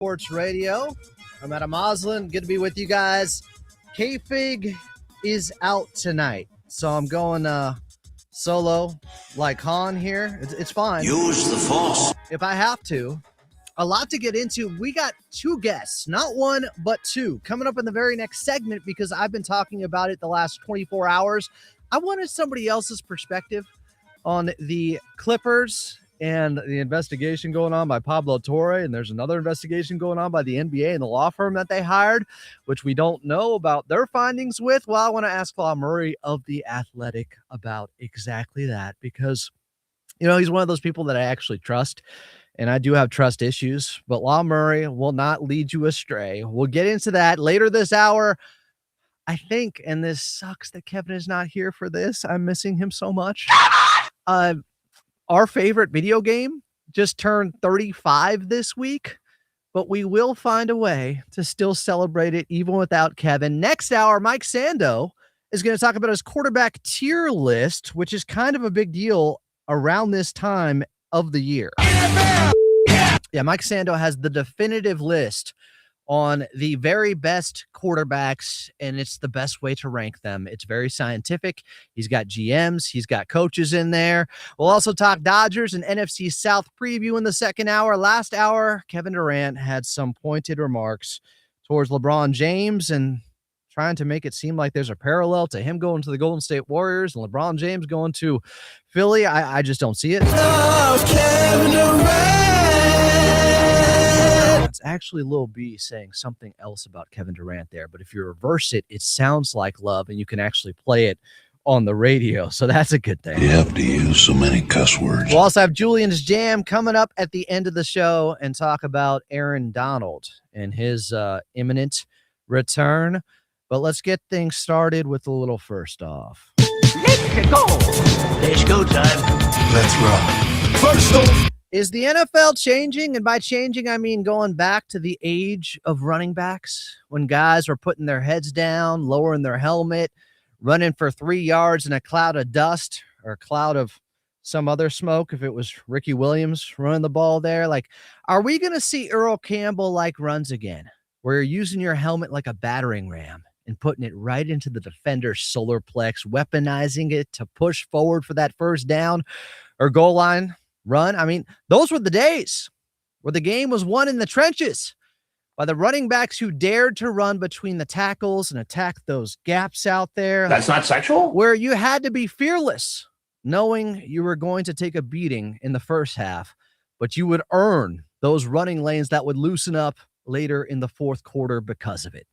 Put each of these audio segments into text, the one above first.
Sports Radio. I'm Adam Oslin. Good to be with you guys. K-Fig is out tonight, so I'm going solo like Han here. It's fine. Use the Force. If I have to. A lot to get into. We got two guests, not one, but two, coming up in the very next segment because I've been talking about it the last 24 hours. I wanted somebody else's perspective on the Clippers and the investigation going on by Pablo Torre, and there's another investigation going on by the NBA and the law firm that they hired, which we don't know about their findings with. Well, I want to ask Law Murray of The Athletic about exactly that because, you know, he's one of those people that I actually trust, and I do have trust issues, but Law Murray will not lead you astray. We'll get into that later this hour. I think, and this sucks that Kevin is not here for this. I'm missing him so much. Our favorite video game just turned 35 this week, but we will find a way to still celebrate it even without Kevin. Next hour, Mike Sando is going to talk about his quarterback tier list, which is kind of a big deal around this time of the year. Yeah, Mike Sando has the definitive list on the very best quarterbacks, and it's the best way to rank them. It's very scientific. He's got GMs. He's got coaches in there. We'll also talk Dodgers and NFC South preview in the second hour. Last hour, Kevin Durant had some pointed remarks towards LeBron James and trying to make it seem like there's a parallel to him going to the Golden State Warriors and LeBron James going to Philly. I just don't see it. Oh, Kevin Durant. It's actually Lil B saying something else about Kevin Durant there, but if you reverse it, it sounds like love, and you can actually play it on the radio, so that's a good thing. You have to use so many cuss words. We'll also have Julian's Jam coming up at the end of the show and talk about Aaron Donald and his imminent return. But let's get things started with a little first off. Let's go. Let's go time. Let's rock. First off. Is the NFL changing? And by changing, I mean going back to the age of running backs when guys were putting their heads down, lowering their helmet, running for 3 yards in a cloud of dust or a cloud of some other smoke if it was Ricky Williams running the ball there. Like, are we going to see Earl Campbell-like runs again where you're using your helmet like a battering ram and putting it right into the defender's solar plex, weaponizing it to push forward for that first down or goal line run? I mean, those were the days where the game was won in the trenches by the running backs who dared to run between the tackles and attack those gaps out there. That's not sexual? Where you had to be fearless, knowing you were going to take a beating in the first half, but you would earn those running lanes that would loosen up later in the fourth quarter because of it.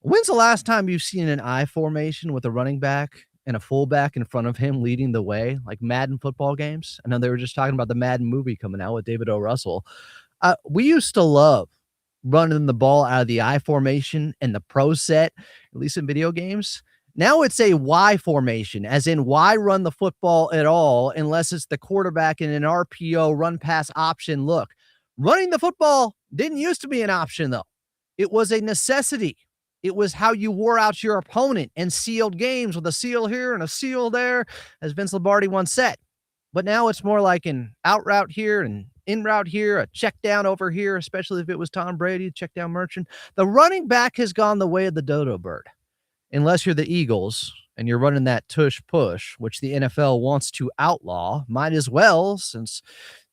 When's the last time you've seen an I formation with a running back and a fullback in front of him leading the way, like Madden football games? I know they were just talking about the Madden movie coming out with David O. Russell. We used to love running the ball out of the I formation and the pro set, at least in video games. Now it's a Y formation, as in why run the football at all unless it's the quarterback in an RPO run pass option look. Running the football didn't used to be an option, though. It was a necessity. It was how you wore out your opponent and sealed games with a seal here and a seal there, as Vince Lombardi once said. But now it's more like an out route here and in route here, a check down over here, especially if it was Tom Brady, check down merchant. The running back has gone the way of the dodo bird, unless you're the Eagles and you're running that tush push, which the NFL wants to outlaw. Might as well, since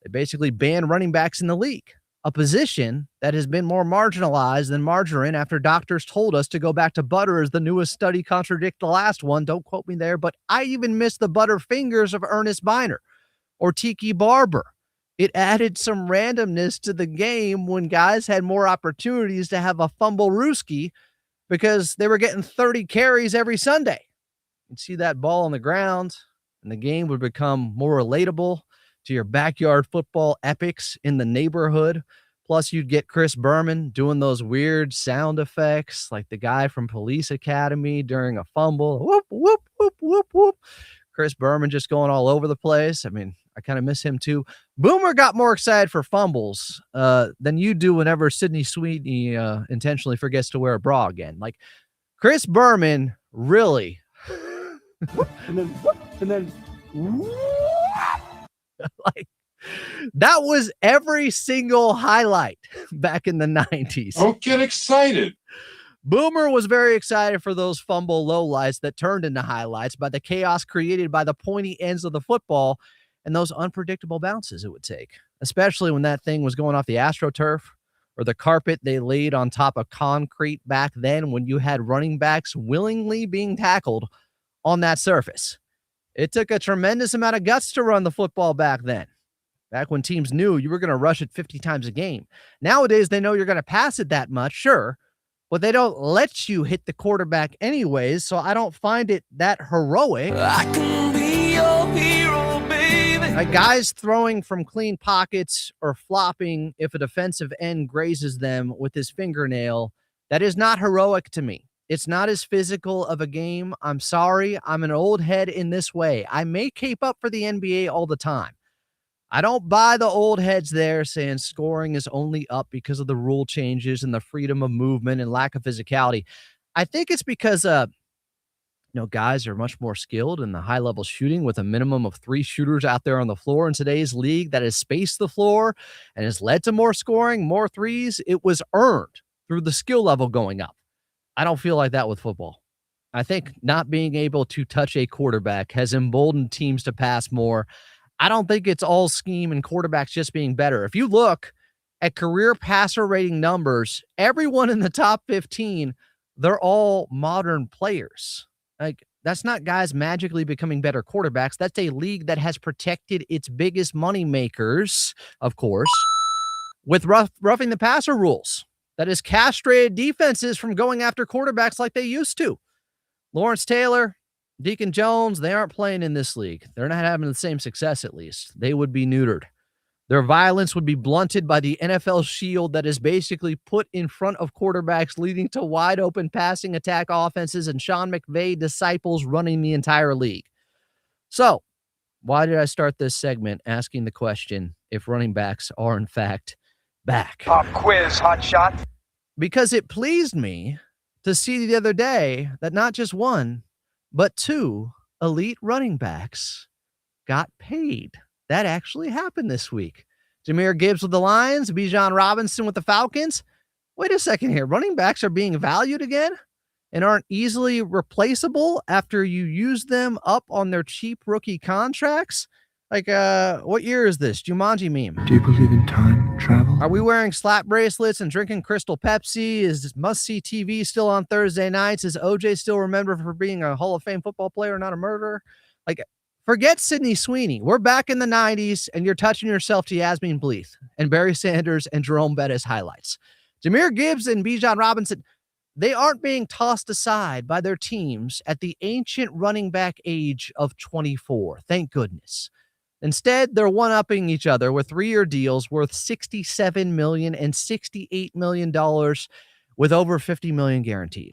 they basically banned running backs in the league. A position that has been more marginalized than margarine after doctors told us to go back to butter as the newest study contradict the last one. Don't quote me there, but I even miss the butter fingers of Ernest Biner or Tiki Barber. It added some randomness to the game when guys had more opportunities to have a fumble rooski because they were getting 30 carries every Sunday. You'd see that ball on the ground and the game would become more relatable to your backyard football epics in the neighborhood. Plus, you'd get Chris Berman doing those weird sound effects like the guy from Police Academy during a fumble. Whoop, whoop, whoop, whoop, whoop. Chris Berman just going all over the place. I mean, I kind of miss him too. Boomer got more excited for fumbles than you do whenever Sidney Sweeney intentionally forgets to wear a bra again. Like, Chris Berman really... and then like, That was every single highlight back in the 90s. Don't get excited. Boomer was very excited for those fumble lowlights that turned into highlights by the chaos created by the pointy ends of the football and those unpredictable bounces it would take, especially when that thing was going off the AstroTurf or the carpet they laid on top of concrete back then when you had running backs willingly being tackled on that surface. It took a tremendous amount of guts to run the football back then. Back when teams knew you were going to rush it 50 times a game. Nowadays, they know you're going to pass it that much, sure, but they don't let you hit the quarterback anyways, so I don't find it that heroic. I can be your hero, baby. Like guys throwing from clean pockets or flopping if a defensive end grazes them with his fingernail, that is not heroic to me. It's not as physical of a game. I'm sorry. I'm an old head in this way. I may cape up for the NBA all the time. I don't buy the old heads there saying scoring is only up because of the rule changes and the freedom of movement and lack of physicality. I think it's because, guys are much more skilled in the high-level shooting with a minimum of 3 shooters out there on the floor in today's league that has spaced the floor and has led to more scoring, more threes. It was earned through the skill level going up. I don't feel like that with football. I think not being able to touch a quarterback has emboldened teams to pass more. I don't think it's all scheme and quarterbacks just being better. If you look at career passer rating numbers, everyone in the top 15, they're all modern players. Like, that's not guys magically becoming better quarterbacks. That's a league that has protected its biggest money makers, of course, with roughing the passer rules. That has castrated defenses from going after quarterbacks like they used to. Lawrence Taylor, Deacon Jones, they aren't playing in this league. They're not having the same success, at least. They would be neutered. Their violence would be blunted by the NFL shield that is basically put in front of quarterbacks, leading to wide open passing attack offenses and Sean McVay disciples running the entire league. So, why did I start this segment asking the question if running backs are in fact back? Pop quiz, hot shot. Because it pleased me to see the other day that not just one, but 2 elite running backs got paid. That actually happened this week. Jahmyr Gibbs with the Lions, Bijan Robinson with the Falcons. Wait a second here. Running backs are being valued again and aren't easily replaceable after you use them up on their cheap rookie contracts? Like, what year is this? Jumanji meme. Do you believe in time travel? Are we wearing slap bracelets and drinking Crystal Pepsi? Is must-see TV still on Thursday nights? Is OJ still remembered for being a Hall of Fame football player, not a murderer? Like, forget Sidney Sweeney. We're back in the 90s, and you're touching yourself to Yasmin Bleeth and Barry Sanders and Jerome Bettis highlights. Jahmyr Gibbs and Bijan Robinson, they aren't being tossed aside by their teams at the ancient running back age of 24. Thank goodness. Instead, they're one-upping each other with 3-year deals worth $67 million and $68 million with over $50 million guaranteed.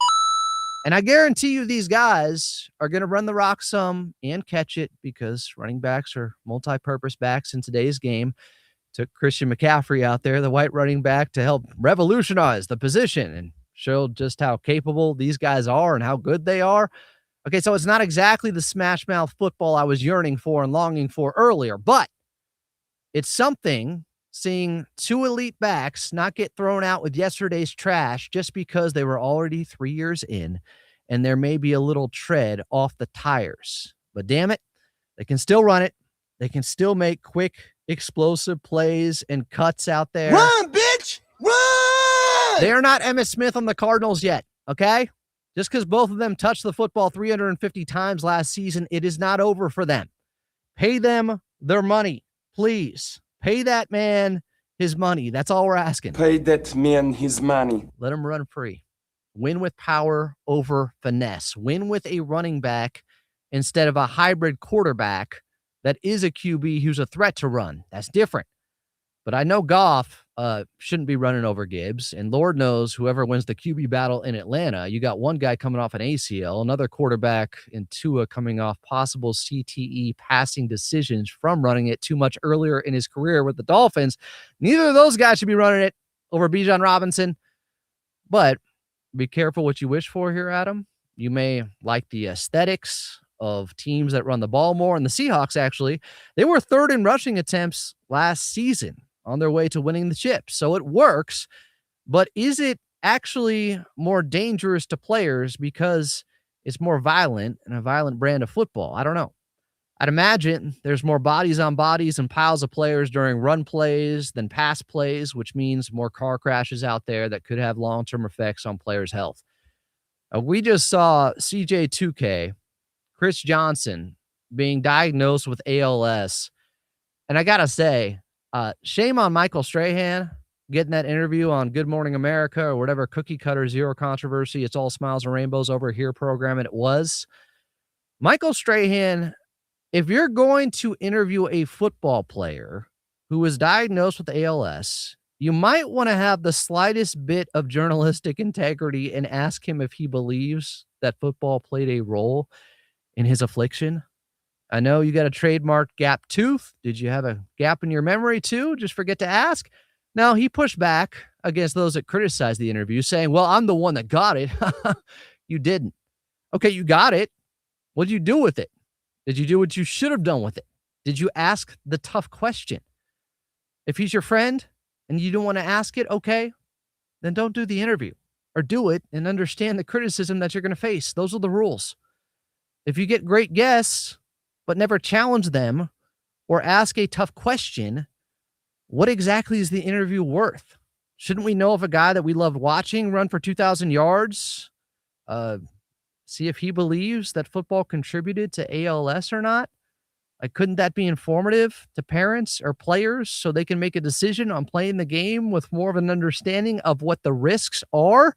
And I guarantee you these guys are going to run the rock some and catch it because running backs are multi-purpose backs in today's game. Took Christian McCaffrey out there, the white running back, to help revolutionize the position and show just how capable these guys are and how good they are. Okay, so it's not exactly the smash mouth football I was yearning for and longing for earlier, but it's something seeing 2 elite backs not get thrown out with yesterday's trash just because they were already 3 years in and there may be a little tread off the tires. But damn it, they can still run it. They can still make quick, explosive plays and cuts out there. Run, bitch! Run! They are not Emmitt Smith on the Cardinals yet, okay? Just because both of them touched the football 350 times last season, it is not over for them. Pay them their money, please. Pay that man his money. That's all we're asking. Pay that man his money. Let him run free. Win with power over finesse. Win with a running back instead of a hybrid quarterback that is a QB who's a threat to run. That's different. But I know Goff shouldn't be running over Gibbs, and Lord knows whoever wins the QB battle in Atlanta, you got one guy coming off an ACL, another quarterback in Tua coming off possible CTE passing decisions from running it too much earlier in his career with the Dolphins. Neither of those guys should be running it over Bijan Robinson. But be careful what you wish for here, Adam. You may like the aesthetics of teams that run the ball more. And the Seahawks, actually, they were third in rushing attempts last season on their way to winning the chip. So it works, but is it actually more dangerous to players because it's more violent and a violent brand of football? I don't know. I'd imagine there's more bodies on bodies and piles of players during run plays than pass plays, which means more car crashes out there that could have long-term effects on players' health. We just saw CJ2K, Chris Johnson, being diagnosed with ALS. And I got to say, shame on Michael Strahan getting that interview on Good Morning America or whatever cookie cutter, zero controversy, it's all smiles and rainbows over here program. And it was. Michael Strahan, if you're going to interview a football player who is diagnosed with ALS, you might want to have the slightest bit of journalistic integrity and ask him if he believes that football played a role in his affliction. I know you got a trademark gap tooth. Did you have a gap in your memory too? Just forget to ask. Now, he pushed back against those that criticized the interview, saying, well, I'm the one that got it. You didn't. Okay, you got it. What did you do with it? Did you do what you should have done with it? Did you ask the tough question? If he's your friend and you don't want to ask it, okay, then don't do the interview, or do it and understand the criticism that you're going to face. Those are the rules. If you get great guests but never challenge them or ask a tough question, what exactly is the interview worth? Shouldn't we know if a guy that we loved watching run for 2,000 yards, see if he believes that football contributed to ALS or not? Like, couldn't that be informative to parents or players so they can make a decision on playing the game with more of an understanding of what the risks are?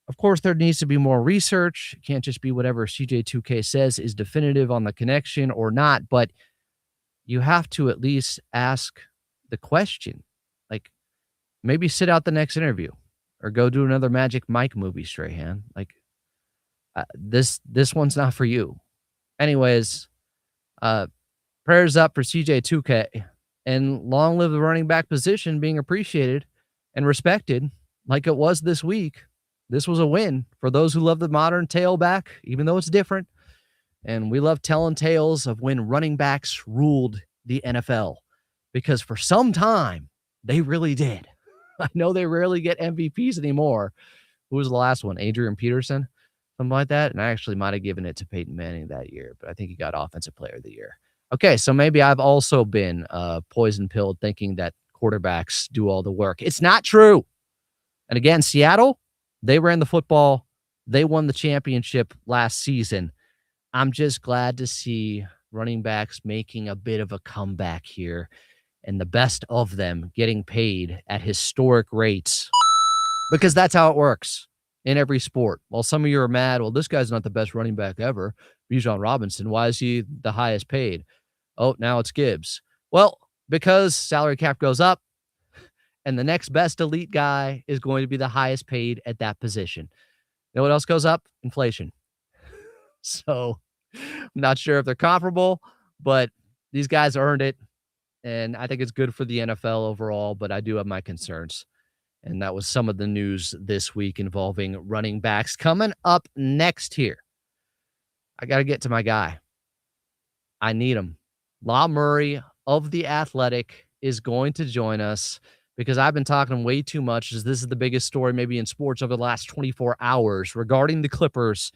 Of course, there needs to be more research. It can't just be whatever CJ2K says is definitive on the connection or not, but you have to at least ask the question. Like, maybe sit out the next interview or go do another Magic Mike movie, Strahan. Like, this one's not for you. Anyways, prayers up for CJ2K, and long live the running back position being appreciated and respected like it was this week. This was a win for those who love the modern tailback, even though it's different. And we love telling tales of when running backs ruled the NFL, because for some time they really did. I know they rarely get MVPs anymore. Who was the last one? Adrian Peterson? Something like that. And I actually might have given it to Peyton Manning that year, but I think he got Offensive Player of the Year. Okay, so maybe I've also been poison-pilled thinking that quarterbacks do all the work. It's not true. And again, Seattle, they ran the football. They won the championship last season. I'm just glad to see running backs making a bit of a comeback here, and the best of them getting paid at historic rates, because that's how it works in every sport. While some of you are mad, well, this guy's not the best running back ever, Bijan Robinson, why is he the highest paid? Oh, now it's Gibbs. Well, because salary cap goes up, and the next best elite guy is going to be the highest paid at that position. You know what else goes up? Inflation. So I'm not sure if they're comparable, but these guys earned it. And I think it's good for the NFL overall, but I do have my concerns. And that was some of the news this week involving running backs. Coming up next here, I got to get to my guy. I need him. La Murray of The Athletic is going to join us, because I've been talking way too much, as this is the biggest story maybe in sports over the last 24 hours regarding the Clippers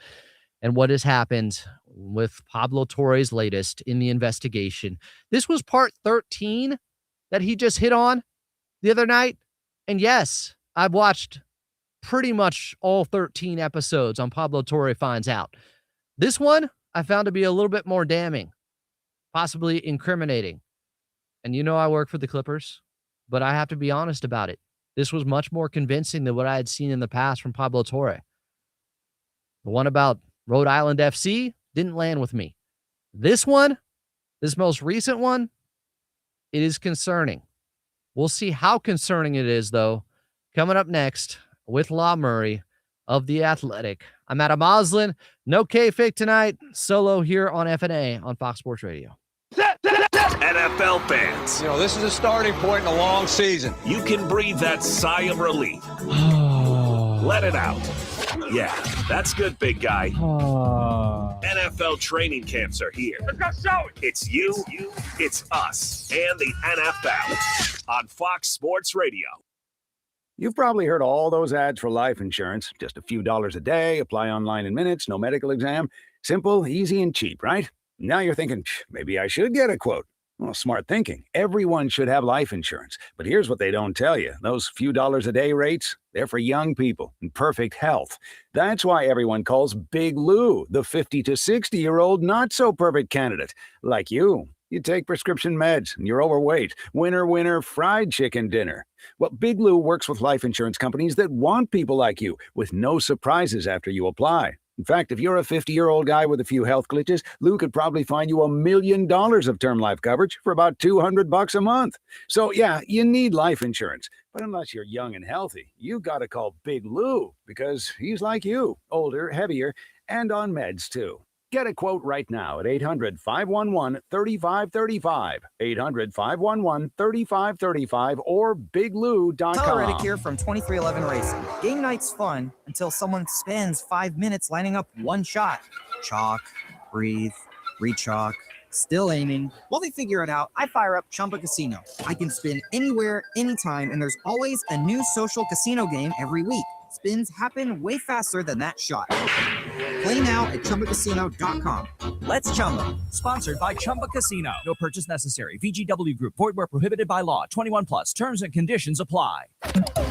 and what has happened with Pablo Torre's latest in the investigation. This was part 13 that he just hit on the other night. And yes, I've watched pretty much all 13 episodes on Pablo Torre Finds Out. This one I found to be a little bit more damning, possibly incriminating. And you know I work for the Clippers, but I have to be honest about it. This was much more convincing than what I had seen in the past from Pablo Torre. The one about Rhode Island FC didn't land with me. This one, this most recent one, it is concerning. We'll see how concerning it is, though, coming up next with La Murray of The Athletic. I'm Adam Oslin. No K-Fake tonight. Solo here on FnA on Fox Sports Radio. NFL fans, you know, this is a starting point in a long season. You can breathe that sigh of relief. Let it out. Yeah, that's good, big guy. NFL training camps are here. Let's go show it. It's you, it's us, and the NFL on Fox Sports Radio. You've probably heard all those ads for life insurance. Just a few dollars a day, apply online in minutes, no medical exam. Simple, easy, and cheap, right? Now you're thinking, maybe I should get a quote. Well, smart thinking. Everyone should have life insurance. But here's what they don't tell you. Those few dollars a day rates, they're for young people in perfect health. That's why everyone calls Big Lou the 50 to 60-year-old not-so-perfect candidate. Like you. You take prescription meds and you're overweight. Winner, fried chicken dinner. Well, Big Lou works with life insurance companies that want people like you with no surprises after you apply. In fact, if you're a 50-year-old guy with a few health glitches, Lou could probably find you $1 million of term life coverage for about $200 a month. So yeah, you need life insurance. But unless you're young and healthy, you gotta call Big Lou because he's like you, older, heavier, and on meds too. Get a quote right now at 800-511-3535, 800-511-3535, or biglou.com. Tyler Reddick here from 2311 Racing. Game night's fun until someone spends 5 minutes lining up one shot. Chalk, breathe, re-chalk, still aiming. While they figure it out, I fire up Chumba Casino. I can spin anywhere, anytime, and there's always a new social casino game every week. Spins happen way faster than that shot. Play now at ChumbaCasino.com. Let's Chumba. Sponsored by Chumba Casino. No purchase necessary. VGW Group. Void where prohibited by law. 21 plus. Terms and conditions apply.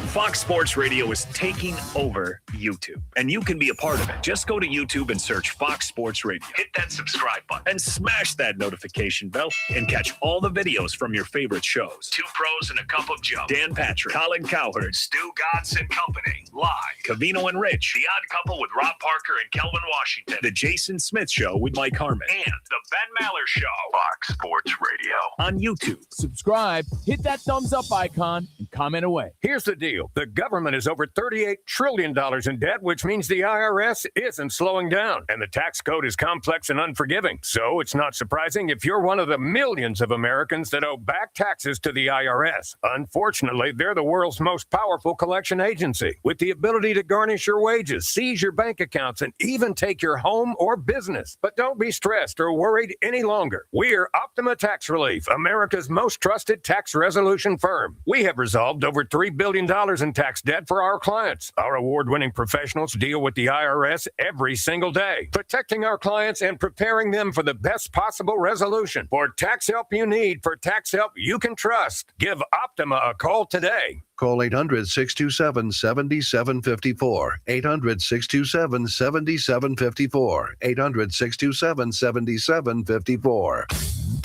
Fox Sports Radio is taking over YouTube, and you can be a part of it. Just go to YouTube and search Fox Sports Radio. Hit that subscribe button and smash that notification bell and catch all the videos from your favorite shows. Two Pros and a Cup of Joe. Dan Patrick, Colin Cowherd, Stu Godson Company. Live. Covino and Rich. The Odd Couple with Rob Parker and Kelvin Washington. The Jason Smith Show with Mike Harmon. And the Ben Maller Show. Fox Sports Radio. On YouTube. Subscribe, hit that thumbs up icon, and comment away. Here's the deal. The government is over $38 trillion in debt, which means the IRS isn't slowing down. And the tax code is complex and unforgiving. So it's not surprising if you're one of the millions of Americans that owe back taxes to the IRS. Unfortunately, they're the world's most powerful collection agency, with the ability to garnish your wages, seize your bank accounts, and even take your home or business. But don't be stressed or worried any longer. We're Optima Tax Relief, America's most trusted tax resolution firm. We have resolved over $3 billion in tax debt for our clients. Our award-winning professionals deal with the IRS every single day, protecting our clients and preparing them for the best possible resolution. For tax help you need, for tax help you can trust, give Optima a call today. Call 800-627-7754, 800-627-7754, 800-627-7754.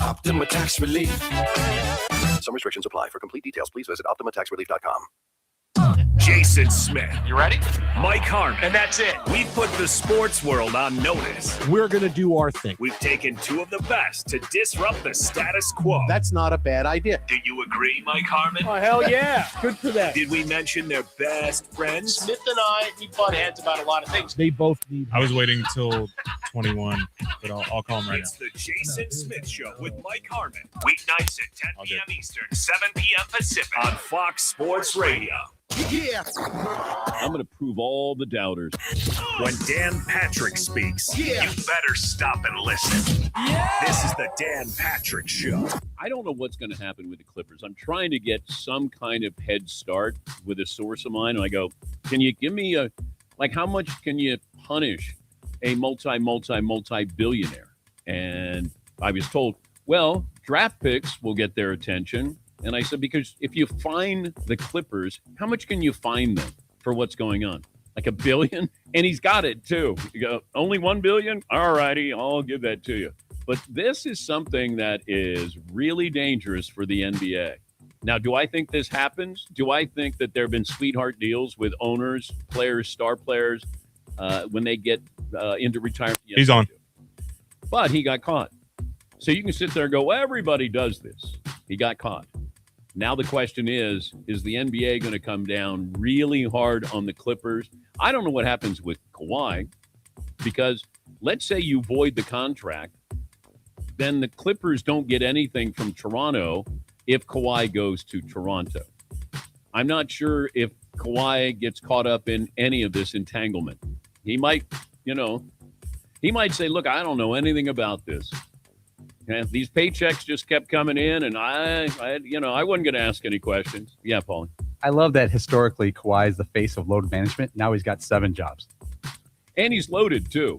Optima Tax Relief. Some restrictions apply. For complete details, please visit OptimaTaxRelief.com. Jason Smith. You ready? Mike Harmon. And that's it. We've put the sports world on notice. We're going to do our thing. We've taken two of the best to disrupt the status quo. That's not a bad idea. Do you agree, Mike Harmon? Oh, hell yeah. Good for them. Did we mention their best friends? Smith and I, we butt heads about a lot of things. They both need. I was waiting till 21, but I'll call him right It's the Jason Smith Show with Mike Harmon. Weeknights at 10 p.m. Eastern, 7 p.m. Pacific on Fox Sports Radio. Yeah. I'm going to prove all the doubters. When Dan Patrick speaks, you better stop and listen. This is the Dan Patrick Show. I don't know what's going to happen with the Clippers. I'm trying to get some kind of head start with a source of mine. And I go, can you give me how much can you punish a multi-billionaire? And I was told, well, draft picks will get their attention. And I said, because if you fine the Clippers, how much can you fine them for what's going on? Like $1 billion? And he's got it, too. You go, only $1 billion? All righty, I'll give that to you. But this is something that is really dangerous for the NBA. Now, do I think this happens? Do I think that there have been sweetheart deals with owners, players, star players, when they get into retirement? Yes, he's on. But he got caught. So you can sit there and go, well, everybody does this. He got caught. Now the question is the NBA going to come down really hard on the Clippers? I don't know what happens with Kawhi, because let's say you void the contract, then the Clippers don't get anything from Toronto if Kawhi goes to Toronto. I'm not sure if Kawhi gets caught up in any of this entanglement. he might, he might say, look, I don't know anything about this. And these paychecks just kept coming in, and I wasn't going to ask any questions. Yeah, Paul. I love that historically Kawhi is the face of load management. Now he's got 7 jobs. And he's loaded, too.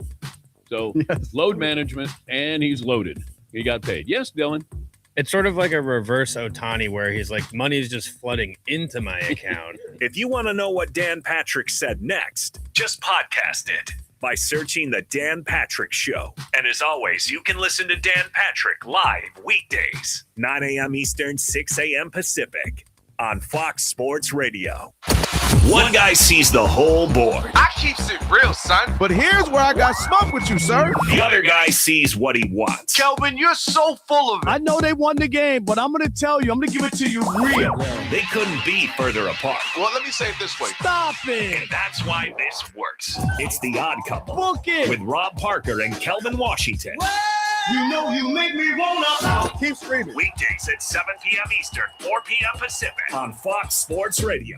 So load management, and he's loaded. He got paid. Yes, Dylan. It's sort of like a reverse Ohtani where he's like, money's just flooding into my account. If you want to know what Dan Patrick said next, just podcast it by searching The Dan Patrick Show. And as always, you can listen to Dan Patrick live weekdays, 9 a.m. Eastern, 6 a.m. Pacific on Fox Sports Radio. One guy sees the whole board. I keeps it real, son. But here's where I got smoke with you, sir. The other guy sees what he wants. Kelvin, you're so full of it. I know they won the game, but I'm going to tell you, I'm going to give it to you real. They couldn't be further apart. Well, let me say it this way. Stop it. And that's why this works. It's The Odd Couple. Book it. With Rob Parker and Kelvin Washington. You know you make me wanna. Keep screaming. Weekdays at 7 p.m. Eastern, 4 p.m. Pacific on Fox Sports Radio.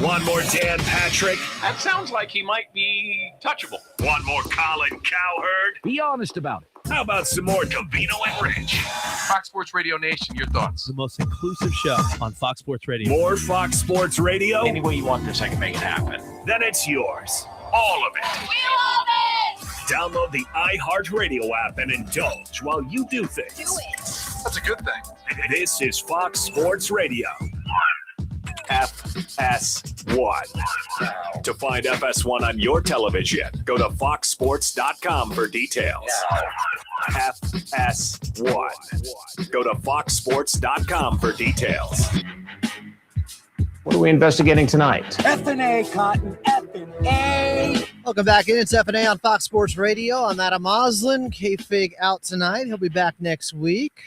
One more Dan Patrick. That sounds like he might be touchable. One more Colin Cowherd. Be honest about it. How about some more Cavino and Rich? Fox Sports Radio Nation, your thoughts? The most inclusive show on Fox Sports Radio. More Fox Sports Radio? Any way you want this, I can make it happen. Then it's yours. All of it. We love it! Download the iHeartRadio app and indulge while you do things. Do it. That's a good thing. This is Fox Sports Radio. FS1. To find FS1 on your television, go to foxsports.com for details. FS1. Go to foxsports.com for details. What are we investigating tonight? FnA, Cotton, FnA. Welcome back in. It's FnA on Fox Sports Radio. I'm Adam Oslin. K-Fig out tonight. He'll be back next week.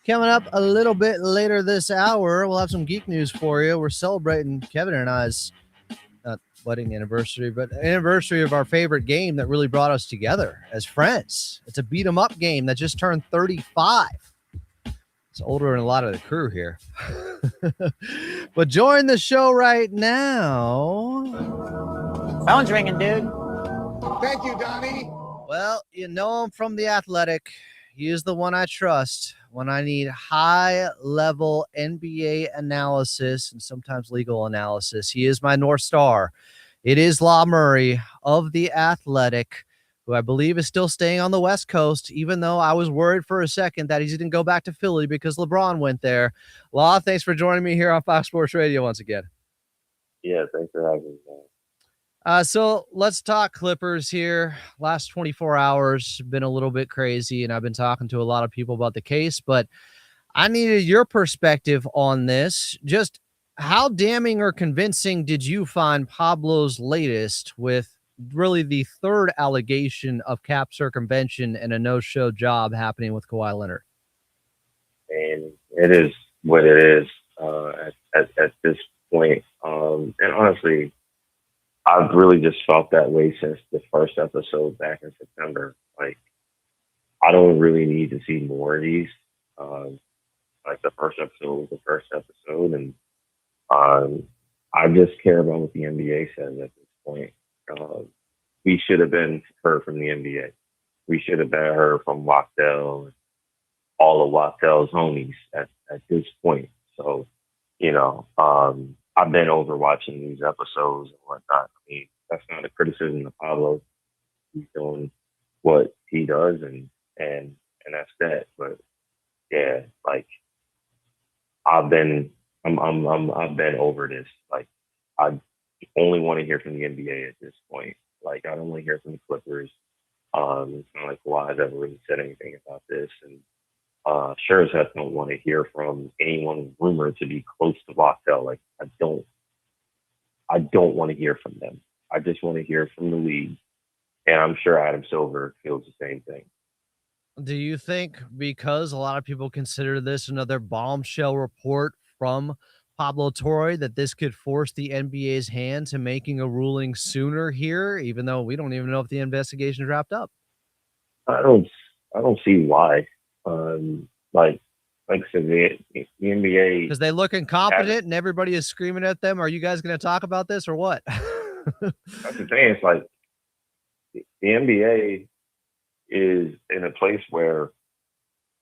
Coming up a little bit later this hour, we'll have some geek news for you. We're celebrating Kevin and I's not wedding anniversary, but anniversary of our favorite game that really brought us together as friends. It's a beat 'em up game that just turned 35. It's older than a lot of the crew here. But join the show right now. Phone's ringing, dude. Thank you, Donnie. Well, you know him from The Athletic. He is the one I trust when I need high-level NBA analysis and sometimes legal analysis. He is my North Star. It is Law Murray of The Athletic, who I believe is still staying on the West Coast, even though I was worried for a second that he didn't go back to Philly because LeBron went there. Law, thanks for joining me here on Fox Sports Radio once again. Yeah, thanks for having me, man. So let's talk Clippers here. Last 24 hours been a little bit crazy, and I've been talking to a lot of people about the case, but I needed your perspective on this. Just how damning or convincing did you find Pablo's latest with really the third allegation of cap circumvention and a no-show job happening with Kawhi Leonard? And it is what it is at this point. And honestly, I've really just felt that way since the first episode back in September. Like, I don't really need to see more of these. Like, the first episode was the first episode, and I just care about what the NBA says at this point. We should have been heard from the NBA. We should have been heard from Wachtell and all of Wachtel's homies at this point. So, I've been over watching these episodes and whatnot. I mean, that's not a criticism of Pablo. He's doing what he does, and that's that. But yeah, like I've been over this. Like, I only want to hear from the NBA at this point. Like, I don't want to hear from the Clippers. It's not like Kawhi's ever really said anything about this, and sure as heck don't want to hear from anyone rumored to be close to Wachtell. Like, I don't want to hear from them. I just want to hear from the league. And I'm sure Adam Silver feels the same thing. Do you think because a lot of people consider this another bombshell report from Pablo Torre that this could force the NBA's hand to making a ruling sooner here, even though we don't even know if the investigation is wrapped up? I don't see why. Like I said, the NBA, because they look incompetent and everybody is screaming at them. Are you guys going to talk about this or what? That's the thing. It's like the NBA is in a place where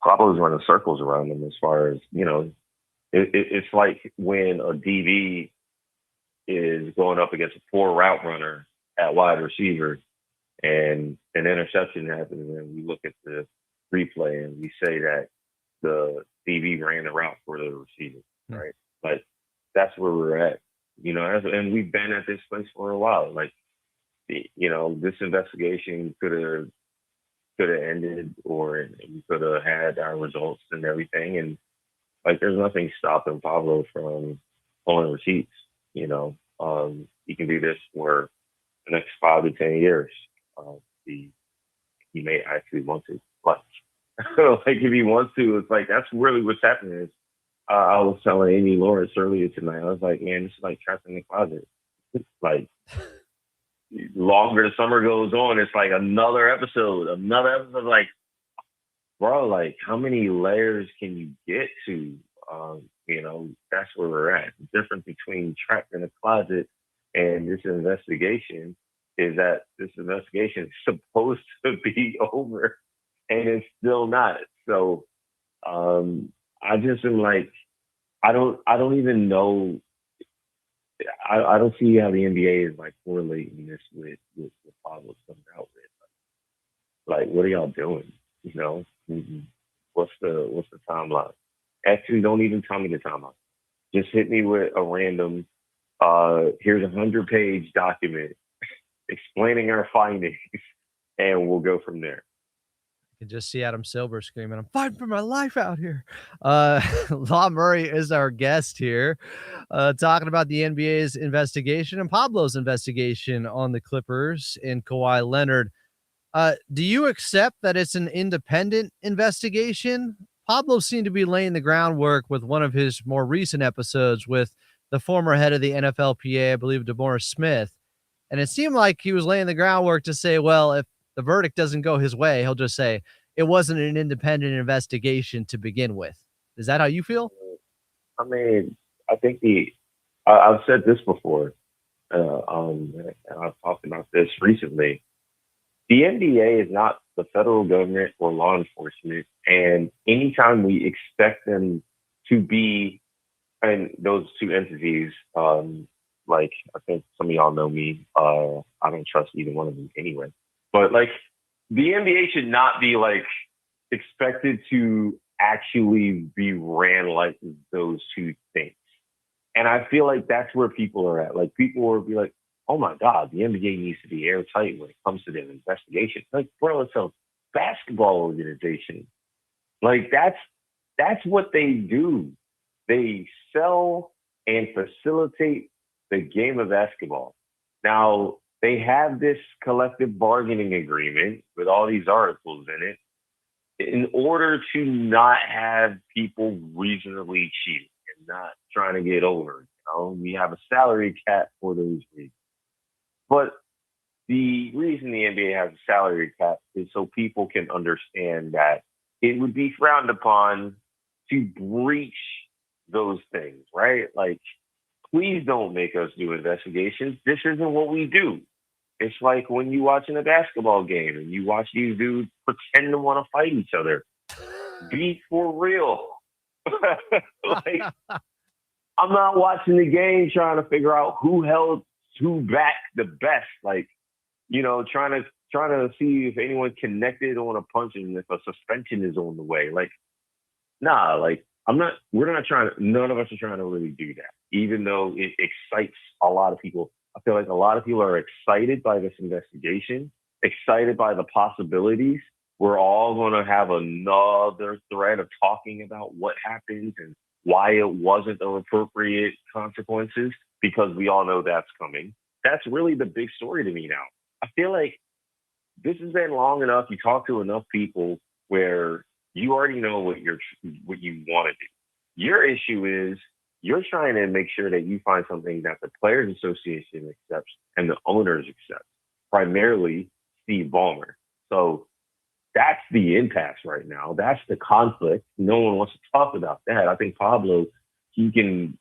Pablo's running circles around them as far as, it's like when a DB is going up against a poor route runner at wide receiver and an interception happens, and we look at the replay and we say that the DB ran the route for the receiver, right? Like, that's where we're at, and we've been at this place for a while. Like, this investigation could have ended, or we could have had our results and everything. And like, there's nothing stopping Pablo from pulling receipts. He can do this for the next 5 to 10 years. He may actually want to, but like, if he wants to, it's like, that's really what's happening. Is I was telling Amy Lawrence earlier tonight, I was like, man, this is like trapped in the closet. Like, longer the summer goes on, it's like another episode, like, bro, like, how many layers can you get to? That's where we're at. The difference between trapped in a closet and this investigation is that this investigation is supposed to be over and it's still not. So I just am like, I don't even know. I don't see how the NBA is like correlating this with Pablo's coming out with. Like, what are y'all doing? What's the timeline? Actually, don't even tell me the timeline. Just hit me with a random, here's a 100-page document explaining our findings, and we'll go from there. You can just see Adam Silver screaming, I'm fighting for my life out here. Law Murray is our guest here, talking about the NBA's investigation and Pablo's investigation on the Clippers and Kawhi Leonard. Do you accept that it's an independent investigation? Pablo seemed to be laying the groundwork with one of his more recent episodes with the former head of the NFLPA, I believe DeMaurice Smith. And it seemed like he was laying the groundwork to say, well, if the verdict doesn't go his way, he'll just say it wasn't an independent investigation to begin with. Is that how you feel? I mean, I think I've said this before, and I've talked about this recently. The NBA is not the federal government or law enforcement, and anytime we expect them to be, and those two entities, like, I think some of y'all know me, I don't trust either one of them anyway. But like, the NBA should not be like expected to actually be ran like those two things. And I feel like that's where people are at. Like, people will be like, oh my God, the NBA needs to be airtight when it comes to their investigation. Like, bro, it's a basketball organization. Like, that's what they do. They sell and facilitate the game of basketball. Now, they have this collective bargaining agreement with all these articles in it in order to not have people reasonably cheating and not trying to get over. We have a salary cap for those reasons. But the reason the NBA has a salary cap is so people can understand that it would be frowned upon to breach those things, right? Like, please don't make us do investigations. This isn't what we do. It's like when you watching a basketball game and you watch these dudes pretend to want to fight each other. Be for real. Like, I'm not watching the game trying to figure out who held who back the best. Like, trying to see if anyone connected on a punch and if a suspension is on the way. Like, nah, like, we're not trying to, none of us are trying to really do that, even though it excites a lot of people. I feel like a lot of people are excited by this investigation, excited by the possibilities. We're all going to have another thread of talking about what happened and why it wasn't the appropriate consequences, because we all know that's coming. That's really the big story to me now. I feel like this has been long enough. You talk to enough people where you already know what you want to do. Your issue is you're trying to make sure that you find something that the Players Association accepts and the owners accept, primarily Steve Ballmer. So that's the impasse right now. That's the conflict. No one wants to talk about that. I think Pablo, he can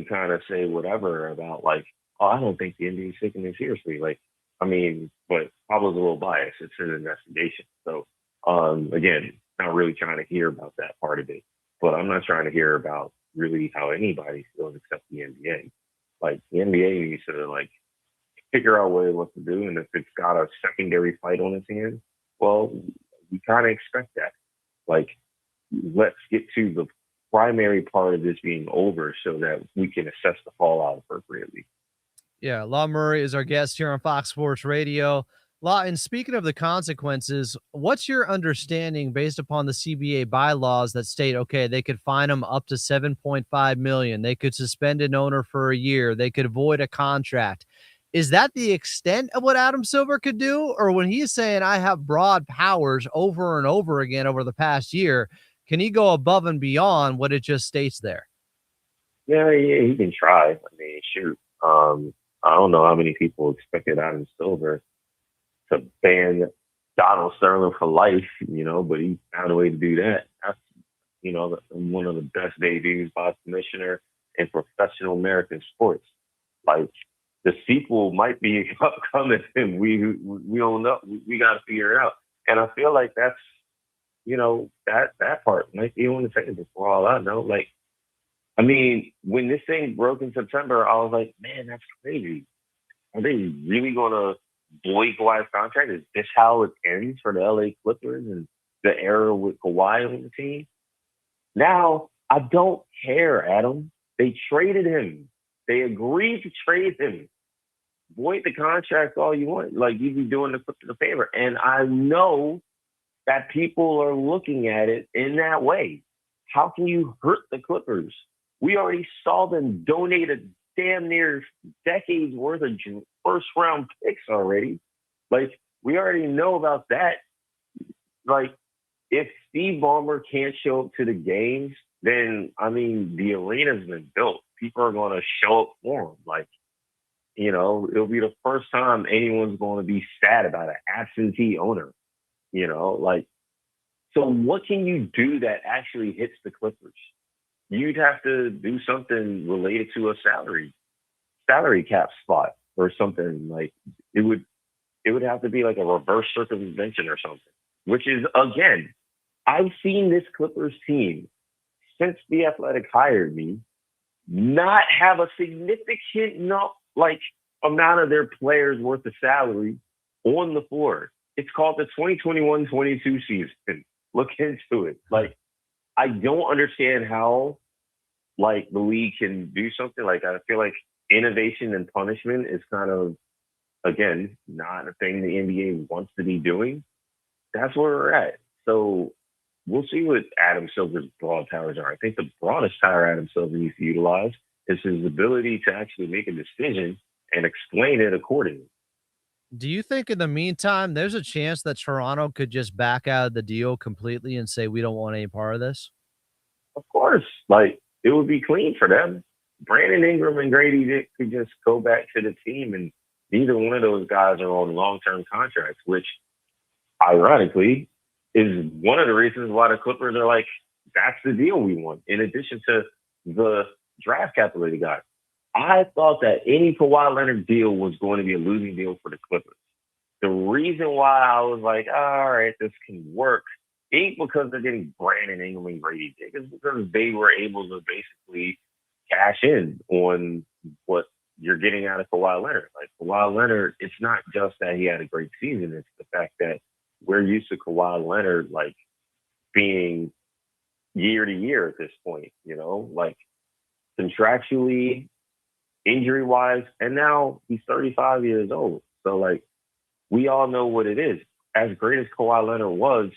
kind of say whatever about, like, oh, I don't think the NBA is taking it seriously. Like, I mean, but Pablo's a little biased. It's an investigation. So, again, not really trying to hear about that part of it. But I'm not trying to hear about really how anybody feels except the NBA. Like, the NBA needs to, like, figure out what to do. And if it's got a secondary fight on its hands, well, we kind of expect that. Like, let's get to the primary part of this being over so that we can assess the fallout appropriately. Yeah, Law Murray is our guest here on Fox Sports Radio. Law, and speaking of the consequences, what's your understanding based upon the CBA bylaws that state, okay, they could fine them up to $7.5 million. They could suspend an owner for a year. They could void a contract. Is that the extent of what Adam Silver could do? Or when he's saying I have broad powers over and over again over the past year, can he go above and beyond what it just states there? Yeah, he can try. I mean, shoot. I don't know how many people expected Adam Silver to ban Donald Sterling for life, but he found a way to do that. That's, one of the best debuts by a commissioner in professional American sports. Like, the sequel might be upcoming, and we don't know. We got to figure it out. And I feel like that's, that part might be on the table for all I know. Like, I mean, when this thing broke in September, I was like, man, that's crazy. Are they really going to void Kawhi's contract? Is this how it ends for the LA Clippers and the era with Kawhi on the team? Now, I don't care, Adam. They traded him. They agreed to trade him. Void the contract all you want. Like, you'd be doing the Clippers a favor. And I know that people are looking at it in that way. How can you hurt the Clippers? We already saw them donate a damn near decades worth of first round picks already. Like, we already know about that. Like, if Steve Ballmer can't show up to the games, then, I mean, the arena's been built. People are going to show up for him. Like, it'll be the first time anyone's going to be sad about an absentee owner. So what can you do that actually hits the Clippers? You'd have to do something related to a salary cap spot or something. Like, it would have to be like a reverse circumvention or something, which is, again, I've seen this Clippers team since The Athletic hired me not have a significant amount of their players worth of salary on the floor. It's called the 2021-22 season. Look into it. Like, I don't understand how, the league can do something. Like, I feel like innovation and punishment is kind of, again, not a thing the NBA wants to be doing. That's where we're at. So we'll see what Adam Silver's broad powers are. I think the broadest power Adam Silver needs to utilize is his ability to actually make a decision and explain it accordingly. Do you think in the meantime, there's a chance that Toronto could just back out of the deal completely and say, we don't want any part of this? Of course. It would be clean for them. Brandon Ingram and Grady Dick could just go back to the team, and neither one of those guys are on long-term contracts, which, ironically, is one of the reasons why the Clippers are like, that's the deal we want, in addition to the draft capital they got. I thought that any Kawhi Leonard deal was going to be a losing deal for the Clippers. The reason why I was like, all right, this can work, ain't because they're getting Brandon Ingram and Grady Dick. It's because they were able to basically cash in on what you're getting out of Kawhi Leonard. Like, Kawhi Leonard, it's not just that he had a great season. It's the fact that we're used to Kawhi Leonard, being year to year at this point, contractually, injury-wise, and now he's 35 years old. So, we all know what it is. As great as Kawhi Leonard was,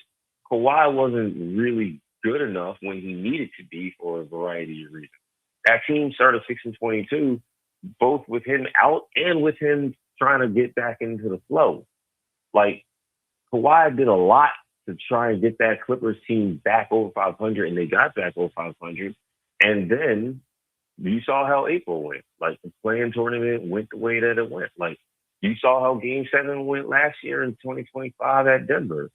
Kawhi wasn't really good enough when he needed to be for a variety of reasons. That team started 6-22, both with him out and with him trying to get back into the flow. Kawhi did a lot to try and get that Clippers team back over 500, and they got back over 500. And then you saw how April went. The play-in tournament went the way that it went. You saw how Game 7 went last year in 2025 at Denver.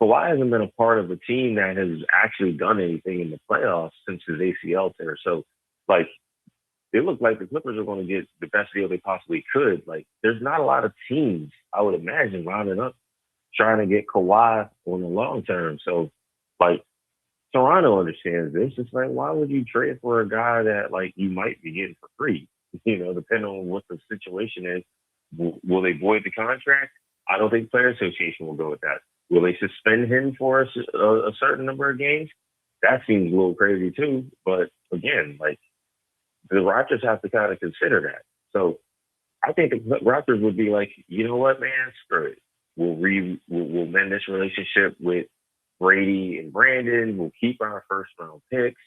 Kawhi hasn't been a part of a team that has actually done anything in the playoffs since his ACL tear. So, it looked like the Clippers are going to get the best deal they possibly could. Like, there's not a lot of teams, I would imagine, lining up trying to get Kawhi on the long term. So, like, Toronto understands this. It's like, why would you trade for a guy that, like, you might be getting for free? You know, depending on what the situation is. Will they void the contract? I don't think Player Association will go with that. Will they suspend him for a certain number of games? That seems a little crazy too. But again, like, the Raptors have to kind of consider that. So I think the Raptors would be like, you know what, man, screw it. We'll mend this relationship with Brady and Brandon. We'll keep our first round picks.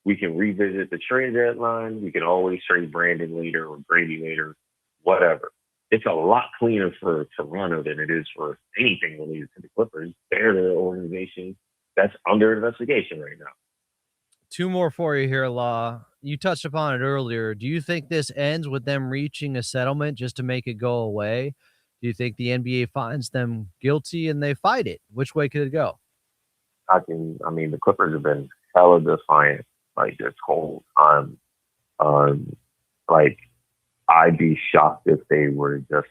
We can revisit the trade deadline. We can always trade Brandon later or Brady later, whatever. It's a lot cleaner for Toronto than it is for anything related to the Clippers. They're the organization that's under investigation right now. Two more for you here, Law. You touched upon it earlier. Do you think this ends with them reaching a settlement just to make it go away? Do you think the NBA finds them guilty and they fight it? Which way could it go? The Clippers have been hella defiant like this whole time. I'd be shocked if they were to just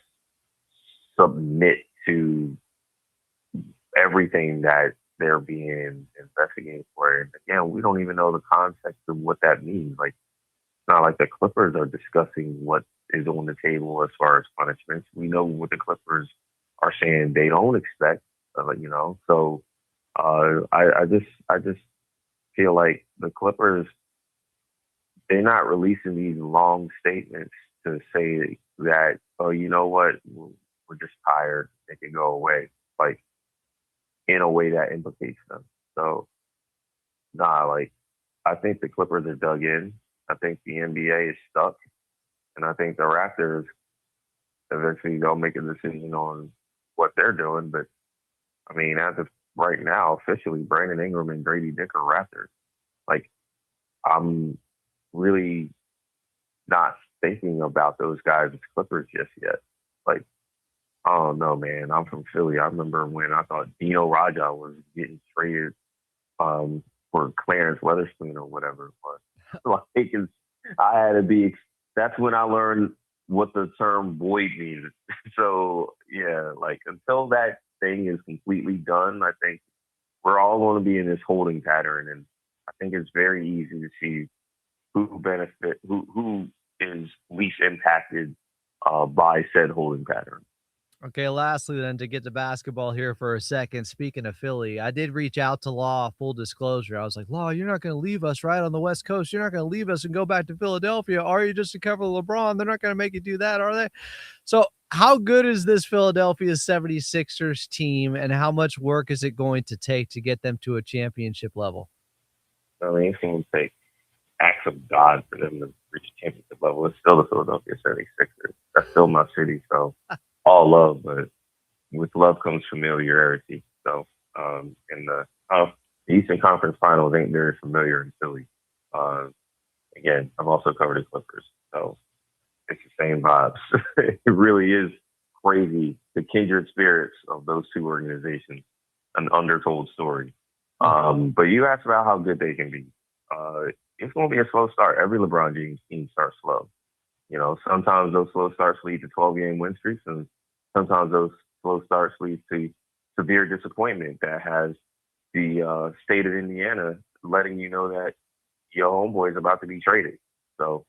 submit to everything that they're being investigated for. And again, we don't even know the context of what that means. Like, it's not like the Clippers are discussing what is on the table as far as punishments. We know what the Clippers are saying they don't expect, So I just feel like the Clippers, they're not releasing these long statements to say that, oh, you know what, we're just tired, they can go away, like, in a way that implicates them. So, I think the Clippers are dug in. I think the NBA is stuck. And I think the Raptors eventually they'll make a decision on what they're doing. But, as of right now, officially, Brandon Ingram and Grady Dick are Raptors. Like, I'm really not thinking about those guys as Clippers just yet. Like, I don't know, man. I'm from Philly. I remember when I thought Dino Raja was getting traded for Clarence Weatherspoon or whatever. But I had to be. That's when I learned what the term void means. So yeah, like, until that thing is completely done, I think we're all going to be in this holding pattern, and I think it's very easy to see who is least impacted by said holding pattern. Okay, lastly then, to get to basketball here for a second, speaking of Philly, I did reach out to Law, full disclosure. I was like, Law, you're not going to leave us right on the West Coast. You're not going to leave us and go back to Philadelphia, are you, just to cover LeBron? They're not going to make you do that, are they? So how good is this Philadelphia 76ers team, and how much work is it going to take to get them to a championship level? It's going to take acts of God for them to reach championship level. It's still the Philadelphia 76ers. That's still my city, so all love, but with love comes familiarity. So, in the Eastern Conference Finals ain't very familiar in Philly. Again, I've also covered the Clippers, so it's the same vibes. It really is crazy, the kindred spirits of those two organizations, an undertold story. But you asked about how good they can be. It's going to be a slow start. Every LeBron James team starts slow. Sometimes those slow starts lead to 12-game win streaks, and sometimes those slow starts lead to severe disappointment that has the state of Indiana letting you know that your homeboy is about to be traded. So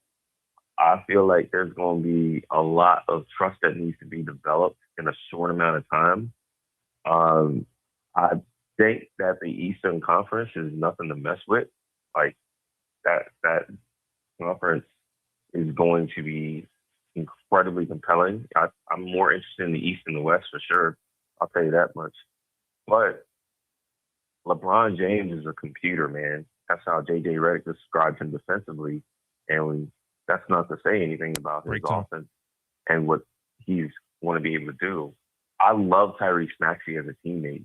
I feel like there's going to be a lot of trust that needs to be developed in a short amount of time. I think that the Eastern Conference is nothing to mess with. Like, that conference is going to be incredibly compelling. I'm more interested in the East and the West for sure. I'll tell you that much. But LeBron James is a computer, man. That's how J.J. Redick described him defensively. And that's not to say anything about his offense and what he's going to be able to do. I love Tyrese Maxey as a teammate.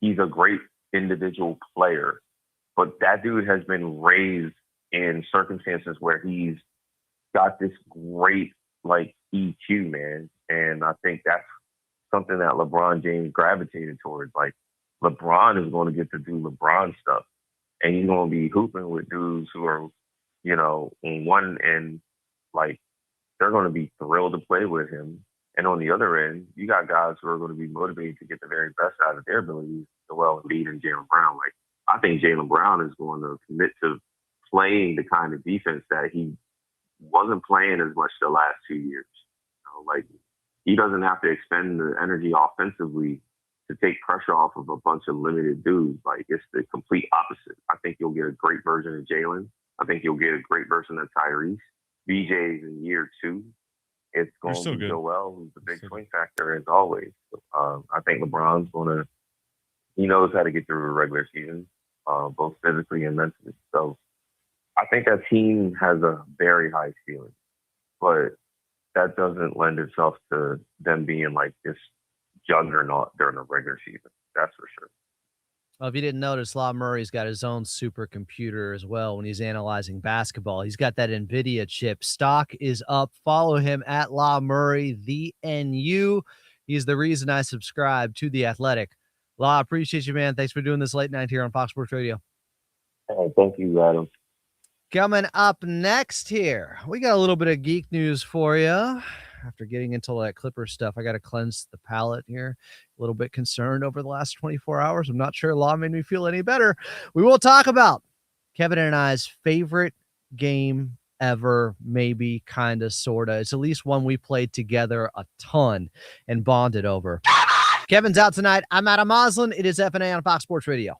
He's a great individual player, but that dude has been raised in circumstances where he's got this great, EQ, man. And I think that's something that LeBron James gravitated towards. Like, LeBron is going to get to do LeBron stuff, and he's going to be hooping with dudes who are, on one end like, they're going to be thrilled to play with him. And on the other end, you got guys who are going to be motivated to get the very best out of their abilities, Joel Embiid and Jaylen Brown. Like, I think Jaylen Brown is going to commit to playing the kind of defense that he wasn't playing as much the last 2 years. You know, like, he doesn't have to expend the energy offensively to take pressure off of a bunch of limited dudes. Like, it's the complete opposite. I think you'll get a great version of Jalen. I think you'll get a great version of Tyrese. BJ's in year 2. It's going to be Joel, who's the big swing factor as always. I think LeBron's he knows how to get through a regular season, both physically and mentally. So I think that team has a very high ceiling, but that doesn't lend itself to them being like this juggernaut during the regular season. That's for sure. Well, if you didn't notice, La Murray's got his own supercomputer as well when he's analyzing basketball. He's got that NVIDIA chip. Stock is up. Follow him at La Murray, the NU. He's the reason I subscribe to The Athletic. La, appreciate you, man. Thanks for doing this late night here on Fox Sports Radio. Thank you, Adam. Coming up next here, we got a little bit of geek news for you. After getting into all that Clipper stuff, I got to cleanse the palate here. A little bit concerned over the last 24 hours. I'm not sure Law made me feel any better. We will talk about Kevin and I's favorite game ever, maybe, kind of, sort of. It's at least one we played together a ton and bonded over. Kevin's out tonight. I'm Adam Moslin. It is FnA on Fox Sports Radio.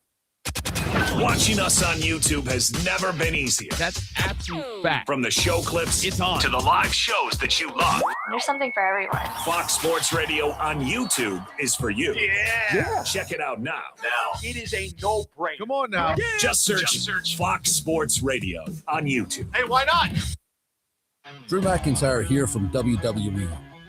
Watching us on YouTube has never been easier. That's absolute fact. From the show clips It's on. to the live shows that you love. There's something for everyone. Fox Sports Radio on YouTube is for you. Yeah. Check it out now. It is a no-brainer. Come on now. Just search Fox Sports Radio on YouTube. Hey, why not? Drew McIntyre here from WWE.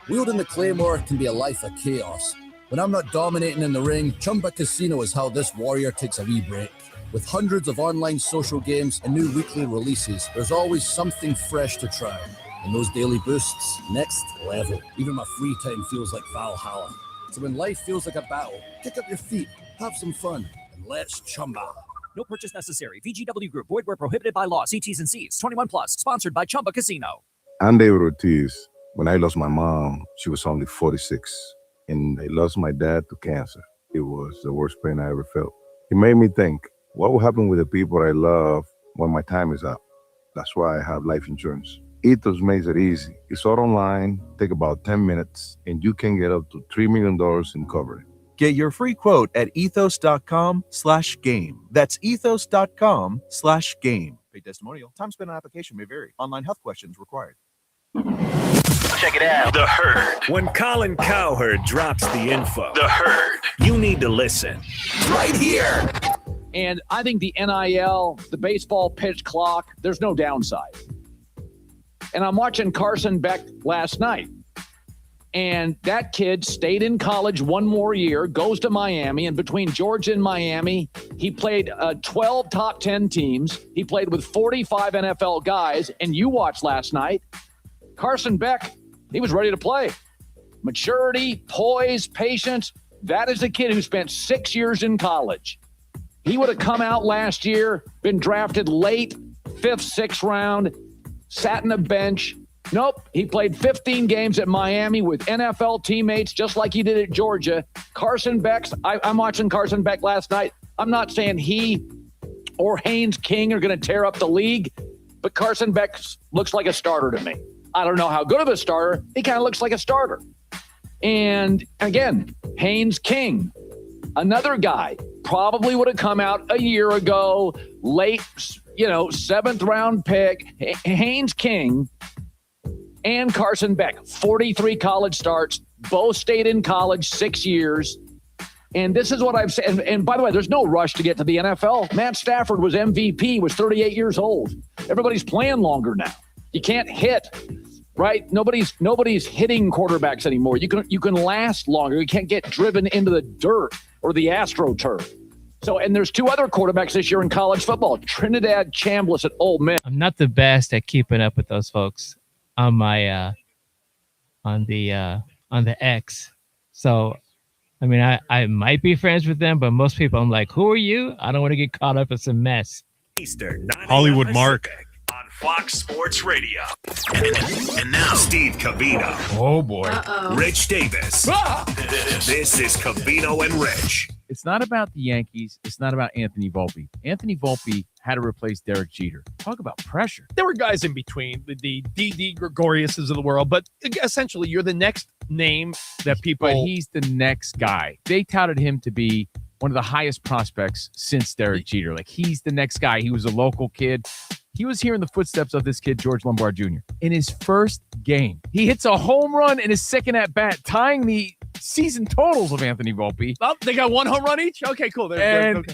Wielding the Claymore can be a life of chaos. When I'm not dominating in the ring, Chumba Casino is how this warrior takes a wee break. With hundreds of online social games and new weekly releases, there's always something fresh to try. And those daily boosts, next level. Even my free time feels like Valhalla. So when life feels like a battle, kick up your feet, have some fun, and let's chumba. No purchase necessary. VGW Group. Void where prohibited by law. See T's and C's. 21 plus. Sponsored by Chumba Casino. I'm David Ortiz. When I lost my mom, she was only 46. And I lost my dad to cancer. It was the worst pain I ever felt. It made me think, what will happen with the people I love when my time is up? That's why I have life insurance. Ethos makes it easy. It's all online, take about 10 minutes, and you can get up to $3 million in coverage. Get your free quote at ethos.com/game. That's ethos.com/game. Paid testimonial. Time spent on application may vary. Online health questions required. Check it out. The Herd. When Colin Cowherd drops the info, The Herd, you need to listen. Right here. And I think the NIL, the baseball pitch clock, there's no downside. And I'm watching Carson Beck last night. And that kid stayed in college one more year, goes to Miami. And between Georgia and Miami, he played 12 top 10 teams. He played with 45 NFL guys. And you watched last night, Carson Beck, he was ready to play. Maturity, poise, patience. That is a kid who spent 6 years in college. He would have come out last year, been drafted late, 5th, 6th round, sat in the bench. Nope, he played 15 games at Miami with NFL teammates just like he did at Georgia. Carson Beck's, I'm watching Carson Beck last night. I'm not saying he or Haynes King are going to tear up the league, but Carson Beck looks like a starter to me. I don't know how good of a starter. He kind of looks like a starter. And again, Haynes King, another guy, probably would have come out a year ago, late, 7th round pick. Haynes King and Carson Beck, 43 college starts, both stayed in college 6 years. And this is what I've said. And by the way, there's no rush to get to the NFL. Matt Stafford was MVP, was 38 years old. Everybody's playing longer now. You can't hit, right? Nobody's hitting quarterbacks anymore. You can last longer. You can't get driven into the dirt or the AstroTurf. So, and there's 2 other quarterbacks this year in college football. Trinidad Chambliss at Ole Miss. I'm not the best at keeping up with those folks on my on the X. So, I mean, I might be friends with them, but most people, I'm like, who are you? I don't want to get caught up in some mess. Eastern, Hollywood Mark. On Fox Sports Radio. And now, Steve Cavino. Oh, boy. Rich Davis. This is Cavino and Rich. It's not about the Yankees. It's not about Anthony Volpe. Anthony Volpe had to replace Derek Jeter. Talk about pressure. There were guys in between, the D.D. Gregoriuses of the world, but essentially you're the next name that people... But he's the next guy. They touted him to be one of the highest prospects since Derek Jeter. Like, he's the next guy. He was a local kid. He was here in the footsteps of this kid, George Lombard Jr. In his first game, he hits a home run in his second at-bat, tying the season totals of Anthony Volpe. Oh, they got one home run each? Okay, cool.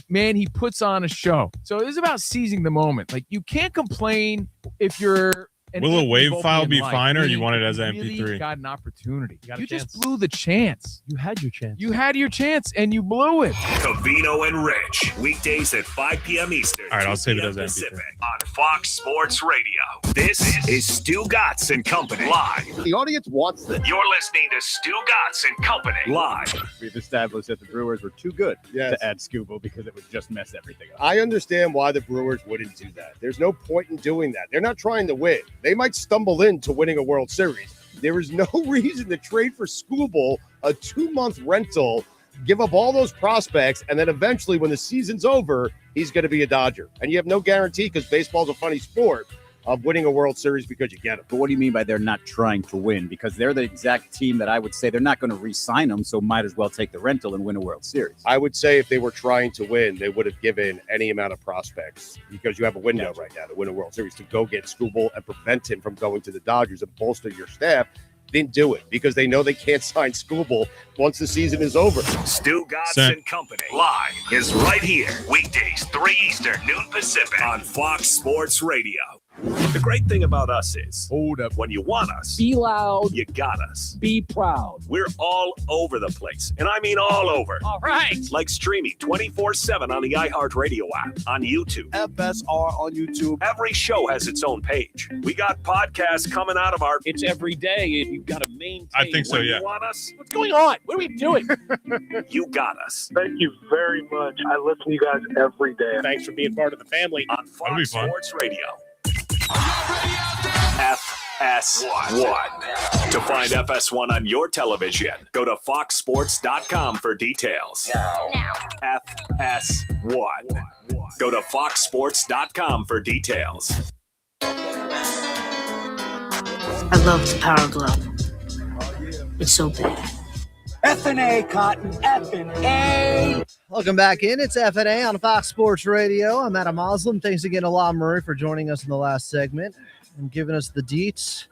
Man, he puts on a show. So it is about seizing the moment. Like, you can't complain if you're... Will a wave file be life. fine, or you want it as an really MP3? Got an opportunity. You just chance. blew the chance. You had your chance. You had your chance, and you blew it. Cavino and Rich. Weekdays at 5 p.m. Eastern. All right, I'll save it 2 as p.m. an MP3. Pacific on Fox Sports Radio. This is Stu Gatz and Company live. The audience wants this. You're listening to Stu Gatz and Company live. We've established that the Brewers were too good Yes. to add Scuba because it would just mess everything up. I understand why the Brewers wouldn't do that. There's no point in doing that. They're not trying to win. They might stumble into winning a World Series. There is no reason to trade for Skubal, a 2-month rental, give up all those prospects, and then eventually when the season's over, he's going to be a Dodger. And you have no guarantee, because baseball's a funny sport, of winning a World Series because you get him. But what do you mean by they're not trying to win? Because they're the exact team that I would say they're not going to re-sign them, so might as well take the rental and win a World Series. I would say if they were trying to win, they would have given any amount of prospects, because you have a window right now to win a World Series, to go get Skubal and prevent him from going to the Dodgers and bolster your staff. Didn't do it because they know they can't sign Skubal once the season is over. Stu Gatz and Company live is right here. Weekdays, 3 Eastern, noon Pacific on Fox Sports Radio. The great thing about us is, hold up, when you want us, Be loud. you got us. Be proud. We're all over the place, and I mean all over. All right. Like streaming 24/7 on the iHeartRadio app, on YouTube. FSR on YouTube. Every show has its own page. We got podcasts coming out of our... It's every day, and you've got to maintain. I think so, When yeah. you want us, What's going on? What are we doing? you got us. Thank you very much. I listen to you guys every day. Thanks for being part of the family. On That'll be Fox fun. Sports Radio. FS1. To find FS1 on your television, go to foxsports.com for details. FS1. Go to foxsports.com for details. I love the Power Glove. It's so bad. FnA, Cotton. FnA. Welcome back in. It's FnA on Fox Sports Radio. I'm Adam Moslem. Thanks again to Law Murray for joining us in the last segment and giving us the deets,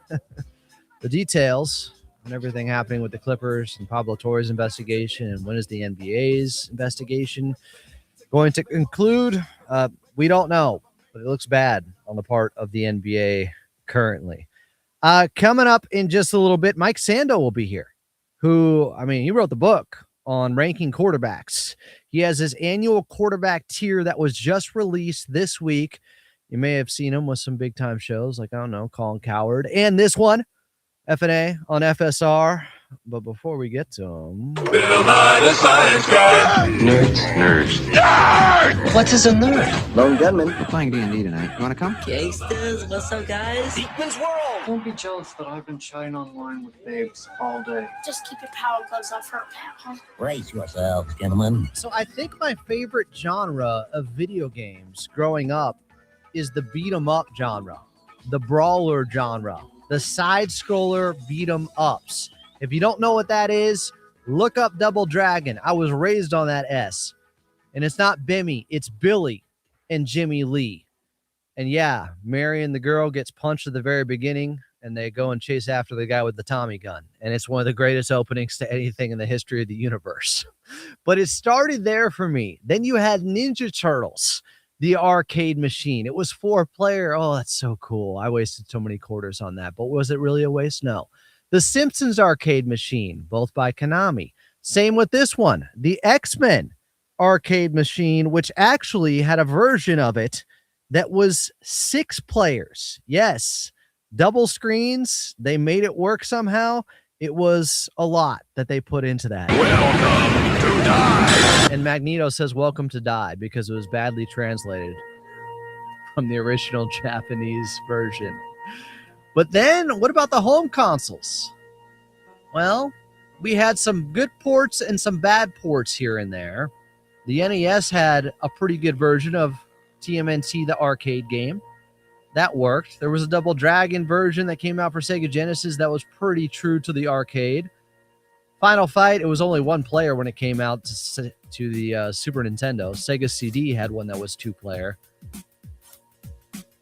the details on everything happening with the Clippers and Pablo Torre's investigation, and when is the NBA's investigation going to conclude? We don't know, but it looks bad on the part of the NBA currently. Coming up in just a little bit, Mike Sando will be here, who, I mean, he wrote the book on ranking quarterbacks. He has his annual quarterback tier that was just released this week. You may have seen him with some big time shows like, I don't know, Colin Cowherd, and this one, FnA on FSR. But before we get to him, Bill Nye, the science guy. Nerds. Nerd! What is a nerd? Lone Gunman. We're playing D&D tonight. You want to come? Gangsters, what's up, guys? Beekman's World. Don't be jealous that I've been chatting online with babes all day. Just keep your power gloves off her, pal. Brace yourselves, gentlemen. so I think my favorite genre of video games growing up is the beat 'em up genre, the brawler genre, the side scroller beat 'em ups. If you don't know what that is, look up Double Dragon. I was raised on that S. And it's not Bimmy, it's Billy and Jimmy Lee. And yeah, Marion, the girl, gets punched at the very beginning, and they go and chase after the guy with the Tommy gun. And it's one of the greatest openings to anything in the history of the universe. But it started there for me. Then you had Ninja Turtles, the arcade machine. It was 4-player. Oh, that's so cool. I wasted so many quarters on that. But was it really a waste? No. The Simpsons arcade machine, both by Konami. Same with this one, the X-Men arcade machine, which actually had a version of it that was 6 players. Yes, double screens. They made it work somehow. It was a lot that they put into that. Welcome to Die. And Magneto says, welcome to Die, because it was badly translated from the original Japanese version. But then, what about the home consoles? Well, we had some good ports and some bad ports here and there. The NES had a pretty good version of TMNT, the arcade game. That worked. There was a Double Dragon version that came out for Sega Genesis that was pretty true to the arcade. Final Fight, it was only one player when it came out to the Super Nintendo. Sega CD had one that was two-player.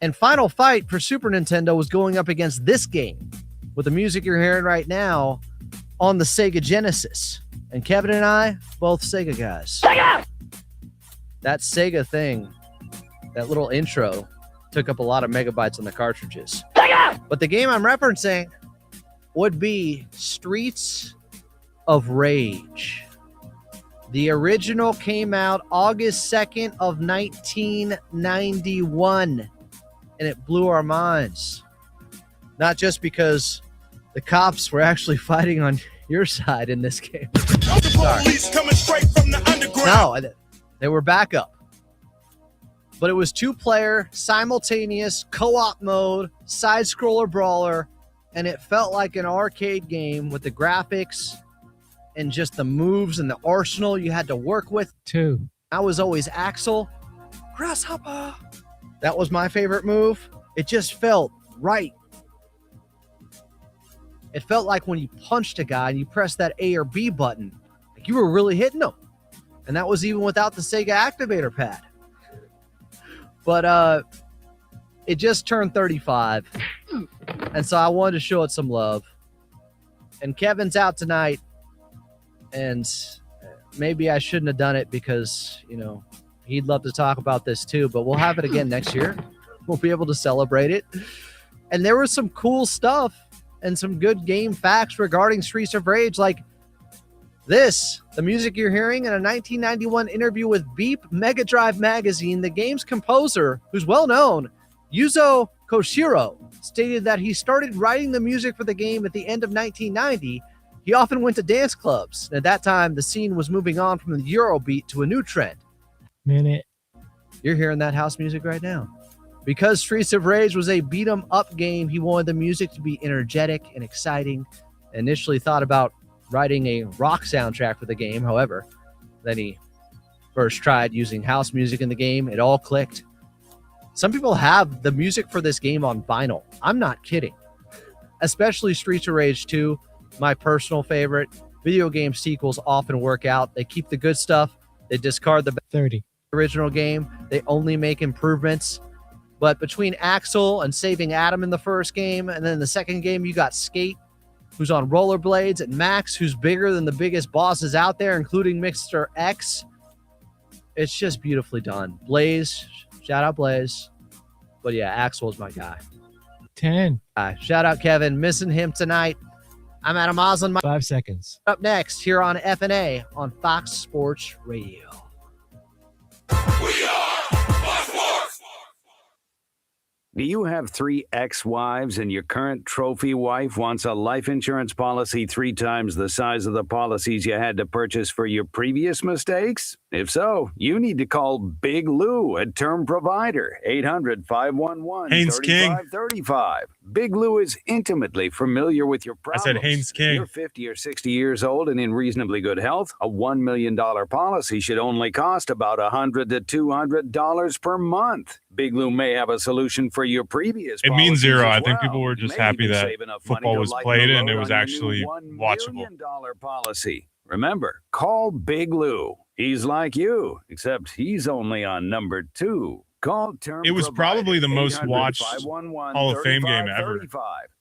And Final Fight for Super Nintendo was going up against this game with the music you're hearing right now on the Sega Genesis. And Kevin and I, both Sega guys. Sega! That Sega thing, that little intro, took up a lot of megabytes on the cartridges. Sega! But the game I'm referencing would be Streets of Rage. The original came out August 2nd of 1991, and it blew our minds. Not just because the cops were actually fighting on your side in this game. Sorry. Coming straight from the underground. No, they were backup. But it was two-player, simultaneous, co-op mode, side-scroller brawler, and it felt like an arcade game with the graphics and just the moves and the arsenal you had to work with. 2. I was always Axel. Grasshopper. That was my favorite move. It just felt right. It felt like when you punched a guy and you pressed that A or B button, like you were really hitting him. And that was even without the Sega Activator pad. But it just turned 35. And so I wanted to show it some love. And Kevin's out tonight. And maybe I shouldn't have done it because, you know, he'd love to talk about this too. But we'll have it again next year. We'll be able to celebrate it. And there was some cool stuff and some good game facts regarding Streets of Rage. Like this, the music you're hearing in a 1991 interview with Beep Mega Drive magazine, the game's composer, who's well known, Yuzo Koshiro, stated that he started writing the music for the game at the end of 1990. He often went to dance clubs. And at that time, the scene was moving on from the Eurobeat to a new trend. Minute. You're hearing that house music right now. Because Streets of Rage was a beat-em-up game, he wanted the music to be energetic and exciting. Initially thought about writing a rock soundtrack for the game. However, then he first tried using house music in the game. It all clicked. Some people have the music for this game on vinyl. I'm not kidding. Especially Streets of Rage 2, my personal favorite. Video game sequels often work out. They keep the good stuff. They discard the 30. Original game. They only make improvements. But between Axel and saving Adam in the first game, and then in the second game, you got Skate, who's on rollerblades, and Max, who's bigger than the biggest bosses out there, including Mr. X. It's just beautifully done. Blaze, shout out Blaze. But yeah, Axel's my guy. 10. Shout out Kevin, missing him tonight. I'm Adam Oslin. 5 seconds. Up next here on FnA on Fox Sports Radio. Do you have 3 ex-wives and your current trophy wife wants a life insurance policy 3 times the size of the policies you had to purchase for your previous mistakes? If so, you need to call Big Lou, a term provider, 800-511-3535. Big Lou is intimately familiar with your problems. I said Haynes King. You're 50 or 60 years old and in reasonably good health. A $1 million policy should only cost about $100 to $200 per month. Big Lou may have a solution for your previous It means policies zero. as I think well. people were You just may happy even that save enough football money to was lighten played the and it load was on your actually new $1 watchable. million policy. Remember, call Big Lou. He's like you, except he's only on number 2. Call term. It was provider, probably the most watched 800-511-3535. Hall of Fame game ever.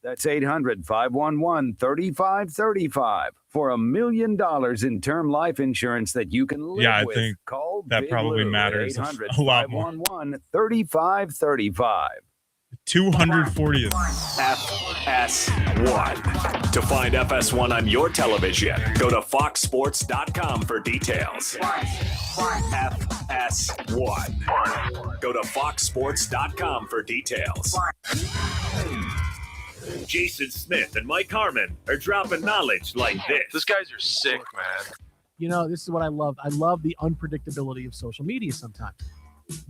That's 800-511-3535 for $1 million in term life insurance that you can live Yeah, I with. think Call that Big probably Lou matters at a lot more. 800-511-3535. 240th. FS1. To find FS1 on your television, go to foxsports.com for details. FS1. Go to foxsports.com for details. Jason Smith and Mike Harmon are dropping knowledge like this. These guys are sick, man. You know, this is what I love. I love the unpredictability of social media sometimes.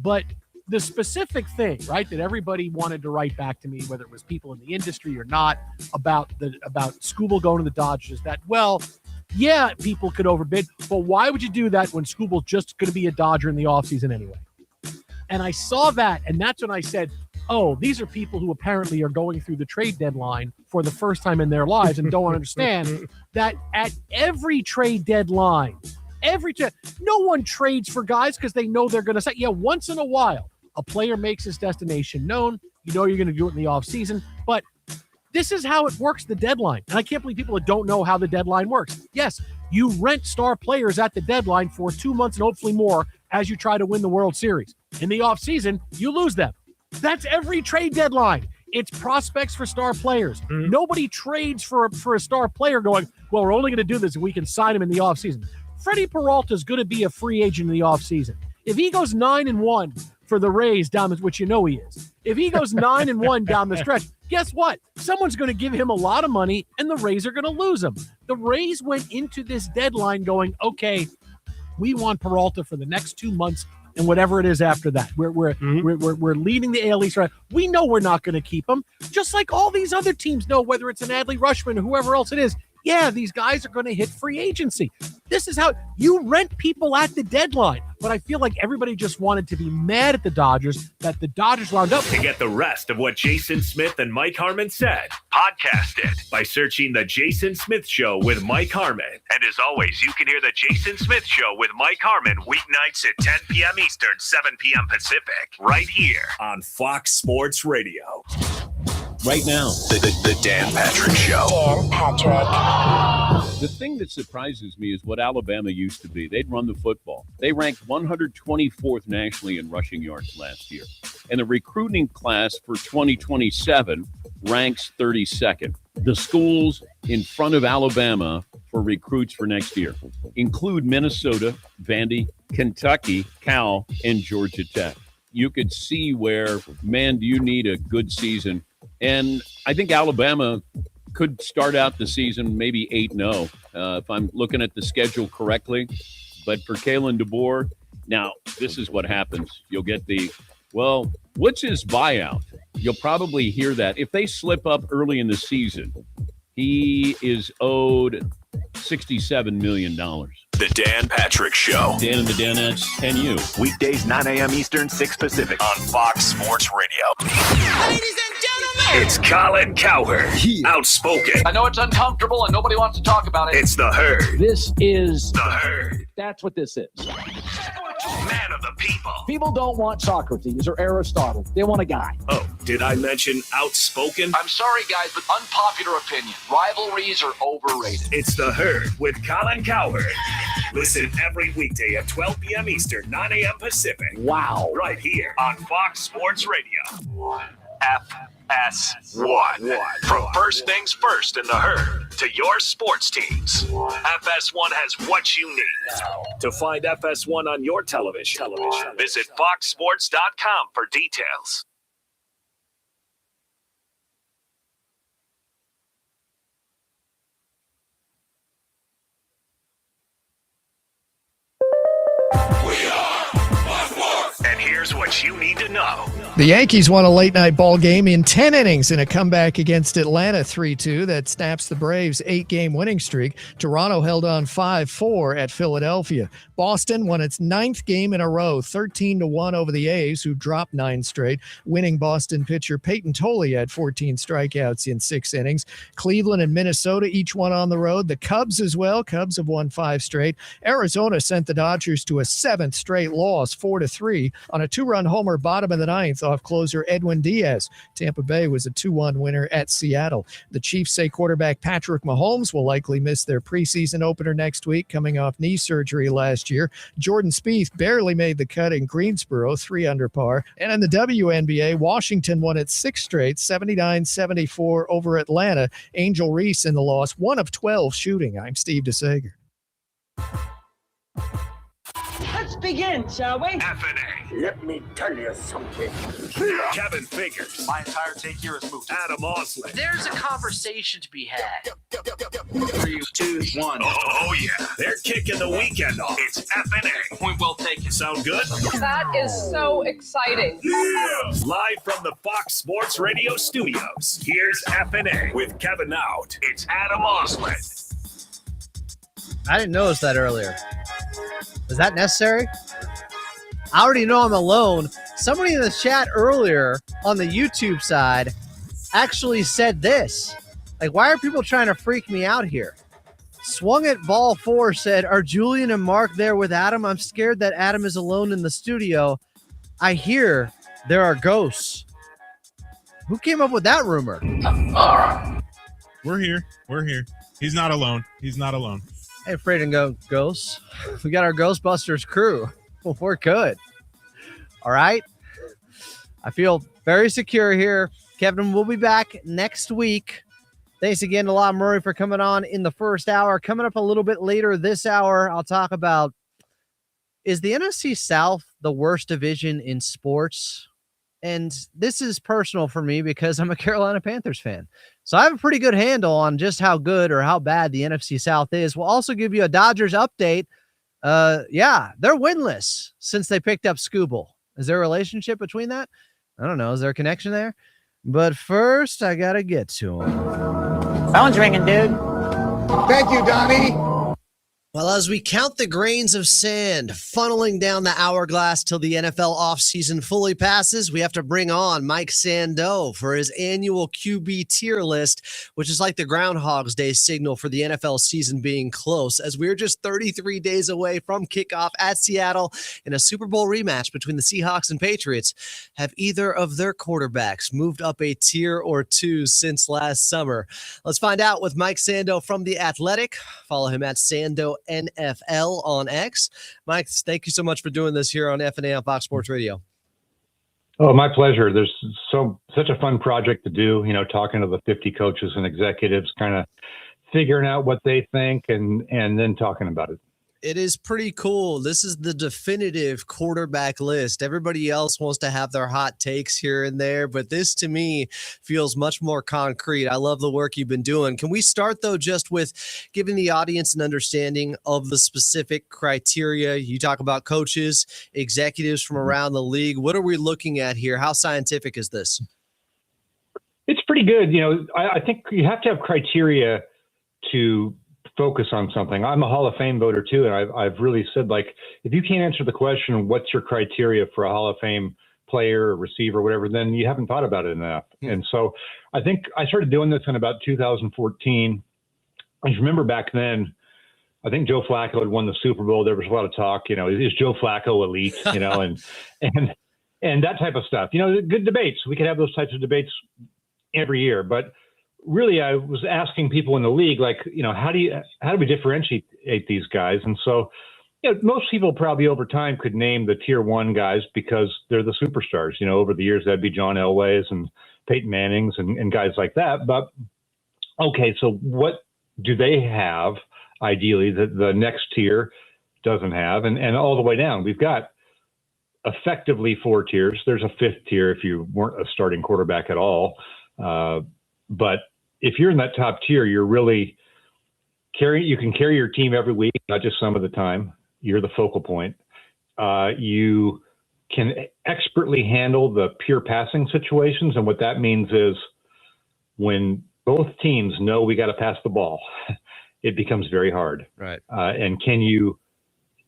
But the specific thing, right, that everybody wanted to write back to me, whether it was people in the industry or not, about Skubal going to the Dodgers, that, well, yeah, people could overbid, but why would you do that when Skubal's just going to be a Dodger in the offseason anyway? And I saw that, and that's when I said, oh, these are people who apparently are going through the trade deadline for the first time in their lives and don't understand that at every trade deadline, no one trades for guys because they know they're going to say, yeah, once in a while, a player makes his destination known. You know you're going to do it in the offseason, but this is how it works, the deadline. And I can't believe people that don't know how the deadline works. Yes, you rent star players at the deadline for 2 months and hopefully more as you try to win the World Series. In the offseason, you lose them. That's every trade deadline. It's prospects for star players. Mm-hmm. Nobody trades for a star player going, well, we're only going to do this if we can sign him in the offseason. Freddie Peralta is going to be a free agent in the offseason. If he goes 9-1 for the Rays down, which you know he is, if he goes 9-1 down the stretch, guess what? Someone's going to give him a lot of money, and the Rays are going to lose him. The Rays went into this deadline going, okay, we want Peralta for the next 2 months and whatever it is after that. We're leading the AL East. Right? We know we're not going to keep him, just like all these other teams know, whether it's an Adley Rutschman or whoever else it is. Yeah, these guys are going to hit free agency. This is how you rent people at the deadline. But I feel like everybody just wanted to be mad at the Dodgers that the Dodgers wound up. To get the rest of what Jason Smith and Mike Harmon said, podcast it by searching The Jason Smith Show with Mike Harmon. And as always, you can hear The Jason Smith Show with Mike Harmon weeknights at 10 p.m. Eastern, 7 p.m. Pacific, right here on Fox Sports Radio. Right now, the Dan Patrick Show. Dan Patrick. The thing that surprises me is what Alabama used to be. They'd run the football. They ranked 124th nationally in rushing yards last year. And the recruiting class for 2027 ranks 32nd. The schools in front of Alabama for recruits for next year include Minnesota, Vandy, Kentucky, Cal, and Georgia Tech. You could see where, man, do you need a good season. And I think Alabama could start out the season maybe 8-0 if I'm looking at the schedule correctly. But for Kalen DeBoer, now this is what happens. You'll get what's his buyout? You'll probably hear that. If they slip up early in the season, he is owed $67 million. The Dan Patrick Show. Dan and the Danettes and you. Weekdays, 9 a.m. Eastern, 6 Pacific on Fox Sports Radio. Ladies and gentlemen, it's Colin Cowherd. Outspoken. I know it's uncomfortable and nobody wants to talk about it. It's the Herd. This is the Herd. That's what this is. Man of the people. People don't want Socrates or Aristotle. They want a guy. Oh, did I mention outspoken? I'm sorry, guys, but unpopular opinion. Rivalries are overrated. It's the Herd with Colin Cowherd. Listen every weekday at 12 p.m. Eastern, 9 a.m. Pacific. Wow. Right here on Fox Sports Radio. FS1. From first things first in the Herd to your sports teams. FS1 has what you need. To find FS1 on your television, visit foxsports.com for details. And here's what you need to know. The Yankees won a late-night ball game in 10 innings in a comeback against Atlanta 3-2 that snaps the Braves' 8-game winning streak. Toronto held on 5-4 at Philadelphia. Boston won its 9th game in a row, 13-1 over the A's, who dropped 9 straight. Winning Boston pitcher Peyton Tolley had 14 strikeouts in 6 innings. Cleveland and Minnesota each won on the road. The Cubs as well. Cubs have won 5 straight. Arizona sent the Dodgers to a 7th straight loss, 4-3, on a 2-run homer bottom of the 9th off closer Edwin Diaz. Tampa Bay was a 2-1 winner at Seattle. The Chiefs say quarterback Patrick Mahomes will likely miss their preseason opener next week, coming off knee surgery last year. Jordan Spieth barely made the cut in Greensboro, 3 under par. And in the WNBA, Washington won its 6th straight, 79-74 over Atlanta. Angel Reese in the loss, 1 of 12 shooting. I'm Steve DeSager. Let's begin, shall we? FnA. Let me tell you something. Kevin Figures. My entire take here is moved. Adam Osley. There's a conversation to be had. 3, 2, 1. Oh, yeah. They're kicking the weekend off. It's FnA. Point well taken. Sound good? That is so exciting. Yeah. Live from the Fox Sports Radio studios, here's FnA with Kevin Out. It's Adam Osley. I didn't notice that earlier. Is that necessary? I already know I'm alone. Somebody in the chat earlier on the YouTube side actually said this. Like, why are people trying to freak me out here? Swung at Ball 4 said, are Julian and Mark there with Adam? I'm scared that Adam is alone in the studio. I hear there are ghosts. Who came up with that rumor? We're here. We're here. He's not alone. He's not alone. Hey, afraid to go ghosts. We got our Ghostbusters crew. We're good. All right. I feel very secure here. Kevin will be back next week. Thanks again to La Murray for coming on in the first hour. Coming up a little bit later this hour, I'll talk about, is the NFC South the worst division in sports? And this is personal for me because I'm a Carolina Panthers fan. So I have a pretty good handle on just how good or how bad the NFC South is. We'll also give you a Dodgers update. Yeah, they're winless since they picked up Scooble. Is there a relationship between that? I don't know. Is there a connection there? But first, I got to get to him. Phone's ringing, dude. Thank you, Donnie. Well, as we count the grains of sand funneling down the hourglass till the NFL offseason fully passes, we have to bring on Mike Sando for his annual QB tier list, which is like the Groundhog's Day signal for the NFL season being close, as we're just 33 days away from kickoff at Seattle in a Super Bowl rematch between the Seahawks and Patriots. Have either of their quarterbacks moved up a tier or two since last summer? Let's find out with Mike Sando from The Athletic. Follow him at Sando NFL on X. Mike, thank you so much for doing this here on FnA on Fox Sports Radio. Oh, my pleasure. There's such a fun project to do, talking to the 50 coaches and executives, kind of figuring out what they think and then talking about it. It is pretty cool. This is the definitive quarterback list. Everybody else wants to have their hot takes here and there, but this to me feels much more concrete. I love the work you've been doing. Can we start though just with giving the audience an understanding of the specific criteria? You talk about coaches, executives from around the league. What are we looking at here? How scientific is this? It's pretty good. I think you have to have criteria to focus on something. I'm a Hall of Fame voter too, and I've really said, like, if you can't answer the question, what's your criteria for a Hall of Fame player or receiver, whatever, then you haven't thought about it enough. And so I think I started doing this in about 2014. I remember back then, I think Joe Flacco had won the Super Bowl. There was a lot of talk, is Joe Flacco elite, and that type of stuff. Good debates. We could have those types of debates every year, but really, I was asking people in the league, like, how do we differentiate these guys? And so, most people probably over time could name the tier one guys because they're the superstars. Over the years, that'd be John Elway's and Peyton Manning's and guys like that. But okay, so what do they have ideally that the next tier doesn't have? And all the way down, we've got effectively 4 tiers. There's a 5th tier if you weren't a starting quarterback at all. But if you're in that top tier, you're really you can carry your team every week, not just some of the time. You're the focal point. You can expertly handle the pure passing situations. And what that means is when both teams know we got to pass the ball, it becomes very hard. Right. And can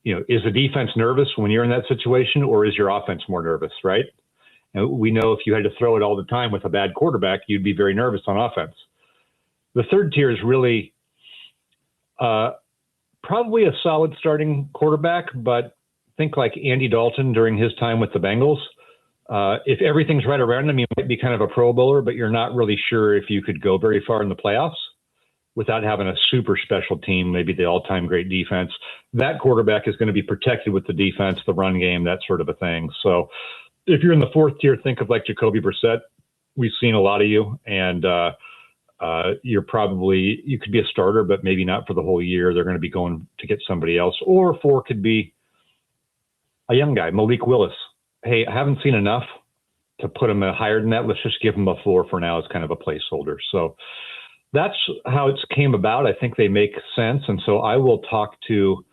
is the defense nervous when you're in that situation, or is your offense more nervous, right? And we know if you had to throw it all the time with a bad quarterback, you'd be very nervous on offense. The 3rd tier is really probably a solid starting quarterback, but think like Andy Dalton during his time with the Bengals. If everything's right around him, he might be kind of a Pro Bowler, but you're not really sure if you could go very far in the playoffs without having a super special team, maybe the all-time great defense. That quarterback is going to be protected with the defense, the run game, that sort of a thing. So if you're in the 4th tier, think of like Jacoby Brissett. We've seen a lot of you, and you could be a starter, but maybe not for the whole year. They're going to be going to get somebody else. Or 4 could be a young guy, Malik Willis. hey, I haven't seen enough to put him higher than that. Let's just give him a floor for now as kind of a placeholder. So that's how it came about. I think they make sense. And so I will talk to,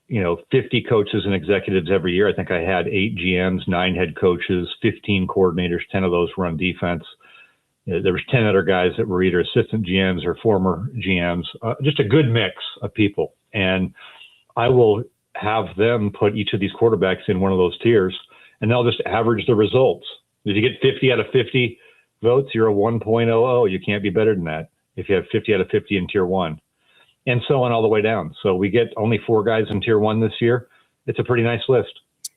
50 coaches and executives every year. I think I had 8 GMs, 9 head coaches, 15 coordinators, 10 of those run defense. There was 10 other guys that were either assistant GMs or former GMs, just a good mix of people. And I will have them put each of these quarterbacks in one of those tiers, and they'll just average the results. If you get 50 out of 50 votes, you're a 1.00. You can't be better than that if you have 50 out of 50 in tier 1. And so on all the way down. So we get only 4 guys in tier 1 this year. It's a pretty nice list.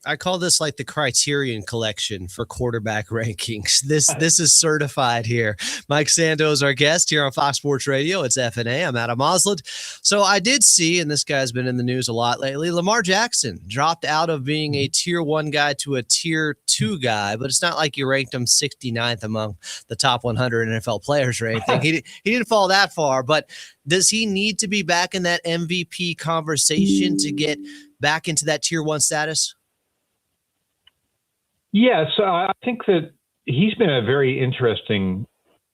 I call this like the Criterion collection for quarterback rankings. This is certified here. Mike Sando is our guest here on Fox Sports Radio. It's FnA. I'm Adam Osland. So I did see, and this guy's been in the news a lot lately, Lamar Jackson dropped out of being a tier 1 guy to a tier 2 guy, but it's not like you ranked him 69th among the top 100 NFL players or anything. He didn't fall that far, but does he need to be back in that MVP conversation to get back into that tier 1 status? Yes, I think that he's been a very interesting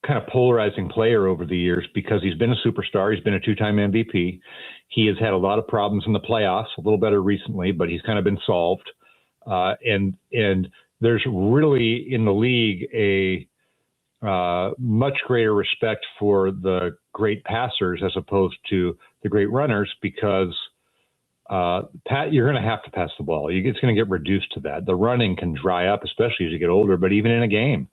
kind of polarizing player over the years because he's been a superstar. He's been a 2-time MVP. He has had a lot of problems in the playoffs, a little better recently, but he's kind of been solved. And there's really in the league a much greater respect for the great passers as opposed to the great runners because you're going to have to pass the ball. It's going to get reduced to that. The running can dry up, especially as you get older, but even in a game,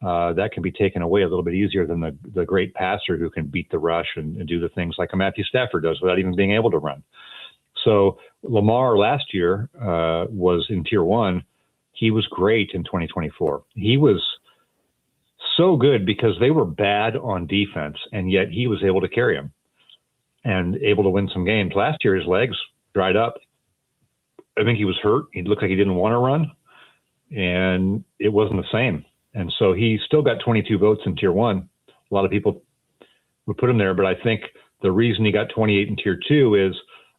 that can be taken away a little bit easier than the great passer who can beat the rush and do the things like a Matthew Stafford does without even being able to run. So Lamar last year was in tier 1. He was great in 2024. He was so good because they were bad on defense, and yet he was able to carry them and able to win some games. Last year, his legs dried up. I think he was hurt. He looked like he didn't want to run, and it wasn't the same. And so he still got 22 votes in tier 1. A lot of people would put him there, but I think the reason he got 28 in tier 2 is,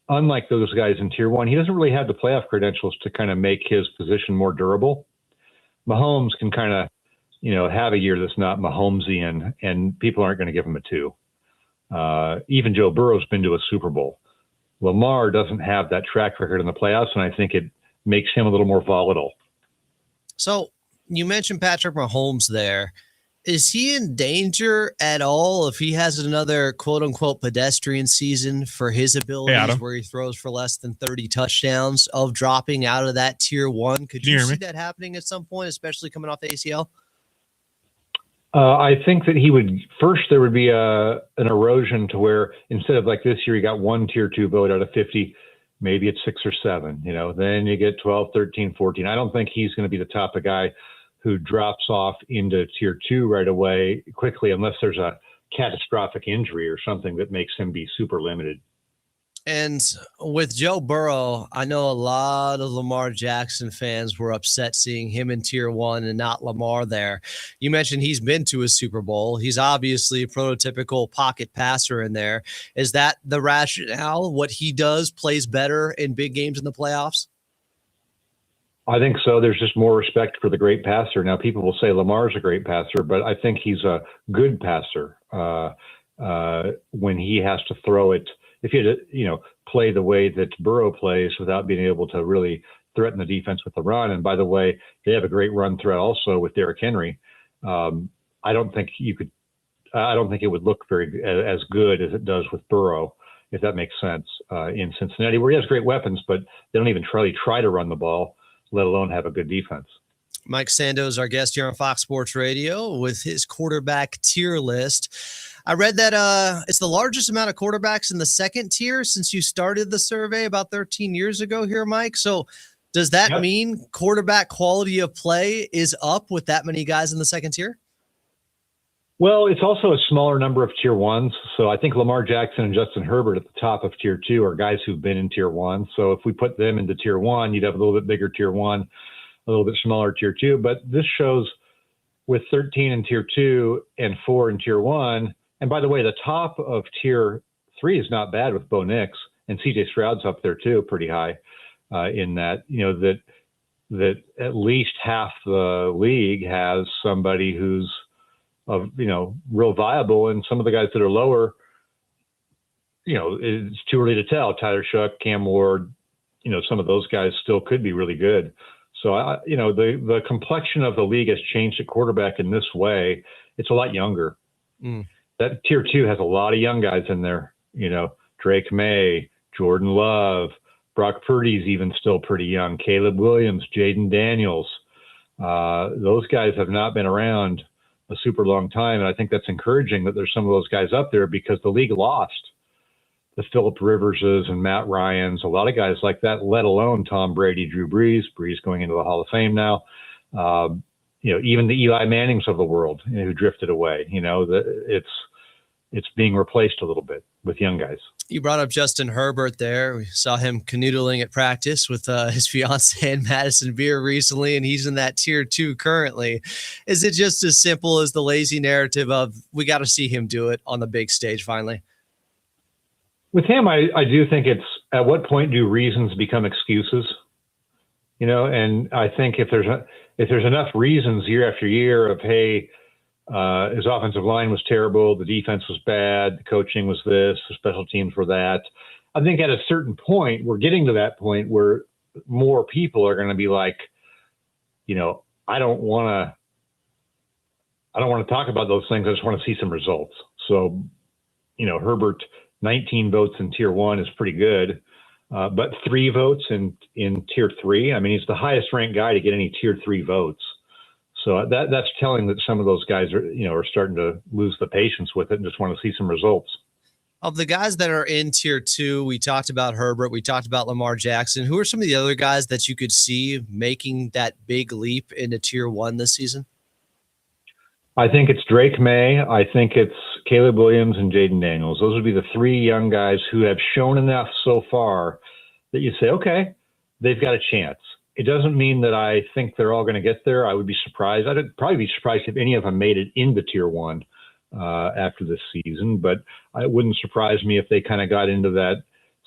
unlike those guys in tier 1, he doesn't really have the playoff credentials to kind of make his position more durable. Mahomes can kind of, have a year that's not Mahomesian, and people aren't going to give him a 2. Even Joe Burrow's been to a Super Bowl. Lamar doesn't have that track record in the playoffs, and I think it makes him a little more volatile. So you mentioned Patrick Mahomes there. Is he in danger at all if he has another quote-unquote pedestrian season for his abilities where he throws for less than 30 touchdowns of dropping out of that tier 1? Could you see that happening at some point, especially coming off the ACL? I think that there would be an erosion to where instead of like this year, you got 1 tier 2 vote out of 50, maybe it's 6 or 7, then you get 12, 13, 14. I don't think he's going to be the type of guy who drops off into tier 2 right away quickly, unless there's a catastrophic injury or something that makes him be super limited. And with Joe Burrow, I know a lot of Lamar Jackson fans were upset seeing him in tier 1 and not Lamar there. You mentioned he's been to a Super Bowl. He's obviously a prototypical pocket passer in there. Is that the rationale? What he does plays better in big games in the playoffs? I think so. There's just more respect for the great passer. Now, people will say Lamar's a great passer, but I think he's a good passer when he has to throw it. If you had to, play the way that Burrow plays without being able to really threaten the defense with the run. And by the way, they have a great run threat also with Derrick Henry. I don't think it would look as good as it does with Burrow, if that makes sense, in Cincinnati, where he has great weapons, but they don't even try to run the ball, let alone have a good defense. Mike Sando is our guest here on Fox Sports Radio with his quarterback tier list. I read that it's the largest amount of quarterbacks in the second tier since you started the survey about 13 years ago here, Mike. So does that mean quarterback quality of play is up with that many guys in the second tier? Well, it's also a smaller number of tier 1s. So I think Lamar Jackson and Justin Herbert at the top of tier 2 are guys who've been in tier 1. So if we put them into tier 1, you'd have a little bit bigger tier 1, a little bit smaller tier 2. But this shows with 13 in tier 2 and 4 in tier 1. And by the way, the top of tier 3 is not bad with Bo Nix, and CJ Stroud's up there too, pretty high in that, that that at least half the league has somebody who's real viable, and some of the guys that are lower, it's too early to tell. Tyler Shuck, Cam Ward, some of those guys still could be really good. So, the complexion of the league has changed at quarterback in this way. It's a lot younger. That tier 2 has a lot of young guys in there. Drake May, Jordan Love, Brock Purdy's even still pretty young. Caleb Williams, Jaden Daniels. Those guys have not been around a super long time. And I think that's encouraging that there's some of those guys up there, because the league lost the Phillip Riverses and Matt Ryans, a lot of guys like that, let alone Tom Brady, Drew Brees going into the Hall of Fame now. Even the Eli Mannings of the world who drifted away, it's being replaced a little bit with young guys. You brought up Justin Herbert there. We saw him canoodling at practice with his fiance and Madison Beer recently, and he's in that tier 2 currently. Is it just as simple as the lazy narrative of we got to see him do it on the big stage finally? With him, I do think it's at what point do reasons become excuses? And I think if there's enough reasons year after year of, hey, his offensive line was terrible, the defense was bad, the coaching was this, the special teams were that. I think at a certain point, we're getting to that point where more people are going to be like, I don't want to talk about those things. I just want to see some results. So, Herbert, 19 votes in tier 1 is pretty good, but 3 votes in tier 3. I mean, he's the highest ranked guy to get any tier 3 votes. So that's telling that some of those guys are starting to lose the patience with it and just want to see some results. Of the guys that are in tier 2, we talked about Herbert, we talked about Lamar Jackson. Who are some of the other guys that you could see making that big leap into tier 1 this season? I think it's Drake May. I think it's Caleb Williams and Jaden Daniels. Those would be the 3 young guys who have shown enough so far that you say, okay, they've got a chance. It doesn't mean that I think they're all going to get there. I would be surprised. I'd probably be surprised if any of them made it into tier 1 after this season, but it wouldn't surprise me if they kind of got into that.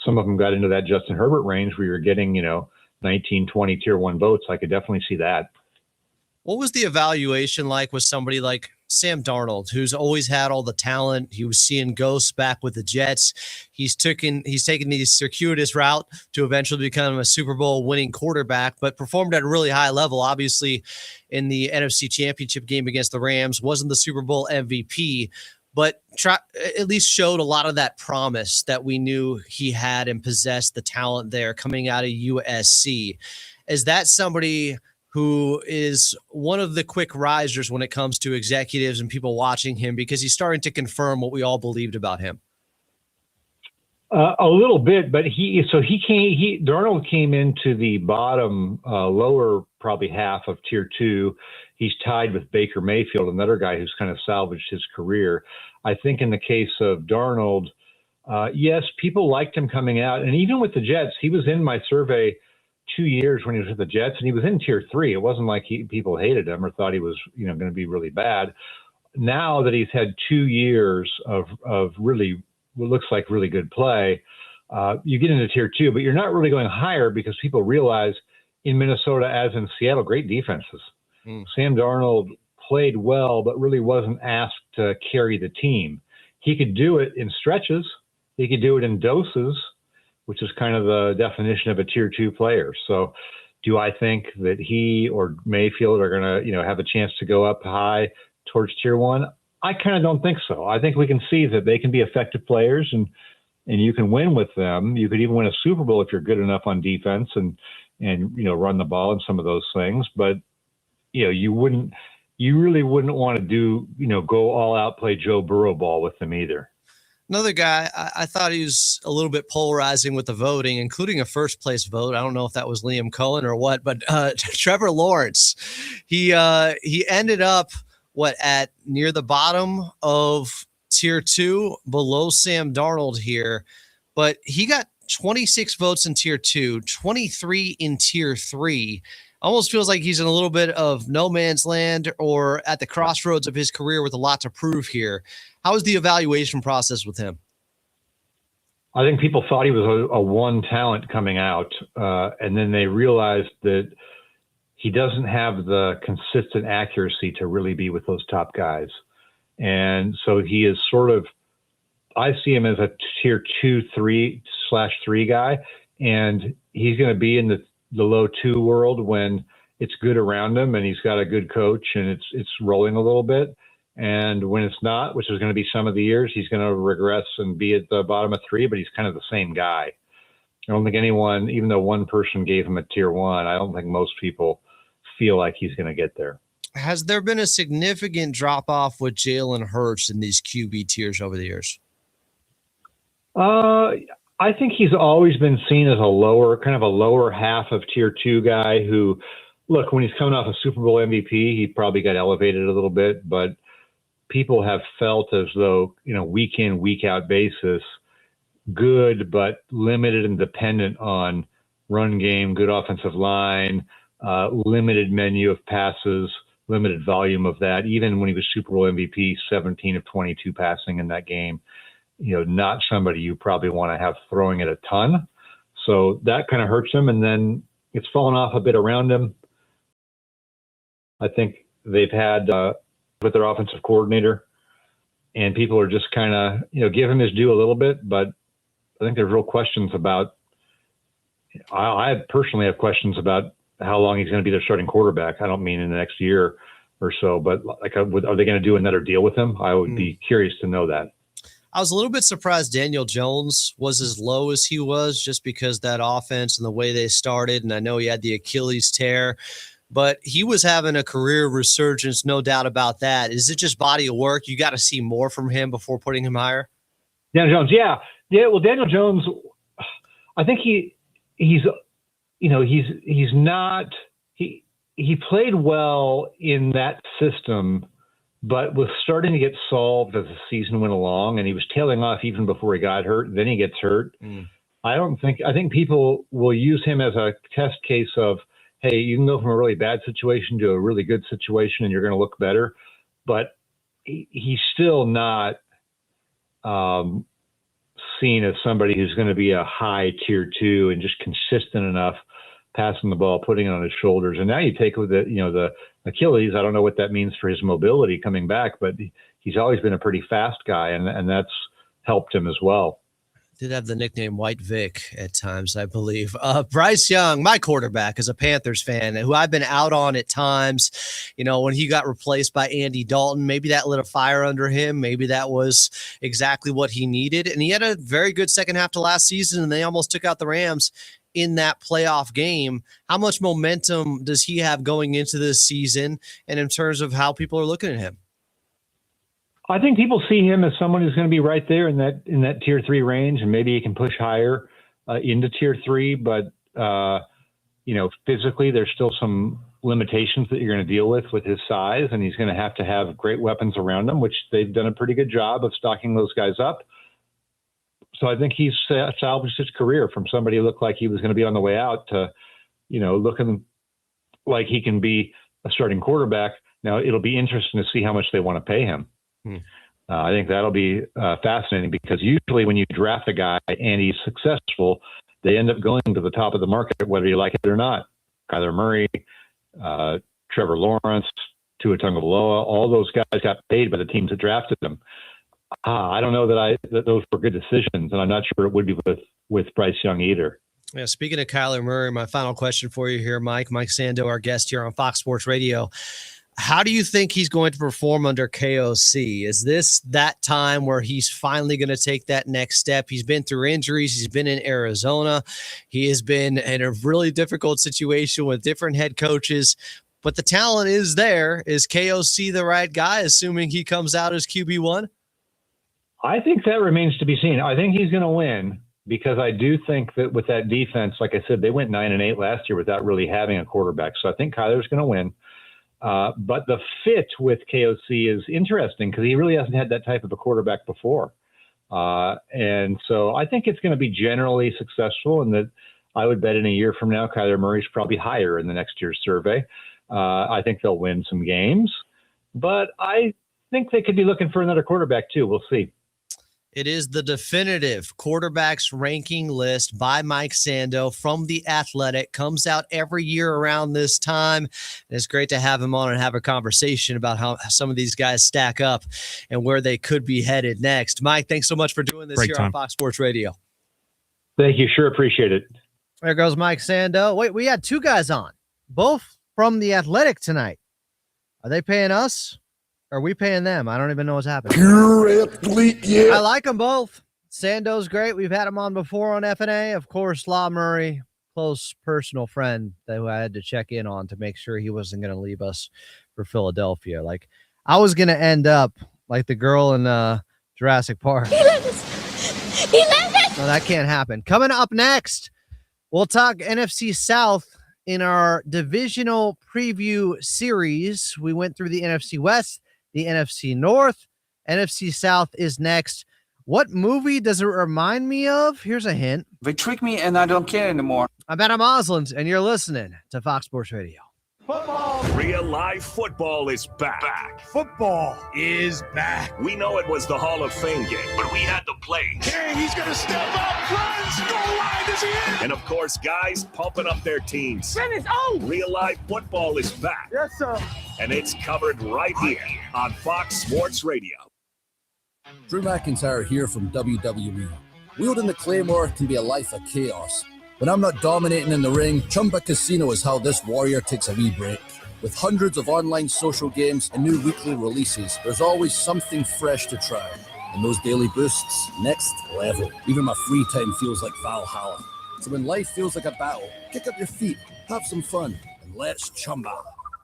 Some of them got into that Justin Herbert range where you're getting, 19, 20 tier 1 votes. I could definitely see that. What was the evaluation like with somebody like Sam Darnold, who's always had all the talent? He was seeing ghosts back with the Jets. He's taken the circuitous route to eventually become a Super Bowl winning quarterback, but performed at a really high level. Obviously, in the NFC Championship game against the Rams, wasn't the Super Bowl MVP, but at least showed a lot of that promise that we knew he had and possessed the talent there coming out of USC. Is that somebody who is one of the quick risers when it comes to executives and people watching him, because he's starting to confirm what we all believed about him? A little bit, but Darnold came into the bottom, lower probably half of tier 2. He's tied with Baker Mayfield, another guy who's kind of salvaged his career. I think in the case of Darnold, yes, people liked him coming out, and even with the Jets, he was in my survey 2 years when he was with the Jets, and he was in tier 3. It wasn't like people hated him or thought he was, going to be really bad. Now that he's had 2 years of really what looks like really good play, you get into tier 2, but you're not really going higher because people realize in Minnesota, as in Seattle, great defenses. Sam Darnold played well, but really wasn't asked to carry the team. He could do it in stretches. He could do it in doses, which is kind of the definition of a tier 2 player. So do I think that he or Mayfield are going to, have a chance to go up high towards tier 1? I kind of don't think so. I think we can see that they can be effective players and you can win with them. You could even win a Super Bowl if you're good enough on defense and run the ball and some of those things. But, you really wouldn't want to do, go all out, play Joe Burrow ball with them either. Another guy, I thought he was a little bit polarizing with the voting, including a first place vote. I don't know if that was Liam Cohen or what, but Trevor Lawrence, he ended up at near the bottom of tier 2, below Sam Darnold here, but he got 26 votes in tier 2, 23 in tier 3. Almost feels like he's in a little bit of no man's land or at the crossroads of his career with a lot to prove here. How was the evaluation process with him? I think people thought he was a one talent coming out, and then they realized that he doesn't have the consistent accuracy to really be with those top guys. And so he is sort of, I see him as a tier 2/3 guy, and he's going to be in the low 2 world when it's good around him and he's got a good coach and it's rolling a little bit. And when it's not, which is going to be some of the years, he's going to regress and be at the bottom of 3, but he's kind of the same guy. I don't think anyone, even though one person gave him a tier 1, I don't think most people feel like he's going to get there. Has there been a significant drop off with Jalen Hurts in these QB tiers over the years? I think he's always been seen as a lower half of tier 2 guy who, look, when he's coming off a Super Bowl MVP, he probably got elevated a little bit, but people have felt as though, week in, week out basis, good, but limited and dependent on run game, good offensive line, limited menu of passes, limited volume of that. Even when he was Super Bowl MVP, 17 of 22 passing in that game, not somebody you probably want to have throwing it a ton. So that kind of hurts him. And then it's fallen off a bit around him. I think they've had with their offensive coordinator, and people are just kind of, give him his due a little bit, but I think there's real questions about, I personally have questions about how long he's going to be their starting quarterback. I don't mean in the next year or so, but are they going to do another deal with him? I would be curious to know that. I was a little bit surprised Daniel Jones was as low as he was, just because that offense and the way they started. And I know he had the Achilles tear, but he was having a career resurgence, no doubt about that. Is it just body of work? You got to see more from him before putting him higher? Daniel Jones, yeah. Well, Daniel Jones, I think he's not, he played well in that system, but was starting to get solved as the season went along, and he was tailing off even before he got hurt. Then he gets hurt. I think people will use him as a test case of, hey, you can go from a really bad situation to a really good situation and you're going to look better. But he's still not seen as somebody who's going to be a high tier 2 and just consistent enough passing the ball, putting it on his shoulders. And now you take with the Achilles. I don't know what that means for his mobility coming back, but he's always been a pretty fast guy, and that's helped him as well. Did have the nickname White Vic at times, I believe. Bryce Young, my quarterback, is a Panthers fan who I've been out on at times. When he got replaced by Andy Dalton, maybe that lit a fire under him. Maybe that was exactly what he needed. And he had a very good second half to last season, and they almost took out the Rams in that playoff game. How much momentum does he have going into this season, and in terms of how people are looking at him? I think people see him as someone who's going to be right there in that tier 3 range, and maybe he can push higher into tier 3. But physically, there's still some limitations that you're going to deal with his size, and he's going to have great weapons around him, which they've done a pretty good job of stocking those guys up. So I think he's salvaged his career from somebody who looked like he was going to be on the way out to, looking like he can be a starting quarterback. Now it'll be interesting to see how much they want to pay him. I think that'll be fascinating, because usually when you draft a guy and he's successful, they end up going to the top of the market, whether you like it or not. Kyler Murray, Trevor Lawrence, Tua Tagovailoa, all those guys got paid by the teams that drafted them. I don't know that those were good decisions, and I'm not sure it would be with Bryce Young either. Yeah, speaking of Kyler Murray, my final question for you here, Mike Sando, our guest here on Fox Sports Radio. How do you think he's going to perform under KOC? Is this that time where he's finally going to take that next step? He's been through injuries. He's been in Arizona. He has been in a really difficult situation with different head coaches, but the talent is there. Is KOC the right guy, assuming he comes out as QB1? I think that remains to be seen. I think he's going to win, because I do think that with that defense, like I said, they went 9-8 last year without really having a quarterback. So I think Kyler's going to win. But the fit with KOC is interesting, because he really hasn't had that type of a quarterback before. And so I think it's going to be generally successful, and that I would bet in a year from now, Kyler Murray's probably higher in the next year's survey. I think they'll win some games, but I think they could be looking for another quarterback too. We'll see. It is the definitive quarterbacks ranking list by Mike Sando from The Athletic. Comes out every year around this time. And it's great to have him on and have a conversation about how some of these guys stack up and where they could be headed next. Mike, thanks so much for doing this here on Fox Sports Radio. Thank you. Sure appreciate it. There goes Mike Sando. Wait, we had two guys on, both from The Athletic tonight. Are they paying us? Are we paying them? I don't even know what's happening. Pure athlete, yeah. I like them both. Sando's great. We've had him on before on FnA. Of course, Law Murray, close personal friend that I had to check in on to make sure he wasn't going to leave us for Philadelphia. Like, I was going to end up like the girl in Jurassic Park. He left us. No, that can't happen. Coming up next, we'll talk NFC South in our divisional preview series. We went through the NFC West, the NFC North. NFC South is next. What movie does it remind me of? Here's a hint. They tricked me and I don't care anymore. I'm Adam Osland, and you're listening to Fox Sports Radio. Football. Real life football is back. Football is back. We know it was the Hall of Fame game, but we had the plays. King, he's going to step up, runs, goal line, is he in? And of course, guys pumping up their teams. Real life football is back. Yes, sir. And it's covered right here on Fox Sports Radio. Drew McIntyre here from WWE. Wielding the Claymore can be a life of chaos. When I'm not dominating in the ring, Chumba Casino is how this warrior takes a wee break. With hundreds of online social games and new weekly releases, there's always something fresh to try. And those daily boosts, next level. Even my free time feels like Valhalla. So when life feels like a battle, kick up your feet, have some fun, and let's Chumba.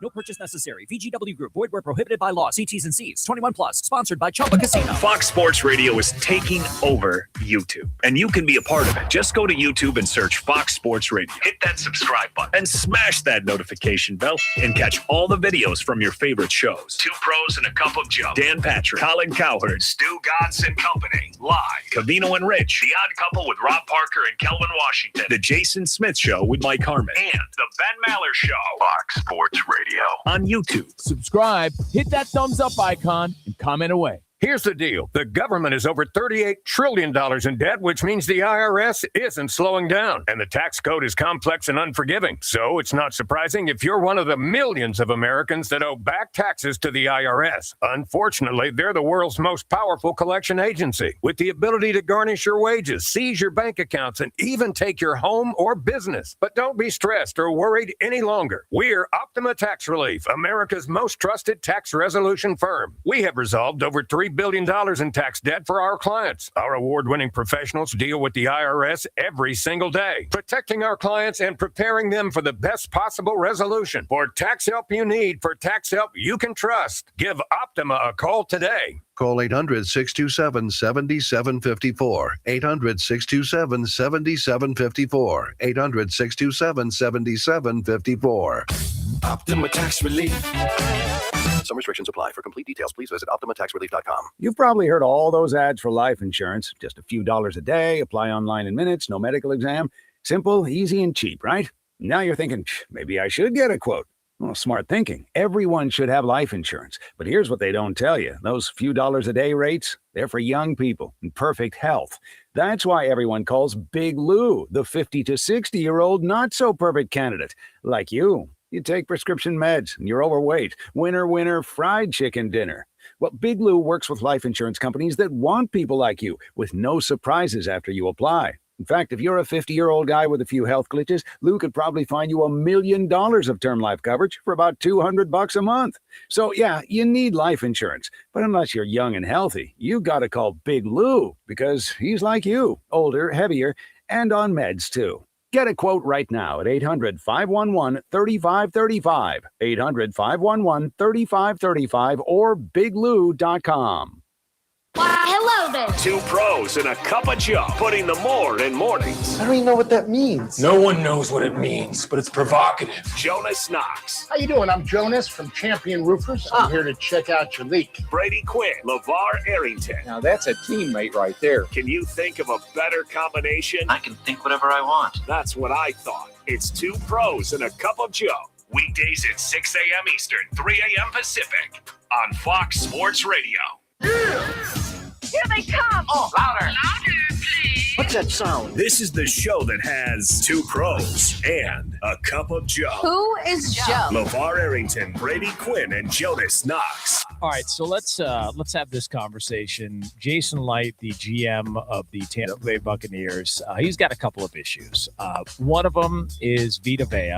No purchase necessary. VGW Group. Void where prohibited by law. See T's and C's. 21 plus. Sponsored by Chumba Casino. Fox Sports Radio is taking over YouTube, and you can be a part of it. Just go to YouTube and search Fox Sports Radio. Hit that subscribe button and smash that notification bell and catch all the videos from your favorite shows. Two Pros and a Cup of Joe. Dan Patrick, Colin Cowherd, Stu Godson Company. Live. Cavino and Rich. The Odd Couple with Rob Parker and Kelvin Washington. The Jason Smith Show with Mike Harmon. And the Ben Maller Show. Fox Sports Radio. On YouTube. Subscribe, hit that thumbs up icon, and comment away. Here's the deal. The government is over $38 trillion in debt, which means the IRS isn't slowing down. And the tax code is complex and unforgiving. So it's not surprising if you're one of the millions of Americans that owe back taxes to the IRS. Unfortunately, they're the world's most powerful collection agency, with the ability to garnish your wages, seize your bank accounts, and even take your home or business. But don't be stressed or worried any longer. We're Optima Tax Relief, America's most trusted tax resolution firm. We have resolved over $3 billion in tax debt for our clients. Our award-winning professionals deal with the IRS every single day, protecting our clients and preparing them for the best possible resolution. For tax help you need, for tax help you can trust, give Optima a call today. Call 800-627-7754. 800-627-7754. 800-627-7754. Optima Tax Relief. Some restrictions apply. For complete details, please visit OptimaTaxRelief.com. You've probably heard all those ads for life insurance. Just a few dollars a day, apply online in minutes, no medical exam. Simple, easy, and cheap, right? Now you're thinking, maybe I should get a quote. Well, smart thinking. Everyone should have life insurance. But here's what they don't tell you. Those few dollars a day rates, they're for young people in perfect health. That's why everyone calls Big Lou the 50 to 60-year-old not-so-perfect candidate. Like you. You take prescription meds and you're overweight. Winner, winner, fried chicken dinner. Well, Big Lou works with life insurance companies that want people like you with no surprises after you apply. In fact, if you're a 50-year-old guy with a few health glitches, Lou could probably find you $1 million of term life coverage for about $200 a month. So, yeah, you need life insurance. But unless you're young and healthy, you got to call Big Lou because he's like you, older, heavier, and on meds, too. Get a quote right now at 800-511-3535, 800-511-3535, or biglou.com. Hello there. Two Pros and a Cup of Joe, putting the more in mornings. I don't even know what that means. No one knows what it means, but it's provocative. Jonas Knox. How you doing? I'm Jonas from Champion Roofers. I'm here to check out your leak. Brady Quinn. LeVar Arrington. Now that's a teammate right there. Can you think of a better combination? I can think whatever I want. That's what I thought. It's Two Pros and a Cup of Joe. Weekdays at 6 a.m. Eastern, 3 a.m. Pacific on Fox Sports Radio. Here they come! Oh, louder! Louder, please! What's that sound? This is the show that has two pros and a cup of Joe. Who is Joe? LeVar Arrington, Brady Quinn, and Jonas Knox. All right, so let's have this conversation. Jason Light, the GM of the Tampa Bay Buccaneers, he's got a couple of issues. One of them is Vita Vea.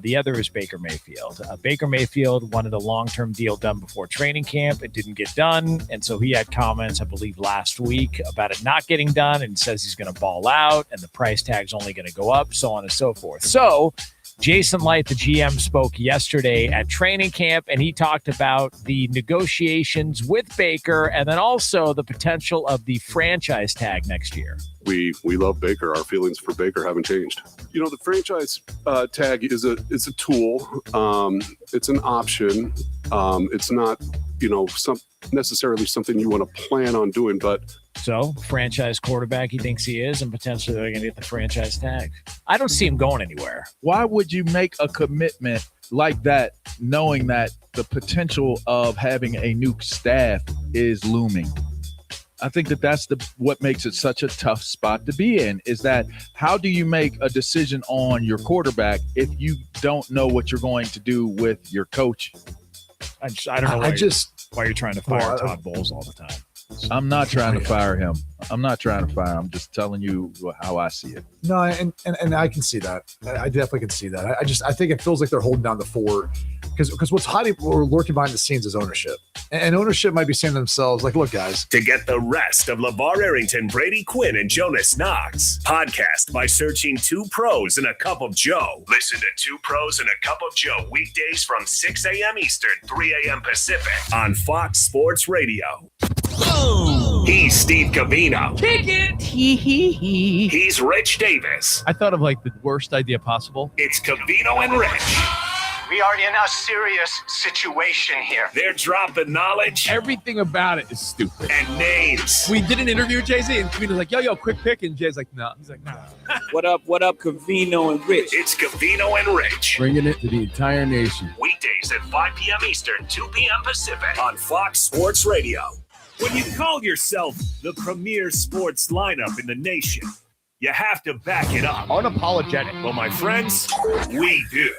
The other is Baker Mayfield. Baker Mayfield wanted a long-term deal done before training camp. It didn't get done, and so he had comments, I believe, last week about it not getting done, and says he's going to ball out, and the price tag's only going to go up, so on and so forth. So Jason Light, the GM, spoke yesterday at training camp, and he talked about the negotiations with Baker and then also the potential of the franchise tag next year. We love Baker. Our feelings for Baker haven't changed. You know, the franchise tag is a tool. It's an option. It's not, necessarily something you want to plan on doing, but. So, franchise quarterback he thinks he is, and potentially they're going to get the franchise tag. I don't see him going anywhere. Why would you make a commitment like that knowing that the potential of having a new staff is looming? I think that's what makes it such a tough spot to be in, is that how do you make a decision on your quarterback if you don't know what you're going to do with your coach? I don't know why you're trying to fire Todd Bowles all the time. I'm not trying to fire him. I'm just telling you how I see it. No, and I can see that. I definitely can see that. I think it feels like they're holding down the fort because what's hiding or lurking behind the scenes is ownership. And ownership might be saying to themselves, like, look, guys. To get the rest of LeVar Arrington, Brady Quinn, and Jonas Knox, podcast by searching Two Pros and a Cup of Joe. Listen to Two Pros and a Cup of Joe weekdays from 6 a.m. Eastern, 3 a.m. Pacific on Fox Sports Radio. He's Steve Cavino. Kick it! He's Rich Davis. I thought of like the worst idea possible. It's Cavino and Rich. We are in a serious situation here. They're dropping knowledge. Everything about it is stupid. And names. We did an interview with Jay-Z, and Cavino's like, yo, quick pick. And Jay's like, no. He's like, no. What up, Cavino and Rich? It's Cavino and Rich. Bringing it to the entire nation. Weekdays at 5 p.m. Eastern, 2 p.m. Pacific on Fox Sports Radio. When you call yourself the premier sports lineup in the nation, you have to back it up. Unapologetic. Well, my friends, we do.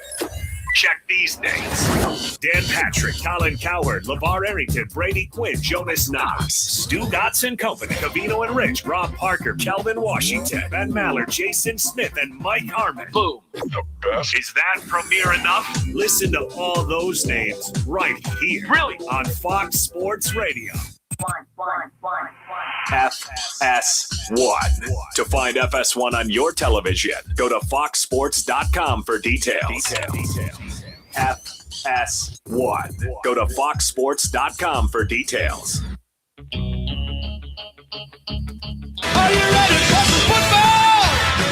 Check these names. Dan Patrick, Colin Cowherd, LeVar Arrington, Brady Quinn, Jonas Knox, Stu Dotson Company, Cavino and Rich, Rob Parker, Kelvin Washington, Ben Maller, Jason Smith, and Mike Harmon. Boom. The best. Is that premier enough? Listen to all those names right here. Really? On Fox Sports Radio. FS1. To find FS1 on your television, go to foxsports.com for details. FS1. Go to foxsports.com for details. Are you ready for some football?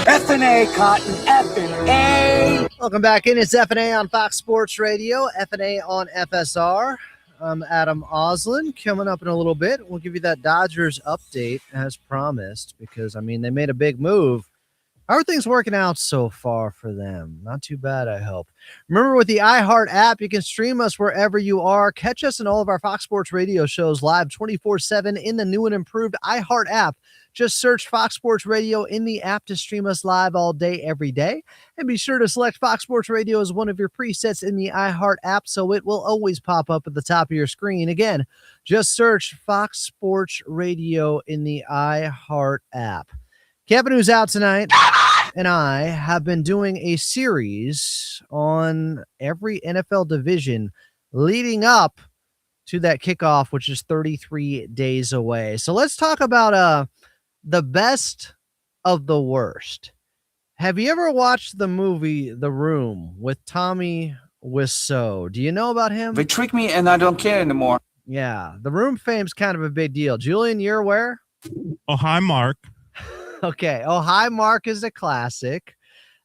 FnA, Cotton, FnA. Welcome back in. It's FnA on Fox Sports Radio, FnA on FSR. I'm Adam Oslin. Coming up in a little bit, we'll give you that Dodgers update as promised because, they made a big move. How are things working out so far for them? Not too bad, I hope. Remember, with the iHeart app, you can stream us wherever you are. Catch us in all of our Fox Sports Radio shows live 24/7 in the new and improved iHeart app. Just search Fox Sports Radio in the app to stream us live all day, every day. And be sure to select Fox Sports Radio as one of your presets in the iHeart app so it will always pop up at the top of your screen. Again, just search Fox Sports Radio in the iHeart app. Kevin, who's out tonight, and I have been doing a series on every NFL division leading up to that kickoff, which is 33 days away. So let's talk about the best of the worst. Have you ever watched the movie The Room with Tommy Wiseau? Do you know about him? They tricked me and I don't care anymore. Yeah, The Room fame's kind of a big deal. Julian, you're aware? Oh, hi, Mark. Okay. Oh, Hi, Mark is a classic.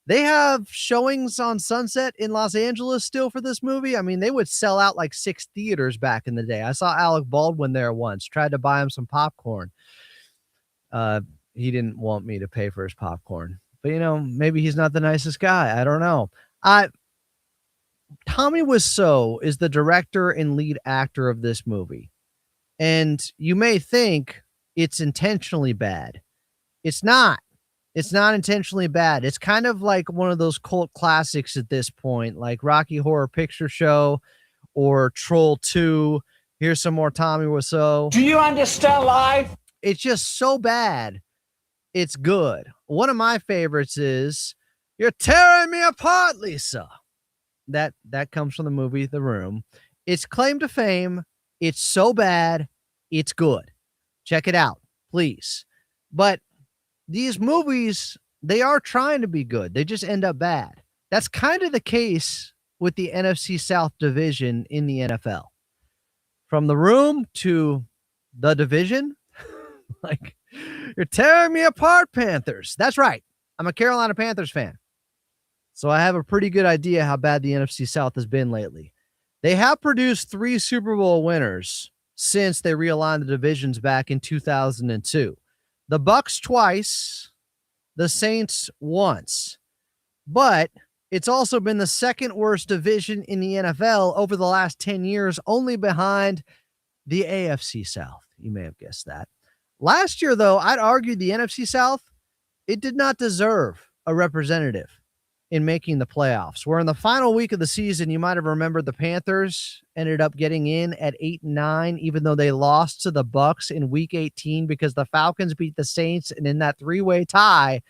They have showings on Sunset in Los Angeles still for this movie. They would sell out like 6 theaters back in the day. I saw Alec Baldwin there once, tried to buy him some popcorn. He didn't want me to pay for his popcorn, but maybe he's not the nicest guy. I don't know. Tommy Wiseau is the director and lead actor of this movie. And you may think, it's intentionally bad. It's not. It's not intentionally bad. It's kind of like one of those cult classics at this point, like Rocky Horror Picture Show or Troll 2. Here's some more Tommy Wiseau. Do you understand life? It's just so bad. It's good. One of my favorites is "You're Tearing Me Apart, Lisa." That comes from the movie The Room. Its claim to fame, it's so bad, it's good. Check it out, please. But these movies, they are trying to be good. They just end up bad. That's kind of the case with the NFC South division in the NFL. From The Room to the division, like, you're tearing me apart, Panthers. That's right. I'm a Carolina Panthers fan. So I have a pretty good idea how bad the NFC South has been lately. They have produced 3 Super Bowl winners since they realigned the divisions back in 2002. The Bucs twice, the Saints once. But it's also been the second worst division in the NFL over the last 10 years, only behind the AFC South. You may have guessed that. Last year, though, I'd argue the NFC South, it did not deserve a representative in making the playoffs. Where in the final week of the season, you might have remembered the Panthers ended up getting in at 8-9, even though they lost to the Bucs in week 18 because the Falcons beat the Saints. And in that 3-way tie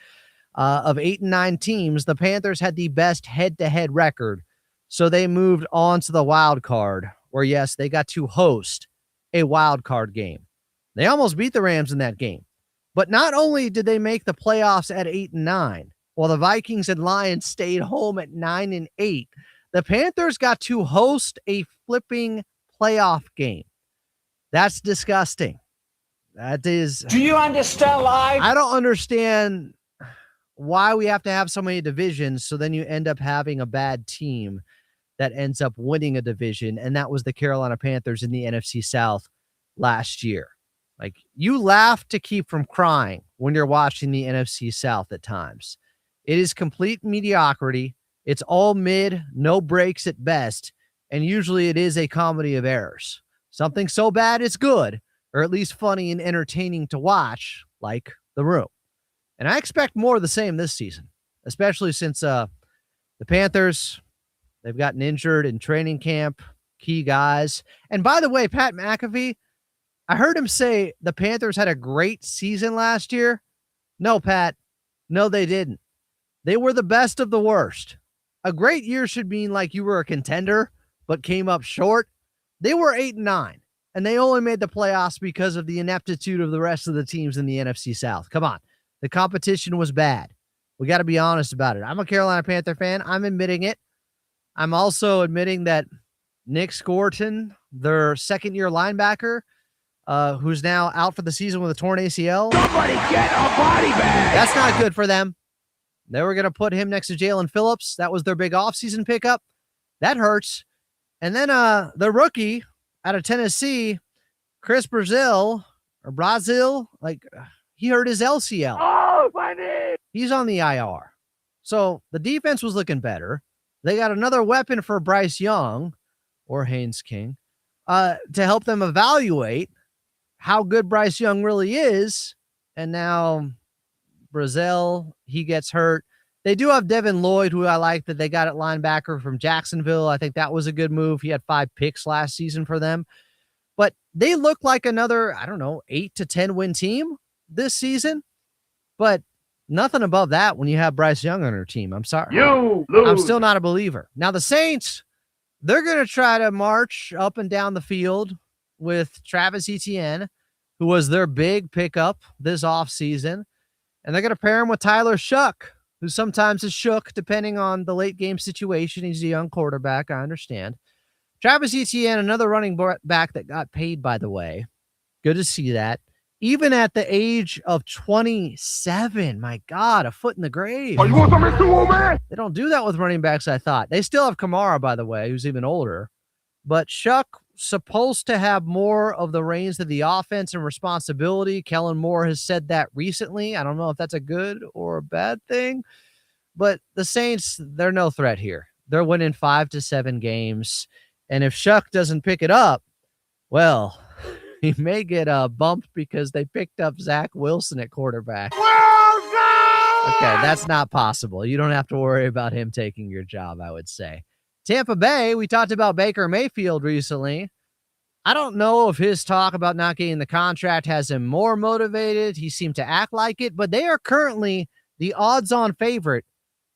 of 8-9 teams, the Panthers had the best head-to-head record. So they moved on to the wild card, where, yes, they got to host a wild card game. They almost beat the Rams in that game. But not only did they make the playoffs at 8-9, while the Vikings and Lions stayed home at 9-8, the Panthers got to host a flipping playoff game. That's disgusting. That is. Do you understand life? I don't understand why we have to have so many divisions, so then you end up having a bad team that ends up winning a division, and that was the Carolina Panthers in the NFC South last year. Like, you laugh to keep from crying when you're watching the NFC South at times. It is complete mediocrity. It's all mid, no breaks at best, and usually it is a comedy of errors. Something so bad it's good, or at least funny and entertaining to watch, like The Room. And I expect more of the same this season, especially since the Panthers, they've gotten injured in training camp, key guys. And by the way, Pat McAfee, I heard him say the Panthers had a great season last year. No, Pat. No, they didn't. They were the best of the worst. A great year should mean like you were a contender, but came up short. They were 8-9, and they only made the playoffs because of the ineptitude of the rest of the teams in the NFC South. Come on. The competition was bad. We got to be honest about it. I'm a Carolina Panther fan. I'm admitting it. I'm also admitting that Nick Scorton, their second-year linebacker, who's now out for the season with a torn ACL. Somebody get a body bag. That's not good for them. They were going to put him next to Jalen Phillips. That was their big offseason pickup. That hurts. And then the rookie out of Tennessee, Chris Brazil, he hurt his LCL. Oh, my knee. He's on the IR. So the defense was looking better. They got another weapon for Bryce Young or Haynes King to help them evaluate how good Bryce Young really is. And now Brazil, he gets hurt. They do have Devin Lloyd, who I like that they got at linebacker from Jacksonville. I think that was a good move. He had 5 picks last season for them. But they look like another, 8 to 10 win team this season. But nothing above that when you have Bryce Young on your team. I'm sorry. You lose. I'm still not a believer. Now, the Saints, they're going to try to march up and down the field with Travis Etienne, who was their big pickup this offseason. And they're going to pair him with Tyler Shuck, who sometimes is shook depending on the late game situation. He's a young quarterback, I understand. Travis Etienne, another running back that got paid, by the way. Good to see that. Even at the age of 27, my God, a foot in the grave. Oh, you want something too, old man? They don't do that with running backs, I thought. They still have Kamara, by the way, who's even older. But Shuck supposed to have more of the reins of the offense and responsibility. Kellen Moore has said that recently. I don't know if that's a good or a bad thing. But the Saints, they're no threat here. They're winning 5 to 7 games. And if Shuck doesn't pick it up, well, he may get bumped because they picked up Zach Wilson at quarterback. Okay, that's not possible. You don't have to worry about him taking your job, I would say. Tampa Bay, we talked about Baker Mayfield recently. I don't know if his talk about not getting the contract has him more motivated. He seemed to act like it, but they are currently the odds-on favorite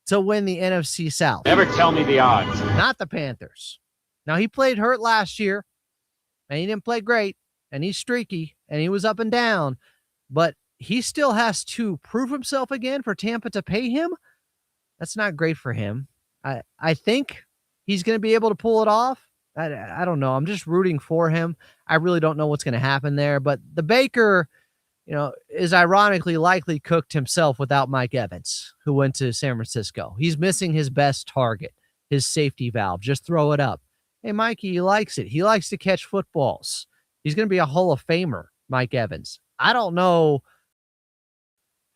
to win the NFC South. Never tell me the odds. Not the Panthers. Now, he played hurt last year, and he didn't play great, and he's streaky, and he was up and down, but he still has to prove himself again for Tampa to pay him. That's not great for him. I think he's going to be able to pull it off. I don't know. I'm just rooting for him. I really don't know what's going to happen there. But the Baker, is ironically likely cooked himself without Mike Evans, who went to San Francisco. He's missing his best target, his safety valve. Just throw it up. Hey, Mikey, he likes it. He likes to catch footballs. He's going to be a Hall of Famer, Mike Evans. I don't know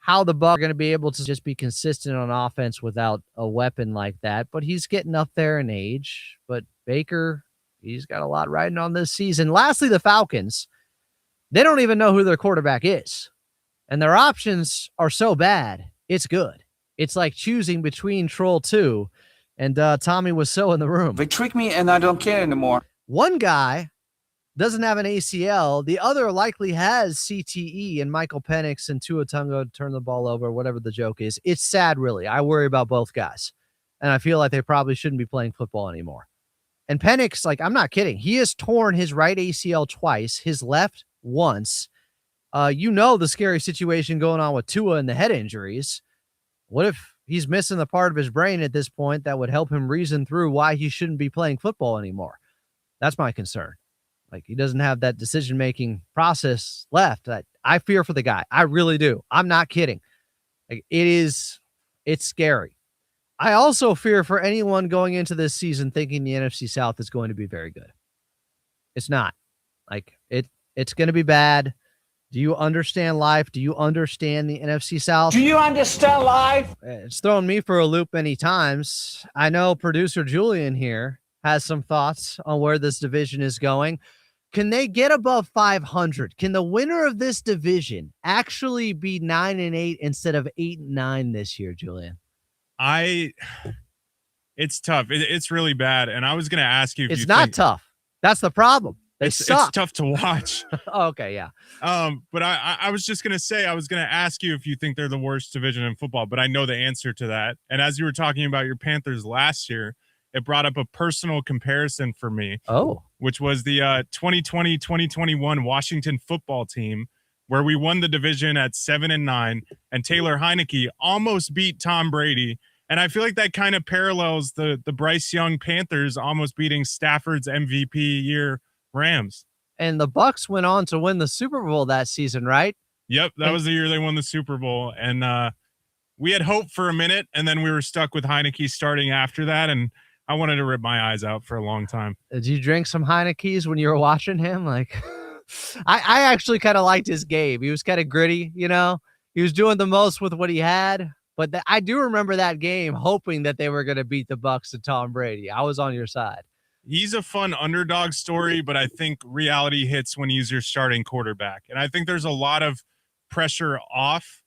how the Bucs are going to be able to just be consistent on offense without a weapon like that, but he's getting up there in age. But Baker, he's got a lot riding on this season. Lastly, the Falcons, they don't even know who their quarterback is, and their options are so bad, it's good. It's like choosing between Troll 2 and Tommy Wiseau in the room. They trick me, and I don't care anymore. One guy doesn't have an ACL. The other likely has CTE, and Michael Penix and Tua Tungo turn the ball over, whatever the joke is. It's sad, really. I worry about both guys, and I feel like they probably shouldn't be playing football anymore. And Penix, I'm not kidding. He has torn his right ACL twice, his left once. The scary situation going on with Tua and the head injuries. What if he's missing the part of his brain at this point that would help him reason through why he shouldn't be playing football anymore? That's my concern. He doesn't have that decision-making process left. I fear for the guy. I really do. I'm not kidding. It's scary. I also fear for anyone going into this season thinking the NFC South is going to be very good. It's not. It's going to be bad. Do you understand life? Do you understand the NFC South? Do you understand life? It's thrown me for a loop many times. I know producer Julian here has some thoughts on where this division is going. Can they get above 500? Can the winner of this division actually be 9-8 instead of 8-9 this year, Julian? It's tough. It's really bad. And I was going to ask you if it's not tough. That's the problem. It's tough to watch. Okay, yeah. But I was just going to say, I was going to ask you if you think they're the worst division in football, but I know the answer to that. And as you were talking about your Panthers last year, it brought up a personal comparison for me. Oh. Which was the 2020-2021 Washington football team, where we won the division at 7-9, and Taylor Heineke almost beat Tom Brady. And I feel like that kind of parallels the Bryce Young Panthers almost beating Stafford's MVP year Rams. And the Bucs went on to win the Super Bowl that season, right? Yep, that was the year they won the Super Bowl. And we had hope for a minute, and then we were stuck with Heineke starting after that, and I wanted to rip my eyes out for a long time. Did you drink some Heineke's when you were watching him? I actually kind of liked his game. He was kind of gritty, He was doing the most with what he had. But I do remember that game hoping that they were going to beat the Bucs and Tom Brady. I was on your side. He's a fun underdog story, but I think reality hits when he's your starting quarterback. And I think there's a lot of pressure off.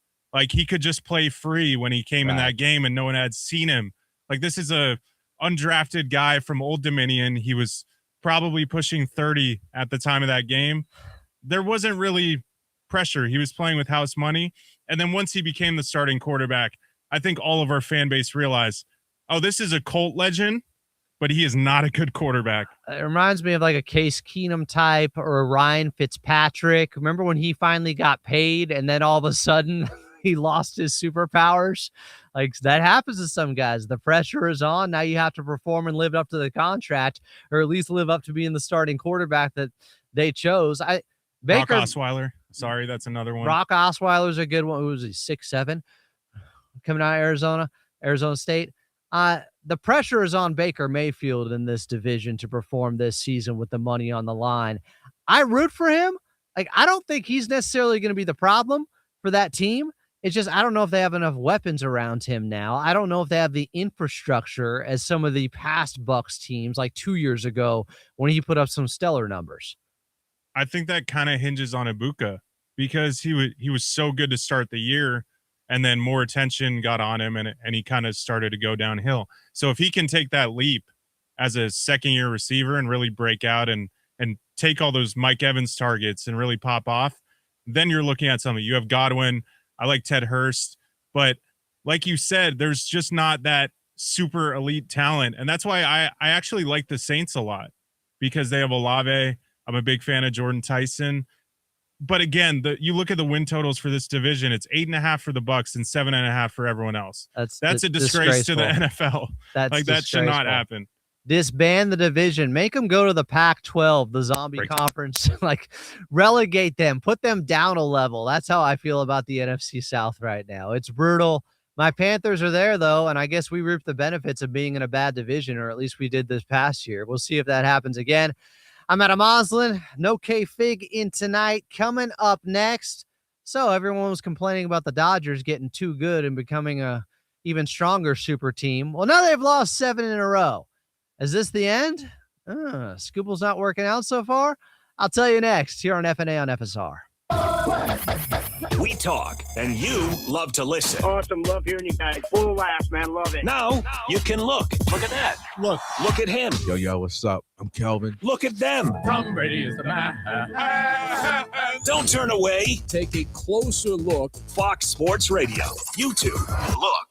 He could just play free when he came in that game and no one had seen him. This is a undrafted guy from Old Dominion. He was probably pushing 30 at the time of that game. There wasn't really pressure. He was playing with house money. And then once he became the starting quarterback, I think all of our fan base realized, oh, this is a cult legend, but he is not a good quarterback. It reminds me of a Case Keenum type or a Ryan Fitzpatrick. Remember when he finally got paid and then all of a sudden he lost his superpowers? That happens to some guys. The pressure is on. Now you have to perform and live up to the contract, or at least live up to being the starting quarterback that they chose. Brock Osweiler. Sorry, that's another one. Brock Osweiler's a good one. Who was he? 6'7", coming out of Arizona State. The pressure is on Baker Mayfield in this division to perform this season with the money on the line. I root for him. I don't think he's necessarily going to be the problem for that team. It's just, I don't know if they have enough weapons around him now. I don't know if they have the infrastructure as some of the past Bucs teams, like 2 years ago when he put up some stellar numbers. I think that kind of hinges on Ibuka because he was so good to start the year, and then more attention got on him, and he kind of started to go downhill. So if he can take that leap as a second-year receiver and really break out and take all those Mike Evans targets and really pop off, then you're looking at something. You have Godwin. I like Ted Hurst, but like you said, there's just not that super elite talent. And that's why I actually like the Saints a lot, because they have Olave. I'm a big fan of Jordan Tyson. But again, you look at the win totals for this division, it's 8.5 for the Bucs and 7.5 for everyone else. That's a disgrace to the NFL. That should not happen. Disband the division, make them go to the Pac-12, the zombie conference, like relegate them, put them down a level. That's how I feel about the NFC South right now. It's brutal. My Panthers are there, though, and I guess we reap the benefits of being in a bad division, or at least we did this past year. We'll see if that happens again. I'm Adam Oslin. No K-Fig in tonight. Coming up next. So everyone was complaining about the Dodgers getting too good and becoming a even stronger super team. Well, now they've lost 7 in a row. Is this the end? Scooble's not working out so far? I'll tell you next here on FnA on FSR. We talk, and you love to listen. Awesome. Love hearing you guys. Full of laughs, man. Love it. Now you can look. Look at that. Look at him. Yo, what's up? I'm Kelvin. Look at them. Tom Brady is the man. Don't turn away. Take a closer look. Fox Sports Radio. YouTube. Look.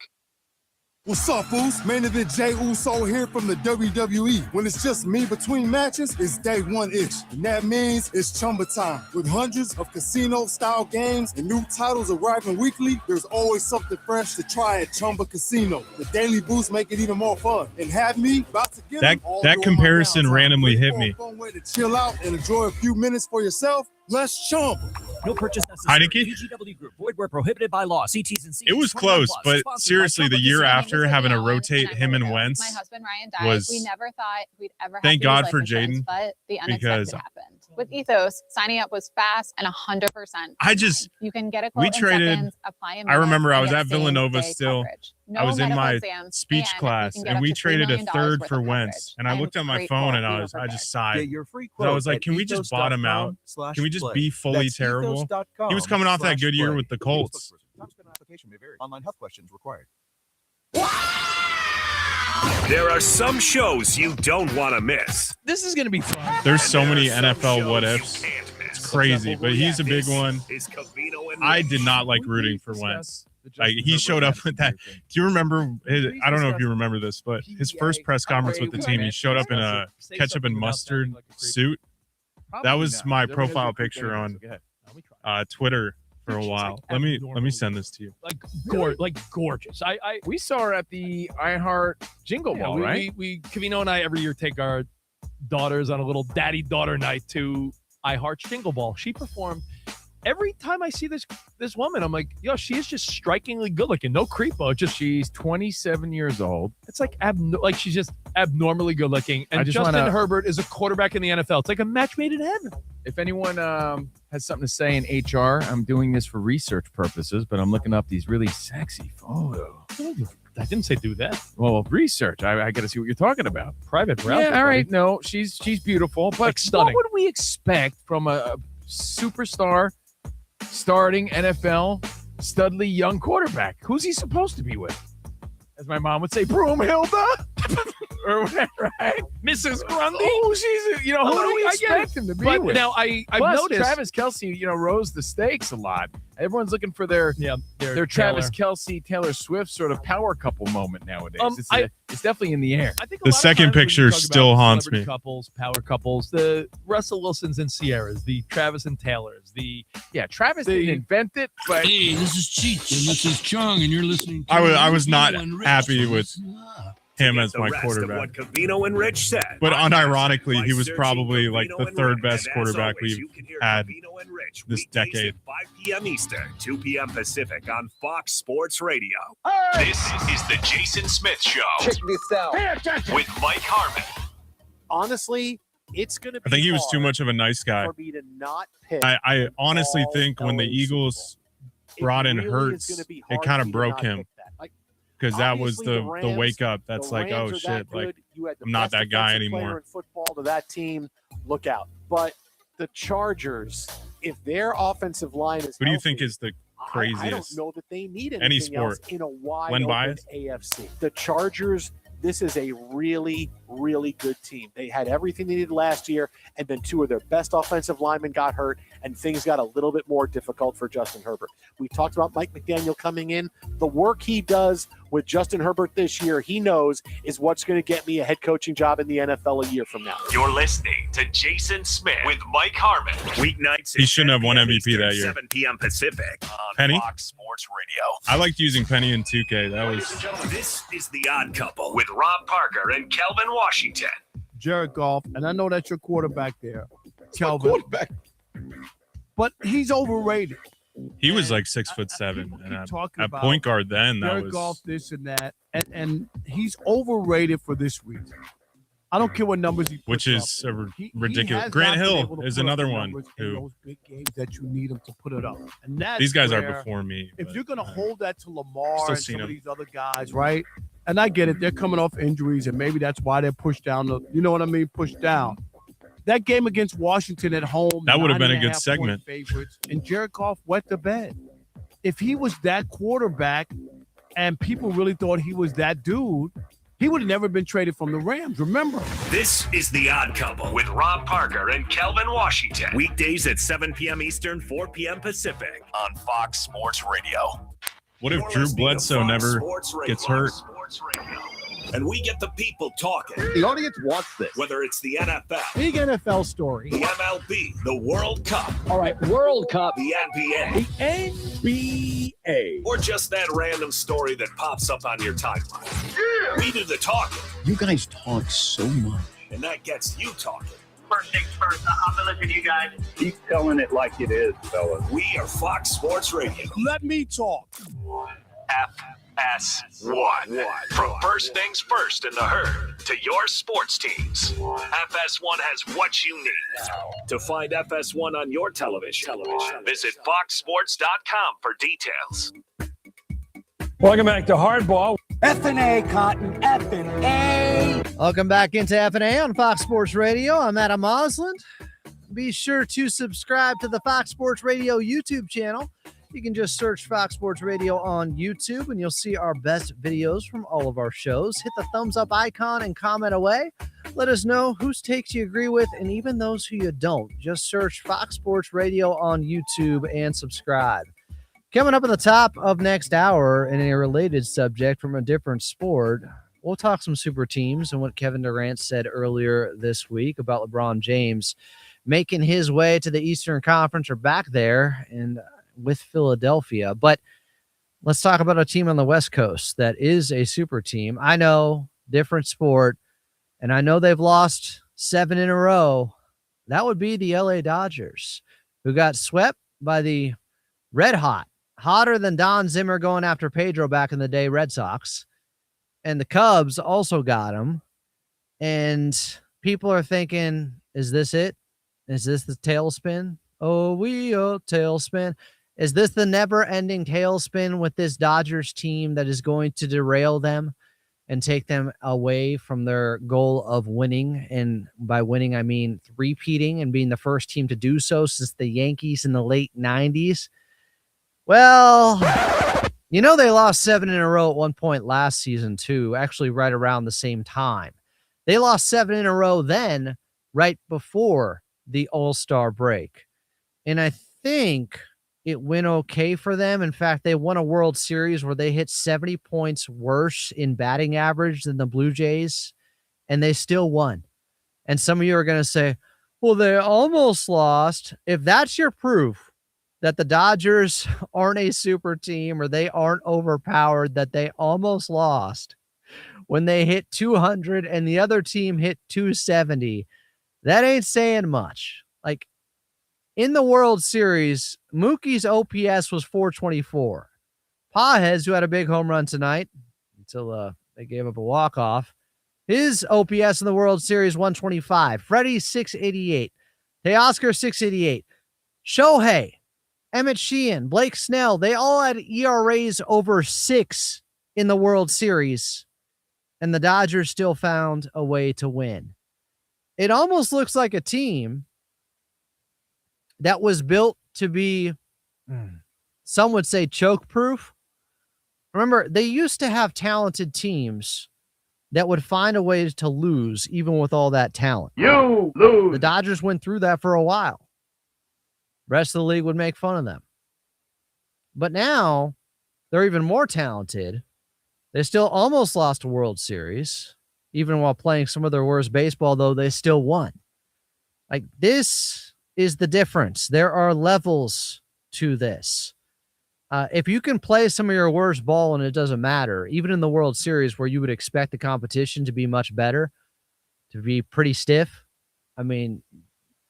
What's up, fools? Main event Jey Uso here from the WWE. When it's just me between matches, it's day one-ish. And that means it's Chumba time. With hundreds of casino-style games and new titles arriving weekly, there's always something fresh to try at Chumba Casino. The daily boosts make it even more fun. And have me about to get that comparison randomly hit me. Fun way to chill out and enjoy a few minutes for yourself. Let's Chumba. No purchase necessary. Heineke? VGW Group. Void where prohibited by law. See T's and C's. It was close, but seriously, the year after having to rotate him and Wentz my husband Ryan died. was. We never thought we'd ever. Thank God for Jaden, but the unexpected because happened. With Ethos, signing up was fast and 100%. You can get a quote we traded. in seconds, apply in I remember I minutes, was and at get Villanova same-day still. coverage. No I was in medical my exams, speech and class, you can get and up we to $3 traded a million third worth for of Wentz. And I coverage. looked at my Great phone and quote, I just sighed. Get your free I was quote like, can we just bottom out? Can we just be fully terrible? He was coming off that good year with the Colts. Online health questions required. There are some shows you don't want to miss. This is going to be fun. There's so many NFL what ifs. It's crazy, but he's a big one. I did not like rooting for Wentz. Like, he showed up with that. Do you remember? I don't know if you remember this, but his first press conference with the team, he showed up in a ketchup and mustard suit. That was my profile picture on Twitter for a while. Let me send this to you. Like gorgeous. We saw her at the iHeart Jingle Ball, right? We Cavino and I every year take our daughters on a little daddy-daughter night to iHeart Jingle Ball. She performed. Every time I see this woman, I'm like, yo, she is just strikingly good looking. No creepo. Just she's 27 years old. It's like she's just abnormally good looking. And Justin Herbert is a quarterback in the NFL. It's like a match made in heaven. If anyone has something to say in HR, I'm doing this for research purposes, but I'm looking up these really sexy photos. I didn't say do that. Well, research. I got to see what you're talking about. Private route. Yeah, all right. No, she's beautiful, but like stunning. What would we expect from a superstar starting NFL studly young quarterback? Who's he supposed to be with? As my mom would say, Broomhilda or whatever, right? Mrs. Grundy. Oh, she's who do we expect him to be with? Now I've Plus, noticed Travis Kelce, rose the stakes a lot. Everyone's looking for their Travis Kelce, Taylor Swift sort of power couple moment nowadays. It's definitely in the air. I think the second picture still haunts me. Couples, power couples, the Russell Wilsons and Sierras, the Travis and Taylors, Travis didn't invent it, but hey, this is Cheech and this is Chung, and you're listening to I was not happy with him as my quarterback. What Cavino and Rich said. But unironically, he was probably like the third best quarterback we've had this decade. 5 p.m. Eastern, 2 p.m. Pacific on Fox Sports Radio. This is the Jason Smith Show. Check this out. With Mike Harmon. Honestly, it's going to be I think he was too much of a nice guy. for me to not pick. I honestly think when the Eagles brought in Hurts, it kind of broke him. Because that was the wake up. That's like, oh shit, like I'm not that guy anymore. In football to that team, look out. But The Chargers, if their offensive line is Who do you healthy, think is the craziest? I don't know that they need Any anything sport. else in a wide Len open Bias? AFC. The Chargers, this is a really, really good team. They had everything they needed last year, and then two of their best offensive linemen got hurt, and things got a little bit more difficult for Justin Herbert. We talked about Mike McDaniel coming in. The work he does with Justin Herbert this year, he knows is what's going to get me a head coaching job in the NFL a year from now. You're listening to Jason Smith with Mike Harmon. Weeknights. He shouldn't have won MVP that year. 7 p.m. Pacific on Penny? Fox Sports Radio. I liked using Penny in 2K. That was This is The Odd Couple with Rob Parker and Kelvin Washington. Jared Goff, and I know that's your quarterback there, Kelvin. Quarterback. But he's overrated. he was like 6'7", and talking at about point guard then that Jared was Goff, this and that, and he's overrated for this reason. I don't care what numbers he puts which is up. ridiculous. has Grant not been Hill able to is put up another the one numbers in who those big games that you need him to put it up. And that's these guys are where, before me. If but, you're going to hold that to Lamar Still and seen some of him. these other guys, right? And I get it. They're coming off injuries, and maybe that's why they're pushed down. You know what I mean? Pushed down. That game against Washington at home, That would have been a 9.5 good point segment. favorites, and Jared Goff wet the bed. If he was that quarterback and people really thought he was that dude, he would have never been traded from the Rams. Remember? This is The Odd Couple with Rob Parker and Kelvin Washington. Weekdays at 7 p.m. Eastern, 4 p.m. Pacific on Fox Sports Radio. What if You're Drew listening to Bledsoe Fox never Sports Radio. gets hurt? Sports Radio. And we get the people talking. The audience wants this. Whether it's the NFL, Big NFL story. the MLB, the World Cup, All right, World Cup. the NBA, NBA. or just that random story that pops up on your timeline. We do the talking, You guys talk so much. and that gets you talking. First things first, I'm gonna listen to you guys. Keep telling it like it is, fellas. We are Fox Sports Radio. Let me talk. FS1. From first things first in the herd to your sports teams, FS1 has what you need. To find FS1 on your television, visit foxsports.com for details. Welcome back to Hardball. FnA, Cotton, FnA. Welcome back into FnA on Fox Sports Radio. I'm Adam Osland. Be sure to subscribe to the Fox Sports Radio YouTube channel. You can just search Fox Sports Radio on YouTube, and you'll see our best videos from all of our shows. Hit the thumbs up icon and comment away. Let us know whose takes you agree with, and even those who you don't. Just search Fox Sports Radio on YouTube and subscribe. Coming up at the top of next hour in a related subject from a different sport, we'll talk some super teams and what Kevin Durant said earlier this week about LeBron James making his way to the Eastern Conference or back there and with Philadelphia. But let's talk about a team on the West Coast that is a super team. I know, different sport, and I know they've lost 7 in a row. That would be the LA Dodgers, who got swept by the red hot, hotter than Don Zimmer going after Pedro back in the day, Red Sox. And the Cubs also got him. And people are thinking, is this it? Is this the tailspin? Oh, tailspin. Is this the never-ending tailspin with this Dodgers team that is going to derail them and take them away from their goal of winning? And by winning, I mean three-peating and being the first team to do so since the Yankees in the late 90s. Well, you know they lost 7 in a row at one point last season, too, actually right around the same time. They lost 7 in a row then, right before the All-Star break. And I think it went okay for them. In fact, they won a World Series where they hit 70 points worse in batting average than the Blue Jays, and they still won. And some of you are going to say, well, they almost lost. If that's your proof that the Dodgers aren't a super team or they aren't overpowered, that they almost lost when they hit 200 and the other team hit 270, that ain't saying much. Like, in the World Series, Mookie's OPS was 424. Pajes, who had a big home run tonight until they gave up a walk-off, his OPS in the World Series, 125. Freddie's 688. Teoscar, 688. Shohei, Emmett Sheehan, Blake Snell, they all had ERAs over 6 in the World Series, and the Dodgers still found a way to win. It almost looks like a team that was built to be, some would say, choke proof. Remember, they used to have talented teams that would find a way to lose even with all that talent. You lose. The Dodgers went through that for a while. Rest of the league would make fun of them. But now they're even more talented. They still almost lost a World Series, even while playing some of their worst baseball, though they still won. Like, this is the difference. There are levels to this. If you can play some of your worst ball and it doesn't matter, even in the World Series where you would expect the competition to be much better, to be pretty stiff, I mean,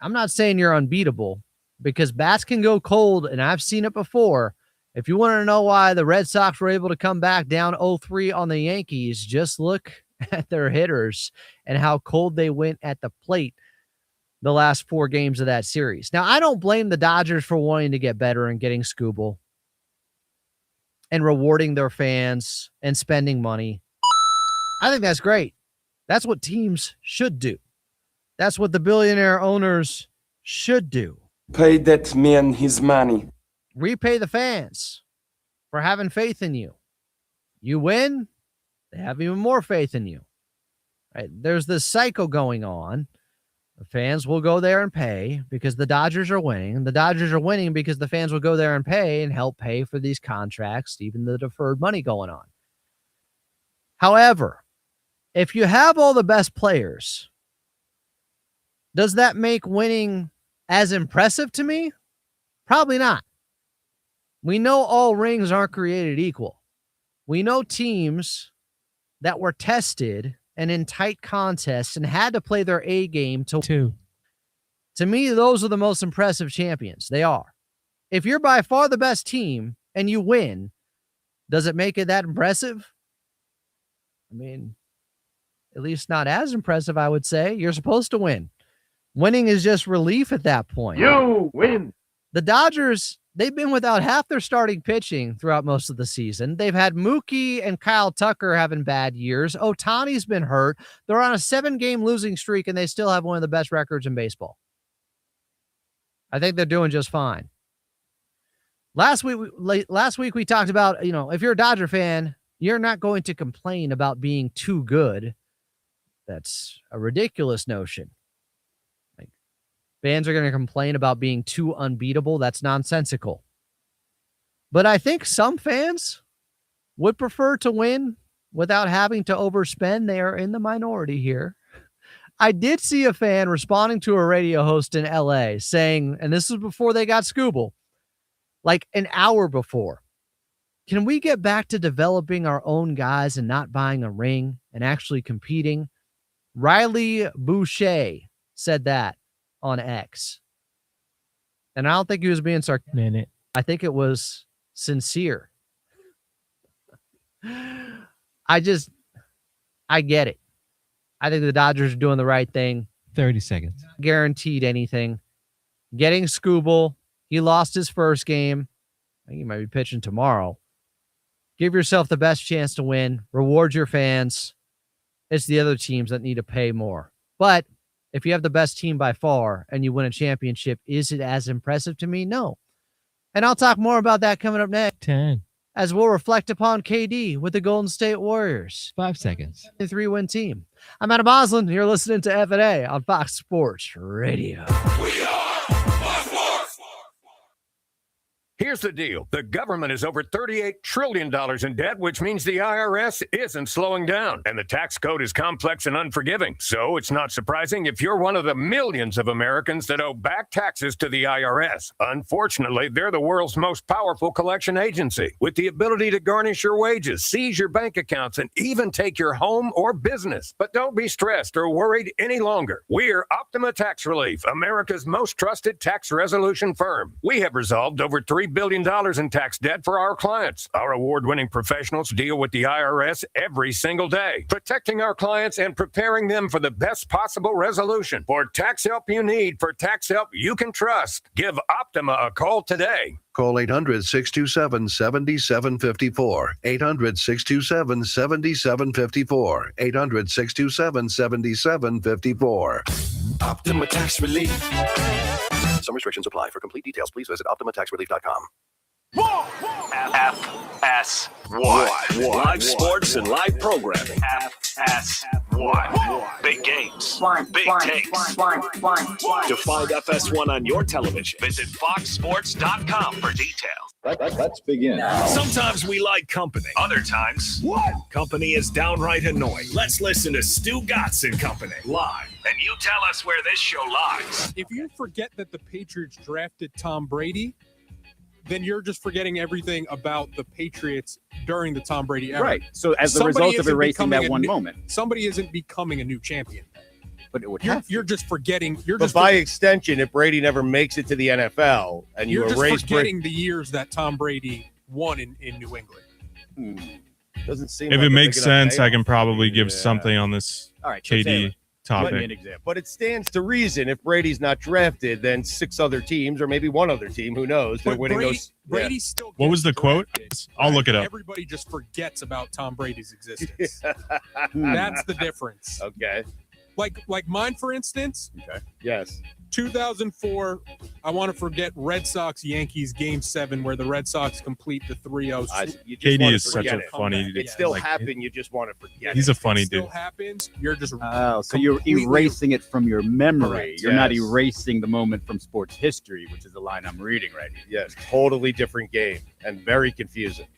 I'm not saying you're unbeatable because bats can go cold, and I've seen it before. If you want to know why the Red Sox were able to come back down 0-3 on the Yankees, just look at their hitters and how cold they went at the plate the last 4 games of that series. Now, I don't blame the Dodgers for wanting to get better and getting Scooble and rewarding their fans and spending money. I think that's great. That's what teams should do. That's what the billionaire owners should do. Pay that man his money. Repay the fans for having faith in you. You win, they have even more faith in you. Right? There's this cycle going on. The fans will go there and pay because the Dodgers are winning. The Dodgers are winning because the fans will go there and pay and help pay for these contracts, even the deferred money going on. However, if you have all the best players, does that make winning as impressive to me? Probably not. We know all rings aren't created equal. We know teams that were tested and in tight contests and had to play their A game to me, those are the most impressive champions. They are. If you're by far the best team and you win, does it make it that impressive? I mean, at least not as impressive, I would say. You're supposed to win. Winning is just relief at that point. You win. The Dodgers, they've been without half their starting pitching throughout most of the season. They've had Mookie and Kyle Tucker having bad years. Ohtani's been hurt. They're on a 7-game losing streak, and they still have one of the best records in baseball. I think they're doing just fine. Last week we talked about, if you're a Dodger fan, you're not going to complain about being too good. That's a ridiculous notion. Fans are going to complain about being too unbeatable. That's nonsensical. But I think some fans would prefer to win without having to overspend. They are in the minority here. I did see a fan responding to a radio host in LA saying, and this was before they got Scooble, like an hour before, can we get back to developing our own guys and not buying a ring and actually competing? Riley Boucher said that on X. And I don't think he was being sarcastic. I think it was sincere. I get it. I think the Dodgers are doing the right thing. 30 seconds. Guaranteed anything. Getting Scooble. He lost his first game. I think he might be pitching tomorrow. Give yourself the best chance to win. Reward your fans. It's the other teams that need to pay more. But if you have the best team by far and you win a championship, is it as impressive to me? No. And I'll talk more about that coming up next. 10. As we'll reflect upon KD with the Golden State Warriors. 5 seconds. A 3-win team. I'm Adam Oslin. You're listening to FnA on Fox Sports Radio. Here's the deal. The government is over $38 trillion in debt, which means the IRS isn't slowing down. And the tax code is complex and unforgiving. So it's not surprising if you're one of the millions of Americans that owe back taxes to the IRS. Unfortunately, they're the world's most powerful collection agency, with the ability to garnish your wages, seize your bank accounts, and even take your home or business. But don't be stressed or worried any longer. We're Optima Tax Relief, America's most trusted tax resolution firm. We have resolved over $3 billion in tax debt for our clients. Our award-winning professionals deal with the IRS every single day, protecting our clients and preparing them for the best possible resolution. For tax help you need, for tax help you can trust, give Optima a call today. Call 800-627-7754. 800-627-7754. 800-627-7754. Optima Tax Relief. Some restrictions apply. For complete details, please visit OptimaTaxRelief.com. FS1. Live sports and live programming. FS1. Big games. Big takes. To find FS1 on your television, visit foxsports.com for details. Let's begin. Sometimes we like company. Other times, company is downright annoying. Let's listen to Stu Gatz and Company live. And you tell us where this show lies. If you forget that the Patriots drafted Tom Brady, then you're just forgetting everything about the Patriots during the Tom Brady era. Right. So as the result of erasing that one moment. Somebody isn't becoming a new champion. But it would You're just forgetting. But by extension, if Brady never makes it to the NFL and you you're erase just forgetting the years that Tom Brady won in New England. Doesn't seem If like it a makes big enough sense, I payoff. can probably give something on this All right, so KD Taylor, topic. But it stands to reason if Brady's not drafted, then 6 other teams or maybe one other team, who knows, they're But winning those. Brady still. What was the quote? I'll look it up. Everybody just forgets about Tom Brady's existence. That's the difference. Okay. Like mine, for instance. Okay. Yes. 2004, I want to forget Red Sox-Yankees Game 7 where the Red Sox complete the 3-0. KD is such a funny. It still happened. You just want to forget. He's a funny It still dude. happens. You're just so you're erasing it from your memory. Correct. You're not Yes. erasing the moment from sports history, which is the line I'm reading right now. Yes, totally different game and very confusing.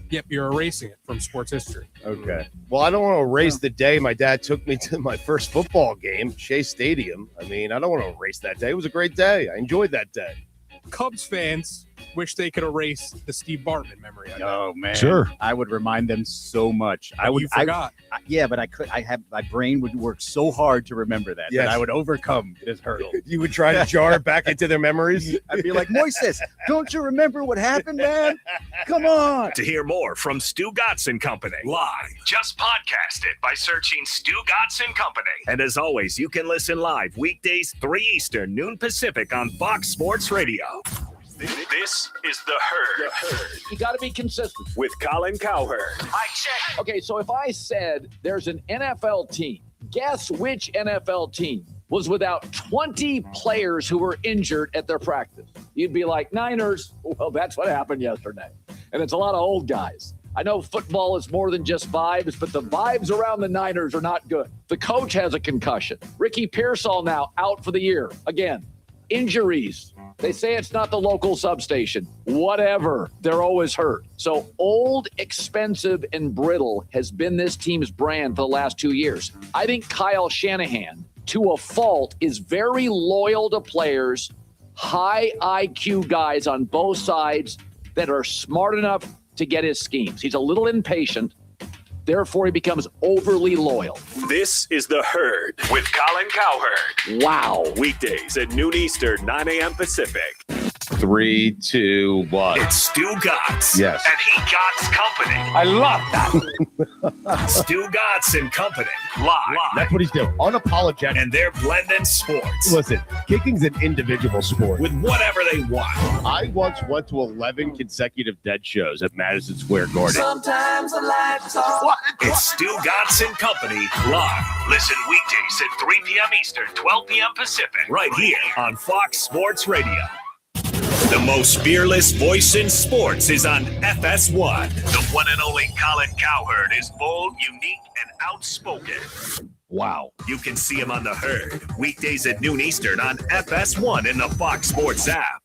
Yep, you're erasing it from sports history. Okay. Well, I don't want to erase the day my dad took me to my first football game, Shea Stadium. I mean, I don't want to erase that day. It was a great day. I enjoyed that day. Cubs fans wish they could erase the Steve Bartman memory. Oh man, Sure. I would remind them so much. I would. You forgot. Yeah, but I could. I have my brain would work so hard to remember that Yes. that I would overcome this hurdle. You would try to jar it back into their memories. I'd be like, Moises, don't you remember what happened, man? Come on. To hear more from Stu Gatz and Company live, just podcast it by searching Stu Gatz and Company. And as always, you can listen live weekdays 3 Eastern, noon Pacific on Fox Sports Radio. This is The Herd. You got to be consistent. With Colin Cowherd. I check. Okay, so if I said there's an NFL team, guess which NFL team was without 20 players who were injured at their practice? You'd be like, Niners. Well, that's what happened yesterday. And it's a lot of old guys. I know football is more than just vibes, but the vibes around the Niners are not good. The coach has a concussion. Ricky Pearsall now out for the year. Again, injuries. They say it's not the local substation. Whatever. They're always hurt. So old, expensive, and brittle has been this team's brand for the last 2 years. I think Kyle Shanahan, to a fault, is very loyal to players, high IQ guys on both sides that are smart enough to get his schemes. He's a little impatient. Therefore, he becomes overly loyal. This is The Herd with Colin Cowherd. Wow. Weekdays at noon Eastern, 9 a.m. Pacific. 3, 2, 1. It's Stu Gatz. Yes. And he Gatz Company. I love that. Stu Gatz and Company. Live. That's what he's doing. Unapologetic. And they're blending sports. Listen, kicking's an individual sport. With whatever they want. I once went to 11 consecutive dead shows at Madison Square Garden. Sometimes the lights off. It's Stu Gatz and Company live. Listen weekdays at 3 p.m. Eastern, 12 p.m. Pacific. Right here on Fox Sports Radio. The most fearless voice in sports is on FS1. The one and only Colin Cowherd is bold, unique, and outspoken. Wow. You can see him on The Herd. Weekdays at noon Eastern on FS1 in the Fox Sports app.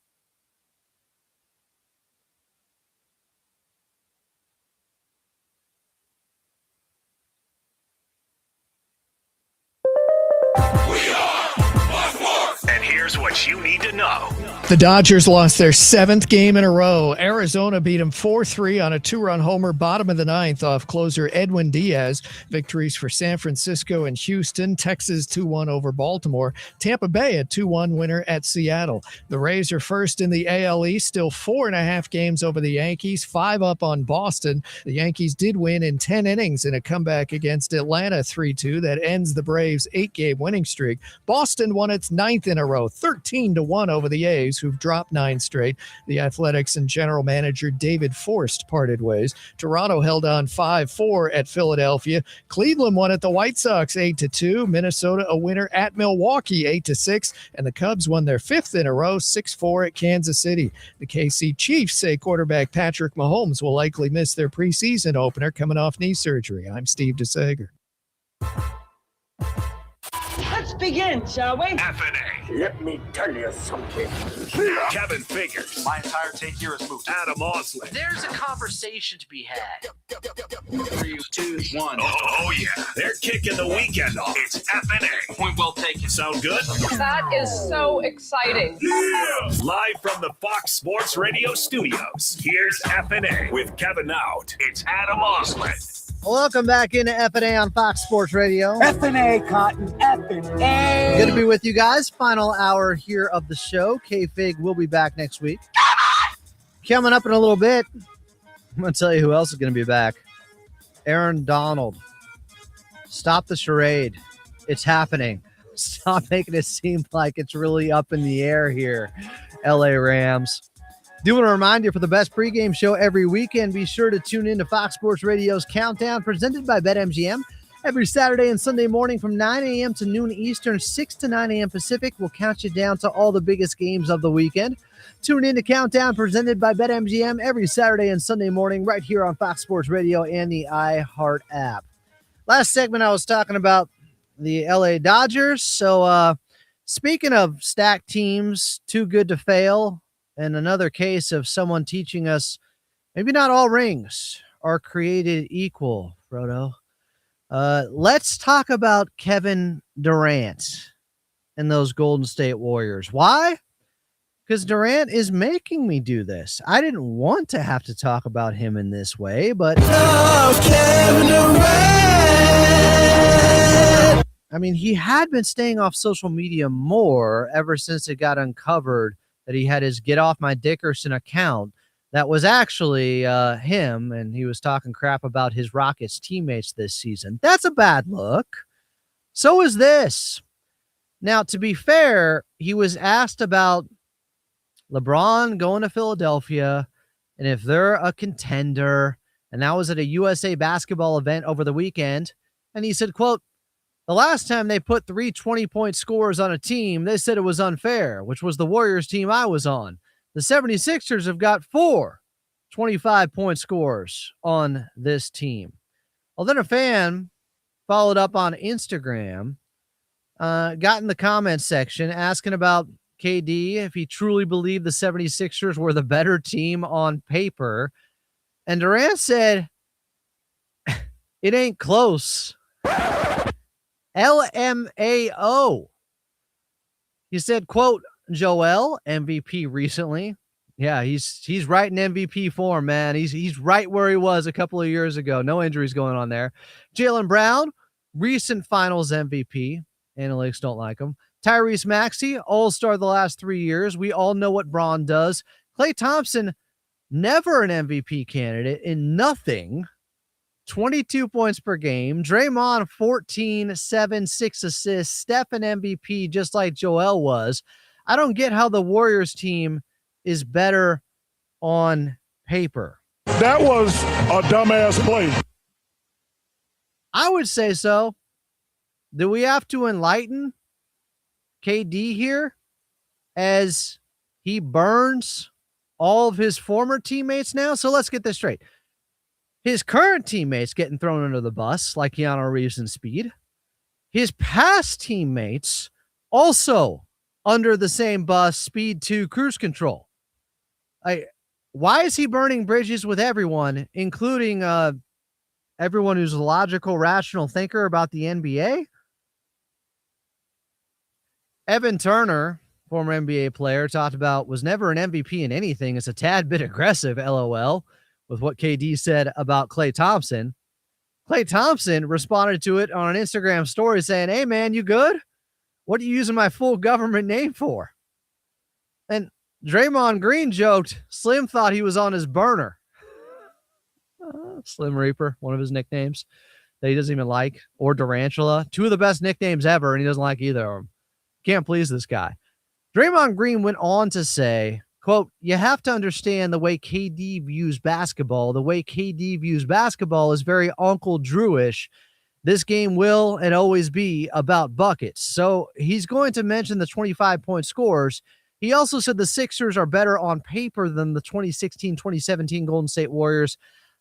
And here's what you need to know. The Dodgers lost their 7th game in a row. Arizona beat them 4-3 on a 2-run homer, bottom of the 9th off closer Edwin Diaz. Victories for San Francisco and Houston. Texas 2-1 over Baltimore. Tampa Bay a 2-1 winner at Seattle. The Rays are first in the AL East, still 4.5 games over the Yankees, 5 up on Boston. The Yankees did win in 10 innings in a comeback against Atlanta 3-2 that ends the Braves' 8-game winning streak. Boston won its 9th in a row, 13-1 over the A's, who've dropped 9 straight. The Athletics and general manager David Forst parted ways. Toronto held on 5-4 at Philadelphia. Cleveland won at the White Sox 8-2. Minnesota a winner at Milwaukee 8-6. And the Cubs won their 5th in a row 6-4 at Kansas City. The KC Chiefs say quarterback Patrick Mahomes will likely miss their preseason opener coming off knee surgery. I'm Steve DeSager. Let's begin, shall we? FnA. Let me tell you something. Kevin Figures. My entire take here is moved. Adam Osley. There's a conversation to be had. 3, 2, 1. Oh, yeah. They're kicking the weekend off. It's FnA. Point well taken. Sound good? That is so exciting. Yeah. Live from the Fox Sports Radio studios, here's FnA with Kevin Out. It's Adam Osley. Welcome back into FnA on Fox Sports Radio. FnA, Cotton, FnA. Good to be with you guys. Final hour here of the show. K-Fig will be back next week. Coming up in a little bit, I'm going to tell you who else is going to be back. Aaron Donald. Stop the charade. It's happening. Stop making it seem like it's really up in the air here, LA Rams. Do want to remind you, for the best pregame show every weekend, be sure to tune in to Fox Sports Radio's Countdown, presented by BetMGM. Every Saturday and Sunday morning from 9 a.m. to noon Eastern, 6 to 9 a.m. Pacific, we'll count you down to all the biggest games of the weekend. Tune in to Countdown, presented by BetMGM, every Saturday and Sunday morning right here on Fox Sports Radio and the iHeart app. Last segment, I was talking about the LA Dodgers. So speaking of stacked teams, too good to fail, and another case of someone teaching us maybe not all rings are created equal, Frodo. Let's talk about Kevin Durant and those Golden State Warriors. Why? Because Durant is making me do this. I didn't want to have to talk about him in this way, but Kevin Durant. I mean, he had been staying off social media more ever since it got uncovered that he had his Get Off My Dickerson account that was actually him, and he was talking crap about his Rockets teammates this season. That's a bad look. So is this. Now, to be fair, he was asked about LeBron going to Philadelphia and if they're a contender, and that was at a USA basketball event over the weekend, and he said, quote, "The last time they put 3 20-point scores on a team, they said it was unfair, which was the Warriors team I was on. The 76ers have got 4 25-point scores on this team." Well, then a fan followed up on Instagram, got in the comments section asking about KD, if he truly believed the 76ers were the better team on paper. And Durant said, "It ain't close." LMAO. He said, quote, "Joel, MVP recently." Yeah, he's right in MVP form, man. He's right where he was a couple of years ago. No injuries going on there. Jaylen Brown, recent finals MVP. Analytics don't like him. Tyrese Maxey, all-star the last 3 years. We all know what Bron does. Klay Thompson, never an MVP candidate in nothing. 22 points per game. Draymond, 14, 7, 6 assists. Steph an MVP just like Joel was. I don't get how the Warriors team is better on paper. That was a dumbass play. I would say so. Do we have to enlighten KD here as he burns all of his former teammates now? So let's get this straight. His current teammates getting thrown under the bus like Keanu Reeves and Speed. His past teammates also under the same bus, Speed 2, Cruise Control. Why is he burning bridges with everyone, including everyone who's a logical, rational thinker about the NBA? Evan Turner, former NBA player, talked about was never an MVP in anything. It's a tad bit aggressive, LOL, with what KD said about Klay Thompson. Klay Thompson responded to it on an Instagram story saying, "Hey, man, you good? What are you using my full government name for?" And Draymond Green joked Slim thought he was on his burner. Slim Reaper, one of his nicknames that he doesn't even like, or Durantula, two of the best nicknames ever, and he doesn't like either of them. Can't please this guy. Draymond Green went on to say, quote, "You have to understand the way KD views basketball. The way KD views basketball is very Uncle Drewish. This game will and always be about buckets." So he's going to mention the 25-point scores. He also said the Sixers are better on paper than the 2016-2017 Golden State Warriors.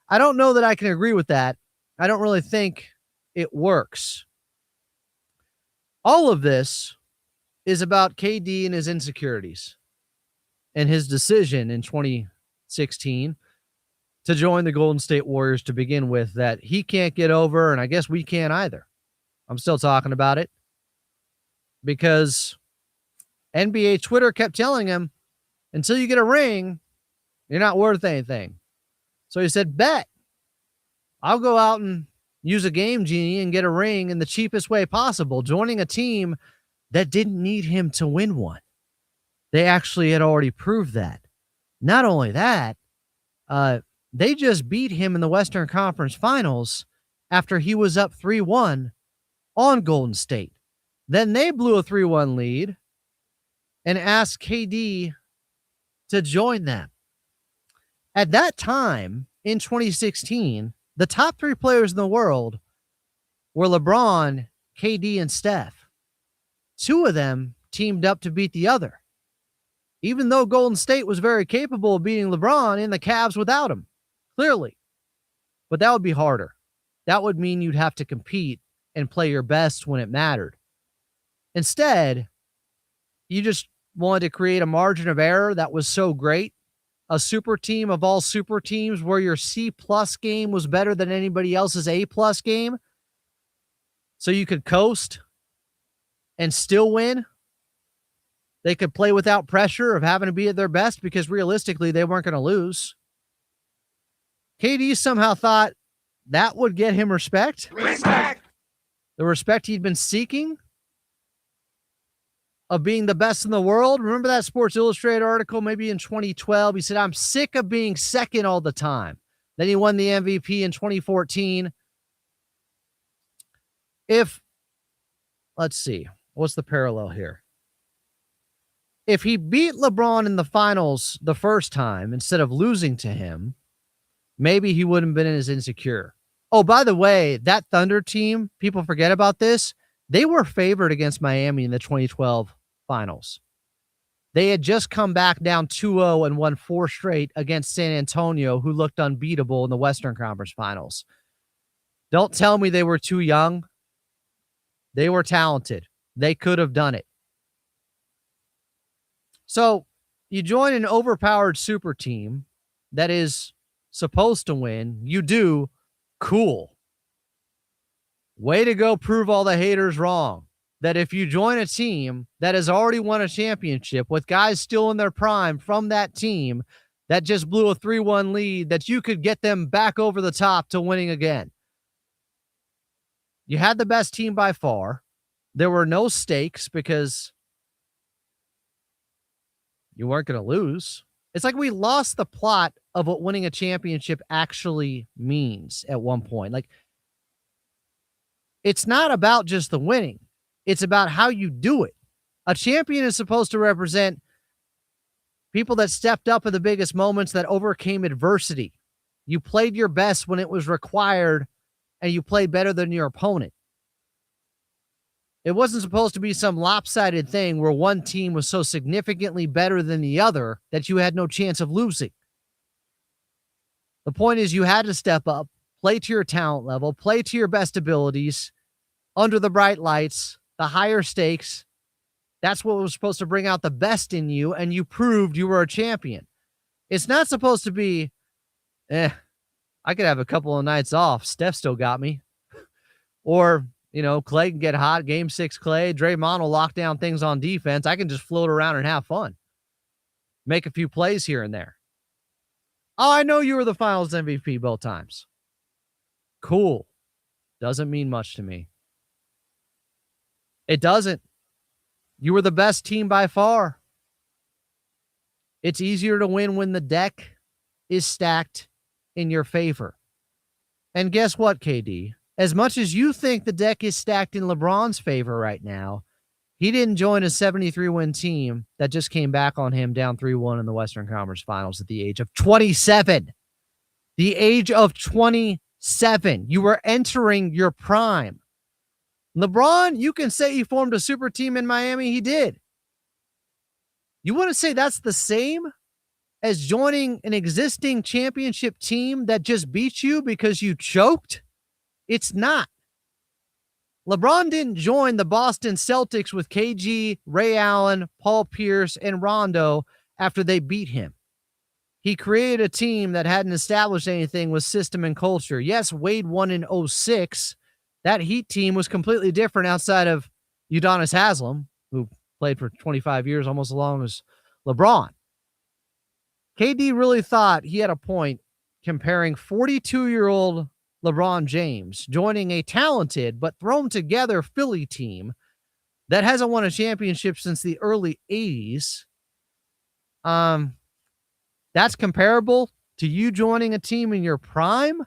I don't know that I can agree with that. I don't really think it works. All of this is about KD and his insecurities and his decision in 2016 to join the Golden State Warriors to begin with that he can't get over, and I guess we can't either. I'm still talking about it because NBA Twitter kept telling him, until you get a ring, you're not worth anything. So he said, bet. I'll go out and use a game genie and get a ring in the cheapest way possible, joining a team that didn't need him to win one. They actually had already proved that. Not only that, they just beat him in the Western Conference Finals after he was up 3-1 on Golden State. Then they blew a 3-1 lead and asked KD to join them. At that time, in 2016, the top three players in the world were LeBron, KD, and Steph. Two of them teamed up to beat the other, even though Golden State was very capable of beating LeBron in the Cavs without him, clearly. But that would be harder. That would mean you'd have to compete and play your best when it mattered. Instead, you just wanted to create a margin of error that was so great, a super team of all super teams where your C+ game was better than anybody else's A+ game, so you could coast and still win. They could play without pressure of having to be at their best because realistically they weren't going to lose. KD somehow thought that would get him respect. The respect he'd been seeking of being the best in the world. Remember that Sports Illustrated article maybe in 2012? He said, I'm sick of being second all the time. Then he won the MVP in 2014. Let's see, what's the parallel here? If he beat LeBron in the finals the first time instead of losing to him, maybe he wouldn't have been as insecure. Oh, by the way, that Thunder team, people forget about this. They were favored against Miami in the 2012 finals. They had just come back down 2-0 and won 4 straight against San Antonio, who looked unbeatable in the Western Conference Finals. Don't tell me they were too young. They were talented. They could have done it. So you join an overpowered super team that is supposed to win. You do. Cool. Way to go prove all the haters wrong. That if you join a team that has already won a championship with guys still in their prime from that team that just blew a 3-1 lead, that you could get them back over the top to winning again. You had the best team by far. There were no stakes because you weren't going to lose. It's like we lost the plot of what winning a championship actually means at one point. Like, it's not about just the winning. It's about how you do it. A champion is supposed to represent people that stepped up at the biggest moments, that overcame adversity. You played your best when it was required, and you played better than your opponent. It wasn't supposed to be some lopsided thing where one team was so significantly better than the other that you had no chance of losing. The point is you had to step up, play to your talent level, play to your best abilities, under the bright lights, the higher stakes. That's what was supposed to bring out the best in you, and you proved you were a champion. It's not supposed to be, I could have a couple of nights off. Steph still got me. Or, Clay can get hot. Game 6 Clay. Draymond will lock down things on defense. I can just float around and have fun. Make a few plays here and there. Oh, I know you were the finals MVP both times. Cool. Doesn't mean much to me. It doesn't. You were the best team by far. It's easier to win when the deck is stacked in your favor. And guess what, KD? As much as you think the deck is stacked in LeBron's favor right now, He didn't join a 73-win team that just came back on him down 3-1 in the Western Conference Finals at the age of 27. The age of 27. You were entering your prime. LeBron, you can say he formed a super team in Miami. He did. You want to say that's the same as joining an existing championship team that just beat you because you choked? It's not. LeBron didn't join the Boston Celtics with KG, Ray Allen, Paul Pierce, and Rondo after they beat him. He created a team that hadn't established anything with system and culture. Yes, Wade won in 06. That Heat team was completely different outside of Udonis Haslem, who played for 25 years, almost as long as LeBron. KD really thought he had a point comparing 42-year-old LeBron James joining a talented but thrown together Philly team that hasn't won a championship since the early 80s. That's comparable to you joining a team in your prime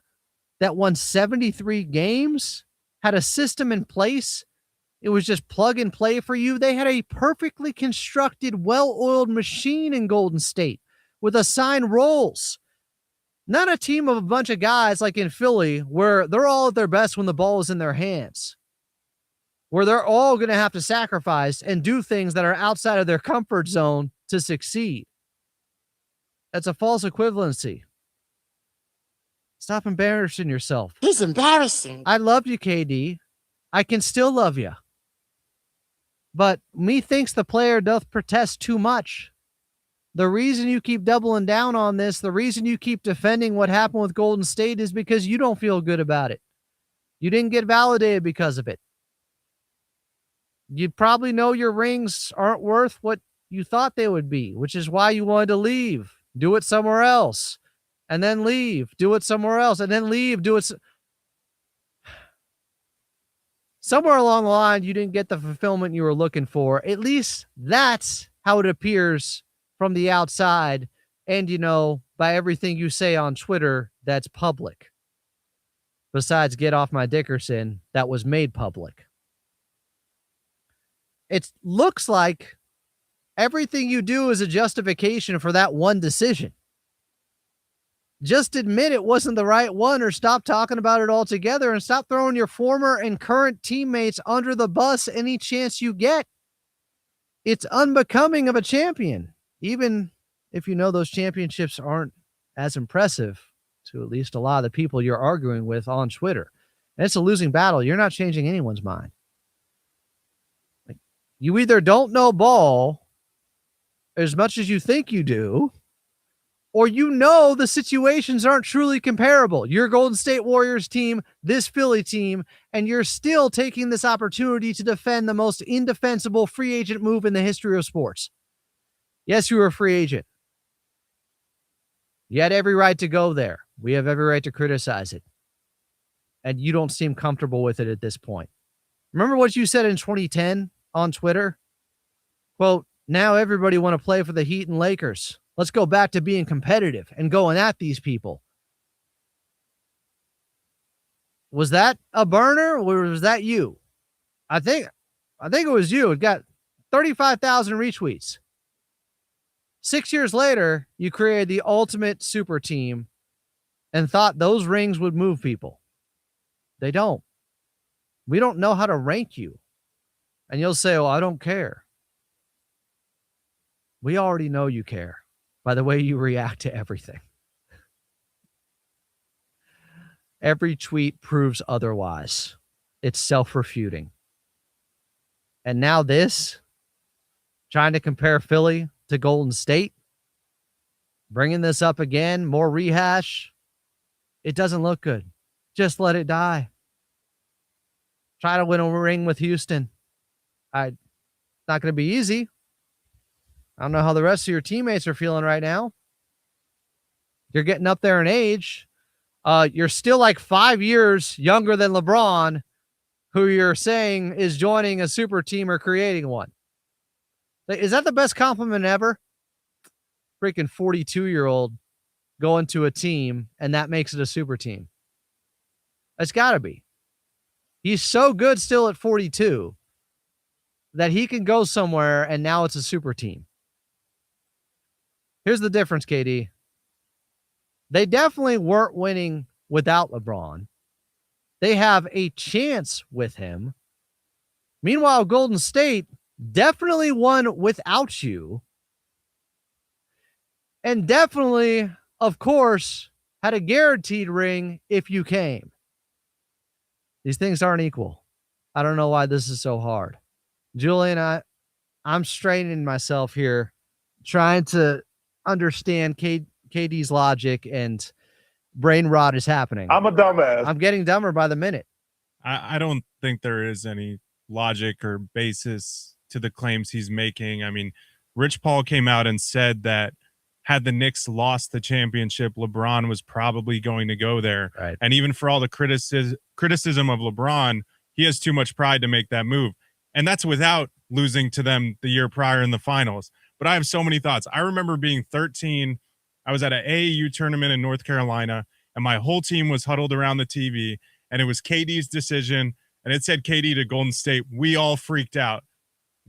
that won 73 games, had a system in place. It was just plug and play for you. They had a perfectly constructed, well-oiled machine in Golden State with assigned roles. Not a team of a bunch of guys like in Philly where they're all at their best when the ball is in their hands, where they're all going to have to sacrifice and do things that are outside of their comfort zone to succeed. That's a false equivalency. Stop embarrassing yourself. He's embarrassing. I love you, KD. I can still love you. But methinks the player doth protest too much. The reason you keep doubling down on this, the reason you keep defending what happened with Golden State is because you don't feel good about it. You didn't get validated because of it. You probably know your rings aren't worth what you thought they would be, which is why you wanted to leave. Do it somewhere else. And then leave. Do it somewhere else. And then leave. Do it. Somewhere along the line, you didn't get the fulfillment you were looking for. At least that's how it appears from the outside. And, by everything you say on Twitter, that's public. Besides Get Off My Dickerson, that was made public. It looks like everything you do is a justification for that one decision. Just admit it wasn't the right one, or stop talking about it altogether and stop throwing your former and current teammates under the bus any chance you get. It's unbecoming of a champion, even if you know those championships aren't as impressive to at least a lot of the people you're arguing with on Twitter. And it's a losing battle. You're not changing anyone's mind. You either don't know ball as much as you think you do, or the situations aren't truly comparable. Your Golden State Warriors team, this Philly team, and you're still taking this opportunity to defend the most indefensible free agent move in the history of sports. Yes, you were a free agent. You had every right to go there. We have every right to criticize it. And you don't seem comfortable with it at this point. Remember what you said in 2010 on Twitter? Quote, now everybody want to play for the Heat and Lakers. Let's go back to being competitive and going at these people. Was that a burner or was that you? I think it was you. It got 35,000 retweets. 6 years later, you created the ultimate super team and thought those rings would move people. They don't. We don't know how to rank you. And you'll say, I don't care. We already know you care by the way you react to everything. Every tweet proves otherwise. It's self-refuting. And now this, trying to compare Philly to Golden State, bringing this up again, more rehash. It doesn't look good. Just let it die. Try to win a ring with Houston. It's not going to be easy. I don't know how the rest of your teammates are feeling right now. You're getting up there in age. You're still like 5 years younger than LeBron, who you're saying is joining a super team or creating one. Is that the best compliment ever? Freaking 42-year-old going to a team, and that makes it a super team. It's got to be. He's so good still at 42 that he can go somewhere and now it's a super team. Here's the difference, KD. They definitely weren't winning without LeBron. They have a chance with him. Meanwhile, Golden State definitely won without you. And definitely, of course, had a guaranteed ring if you came. These things aren't equal. I don't know why this is so hard. Julian, I'm straining myself here, trying to understand KD's logic, and brain rot is happening. I'm a dumbass. I'm getting dumber by the minute. I don't think there is any logic or basis to the claims he's making. I mean, Rich Paul came out and said that had the Knicks lost the championship, LeBron was probably going to go there. Right. And even for all the criticism of LeBron, he has too much pride to make that move. And that's without losing to them the year prior in the finals. But I have so many thoughts. I remember being 13. I was at an AAU tournament in North Carolina, and my whole team was huddled around the TV, and it was KD's decision, and it said KD to Golden State. We all freaked out.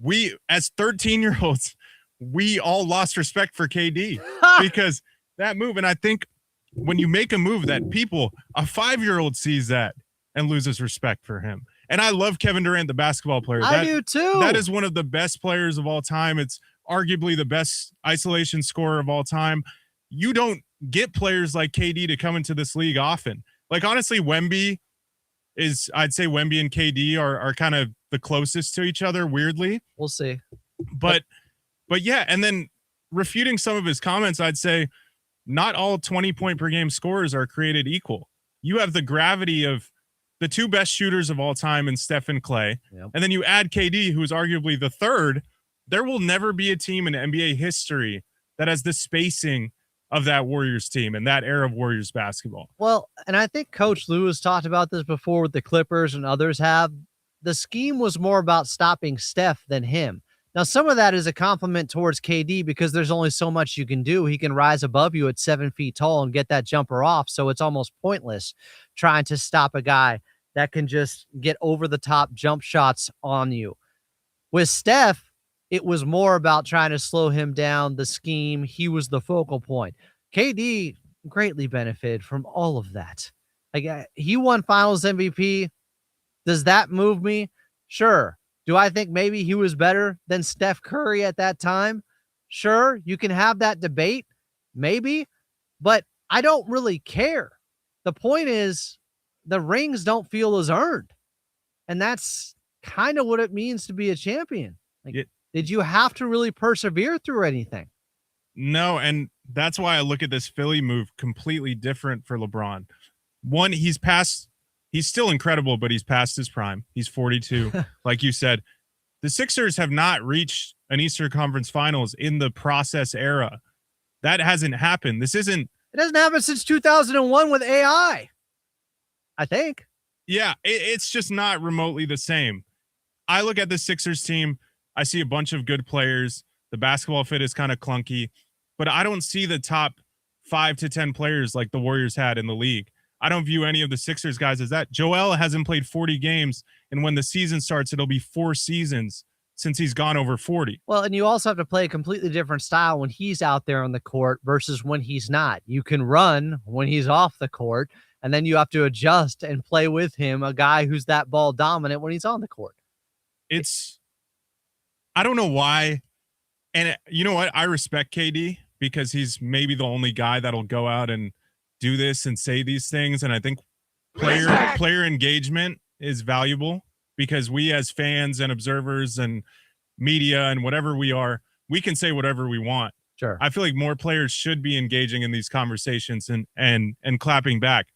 We, as 13-year-olds, we all lost respect for KD because that move. And I think when you make a move that a 5-year-old sees that and loses respect for him. And I love Kevin Durant, the basketball player. I do too. That is one of the best players of all time. It's arguably the best isolation scorer of all time. You don't get players like KD to come into this league often. Like, honestly, I'd say Wemby and KD are kind of the closest to each other, weirdly. We'll see. But yeah, and then refuting some of his comments, I'd say not all 20-point per game scorers are created equal. You have the gravity of the two best shooters of all time in Steph and Clay. Yep. And then you add KD, who is arguably the third. There will never be a team in NBA history that has the spacing of that Warriors team and that era of Warriors basketball. Well, and I think Coach Lewis talked about this before with the Clippers and others have. The scheme was more about stopping Steph than him. Now, some of that is a compliment towards KD because there's only so much you can do. He can rise above you at 7 feet tall and get that jumper off. So it's almost pointless trying to stop a guy that can just get over the top jump shots on you. With Steph, it was more about trying to slow him down, the scheme. He was the focal point. KD greatly benefited from all of that. Like, he won Finals MVP. Does that move me? Sure. Do I think maybe he was better than Steph Curry at that time? Sure. You can have that debate. Maybe. But I don't really care. The point is, the rings don't feel as earned. And that's kind of what it means to be a champion. Like, did you have to really persevere through anything? No, and that's why I look at this Philly move completely different for LeBron. One, he's still incredible, but he's past his prime. He's 42. Like you said, the Sixers have not reached an Eastern Conference Finals in the process era. That hasn't happened. It hasn't happened since 2001 with AI, I think. Yeah, it's just not remotely the same. I look at the Sixers team. I see a bunch of good players. The basketball fit is kind of clunky, but I don't see the top 5 to 10 players like the Warriors had in the league. I don't view any of the Sixers guys as that. Joel hasn't played 40 games, and when the season starts, it'll be 4 seasons since he's gone over 40. Well, and you also have to play a completely different style when he's out there on the court versus when he's not. You can run when he's off the court, and then you have to adjust and play with him, a guy who's that ball dominant when he's on the court. I don't know why. And you know what? I respect KD because he's maybe the only guy that'll go out and do this and say these things. And I think player engagement is valuable because we as fans and observers and media and whatever we are, we can say whatever we want. Sure. I feel like more players should be engaging in these conversations and clapping back.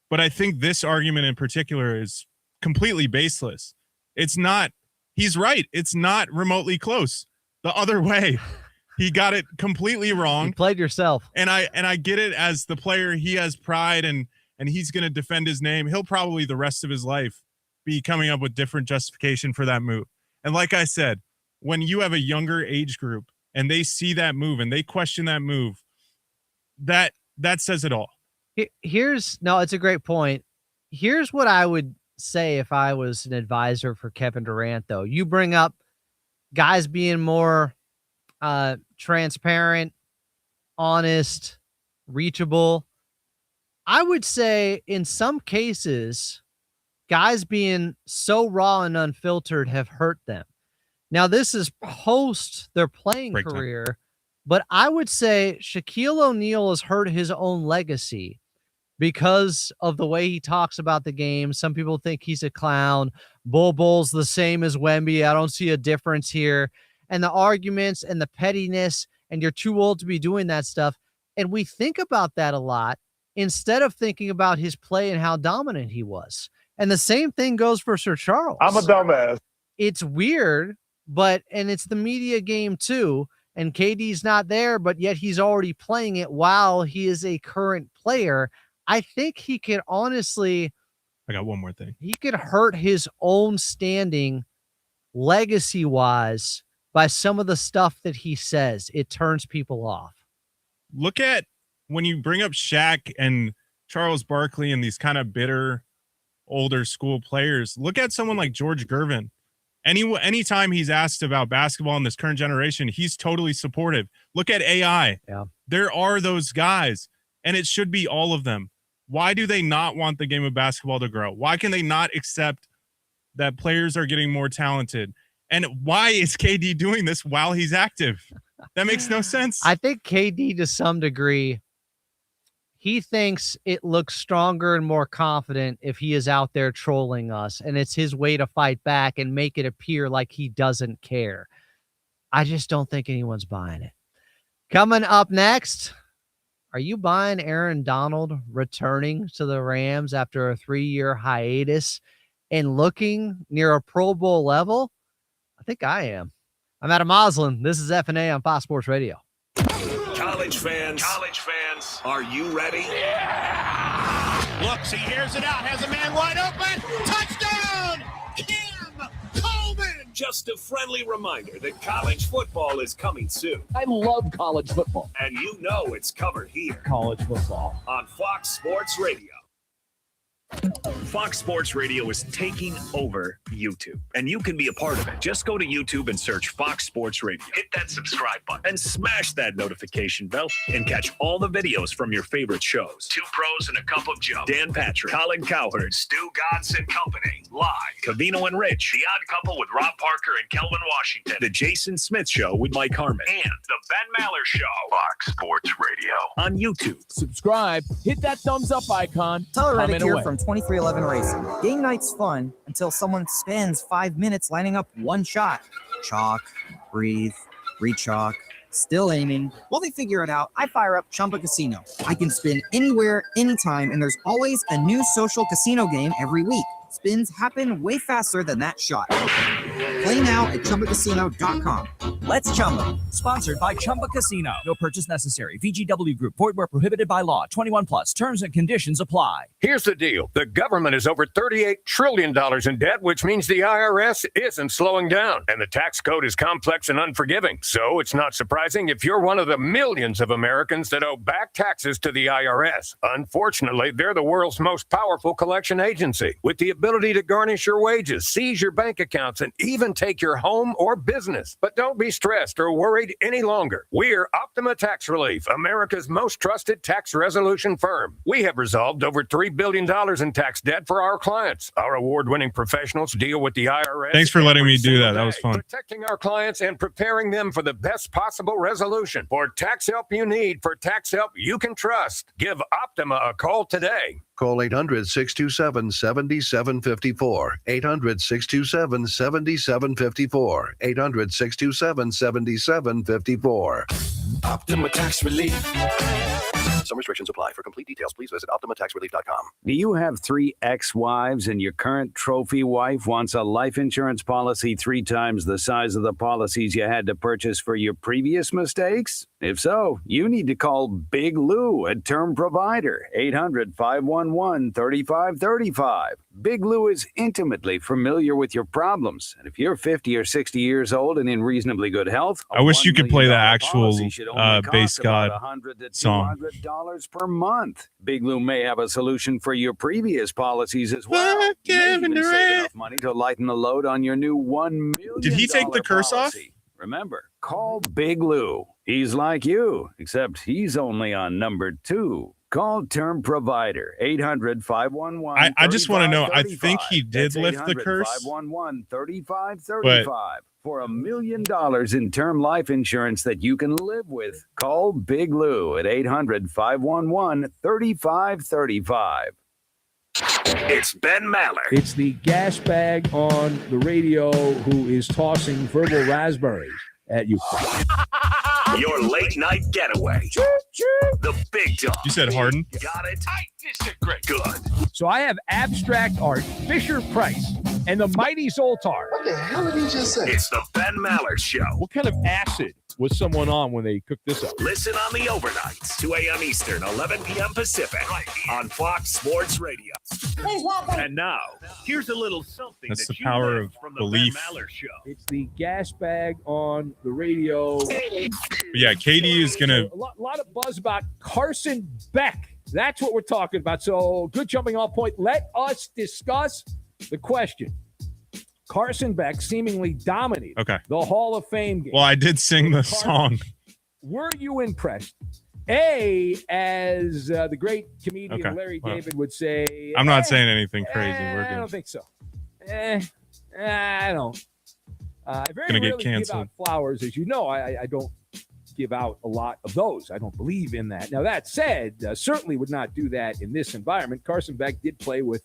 But I think this argument in particular is completely baseless. It's not, he's right. It's not remotely close. The other way, he got it completely wrong. You played yourself. And I get it as the player. He has pride and he's going to defend his name. He'll probably the rest of his life be coming up with different justification for that move. And like I said, when you have a younger age group and they see that move and they question that move, that says it all. It's a great point. Here's what I would say if I was an advisor for Kevin Durant, though. You bring up guys being more transparent, honest, reachable. I would say in some cases, guys being so raw and unfiltered have hurt them. Now, this is post their playing career, but I would say Shaquille O'Neal has hurt his own legacy because of the way he talks about the game. Some people think he's a clown. Bull's the same as Wemby. I don't see a difference here. And the arguments and the pettiness, and you're too old to be doing that stuff. And we think about that a lot instead of thinking about his play and how dominant he was. And the same thing goes for Sir Charles. I'm a dumbass. It's weird, and it's the media game too. And KD's not there, but yet he's already playing it while he is a current player. I think he could honestly, I got one more thing. He could hurt his own standing legacy-wise by some of the stuff that he says. It turns people off. Look at when you bring up Shaq and Charles Barkley and these kind of bitter older school players. Look at someone like George Gervin. Anytime he's asked about basketball in this current generation, he's totally supportive. Look at AI. Yeah. There are those guys, and it should be all of them. Why do they not want the game of basketball to grow? Why can they not accept that players are getting more talented? And why is KD doing this while he's active? That makes no sense. I think KD, to some degree, he thinks it looks stronger and more confident if he is out there trolling us, and it's his way to fight back and make it appear like he doesn't care. I just don't think anyone's buying it. Coming up next, are you buying Aaron Donald returning to the Rams after a 3-year hiatus and looking near a Pro Bowl level? I think I am. I'm Adam Moslin. This is FnA on Fox Sports Radio. College fans, are you ready? Yeah! Looks, he hears it out, has a man wide open. Touchdown! Kim Coleman! Just a friendly reminder that college football is coming soon. I love college football. And you know it's covered here. College football. On Fox Sports Radio. Fox Sports Radio is taking over YouTube, and you can be a part of it. Just go to YouTube and search Fox Sports Radio. Hit that subscribe button and smash that notification bell and catch all the videos from your favorite shows. Two Pros and a Cup of Joe. Dan Patrick, Colin Cowherd, Stu Godson Company, live. Cavino and Rich, The Odd Couple with Rob Parker and Kelvin Washington. The Jason Smith Show with Mike Harmon. And The Ben Maller Show. Fox Sports Radio. On YouTube. Subscribe. Hit that thumbs up icon. Tyler Reddick here from 2311 Racing. Game night's fun until someone spends 5 minutes lining up one shot. Chalk, breathe, rechalk, still aiming. While they figure it out, I fire up Chumba Casino. I can spin anywhere, anytime, and there's always a new social casino game every week. Spins happen way faster than that shot. Play now at ChumbaCasino.com. Let's Chumba. Sponsored by Chumba Casino. No purchase necessary. VGW Group. Void where prohibited by law. 21 plus. Terms and conditions apply. Here's the deal. The government is over $38 trillion in debt, which means the IRS isn't slowing down. And the tax code is complex and unforgiving. So it's not surprising if you're one of the millions of Americans that owe back taxes to the IRS. Unfortunately, they're the world's most powerful collection agency, with the ability to garnish your wages, seize your bank accounts, and even take your home or business. But don't be stressed or worried any longer. We're Optima Tax Relief, America's most trusted tax resolution firm. We have resolved over $3 billion in tax debt for our clients. Our award-winning professionals deal with the IRS. Thanks for letting me do that. That was fun. Protecting our clients and preparing them for the best possible resolution. For tax help you need, for tax help you can trust, give Optima a call today. Call 800-627-7754. 800-627-7754. 800-627-7754. Optima Tax Relief. Some restrictions apply. For complete details, please visit OptimaTaxRelief.com. Do you have 3 ex-wives and your current trophy wife wants a life insurance policy 3 times the size of the policies you had to purchase for your previous mistakes? If so, you need to call Big Lou, a term provider. 800-511-3535. Big Lou is intimately familiar with your problems. And if you're 50 or 60 years old and in reasonably good health, I wish you could play the actual base god song. $100 per month. Big Lou may have a solution for your previous policies as well. You may even save enough money to lighten the load on your new $1 million. Did he take the curse policy. Remember, call Big Lou. He's like you, except he's only on number 2. Call Term Provider, 800-511. I just want to know, I think he did lift the curse. 511-3535. For $1 million in term life insurance that you can live with, call Big Lou at 800-511-3535. It's Ben Maller. It's the gas bag on the radio who is tossing verbal raspberries at you. Your late night getaway. The big dog. You said Harden? Got it? I disagree. Good. So I have abstract art, Fisher Price, and the mighty Zoltar. What the hell did he just say? It's the Ben Maller Show. What kind of acid was someone on when they cooked this up? Listen on the overnights, 2 a.m. Eastern, 11 p.m. Pacific, right here on Fox Sports Radio. And now, here's a little something that's that the power of from the belief. Ben Maller Show. It's the gas bag on the radio. But yeah, Katie is going to... A lot of buzz about Carson Beck. That's what we're talking about. So good jumping off point. Let us discuss the question. Carson Beck seemingly dominated the Hall of Fame game. Well, I did sing the song. Were you impressed? As the great comedian Larry David would say, I'm not saying anything crazy. We're good. I don't think so. I don't. I very Gonna get rarely canceled. give out flowers. As you know, I don't give out a lot of those. I don't believe in that. Now, that said, certainly would not do that in this environment. Carson Beck did play with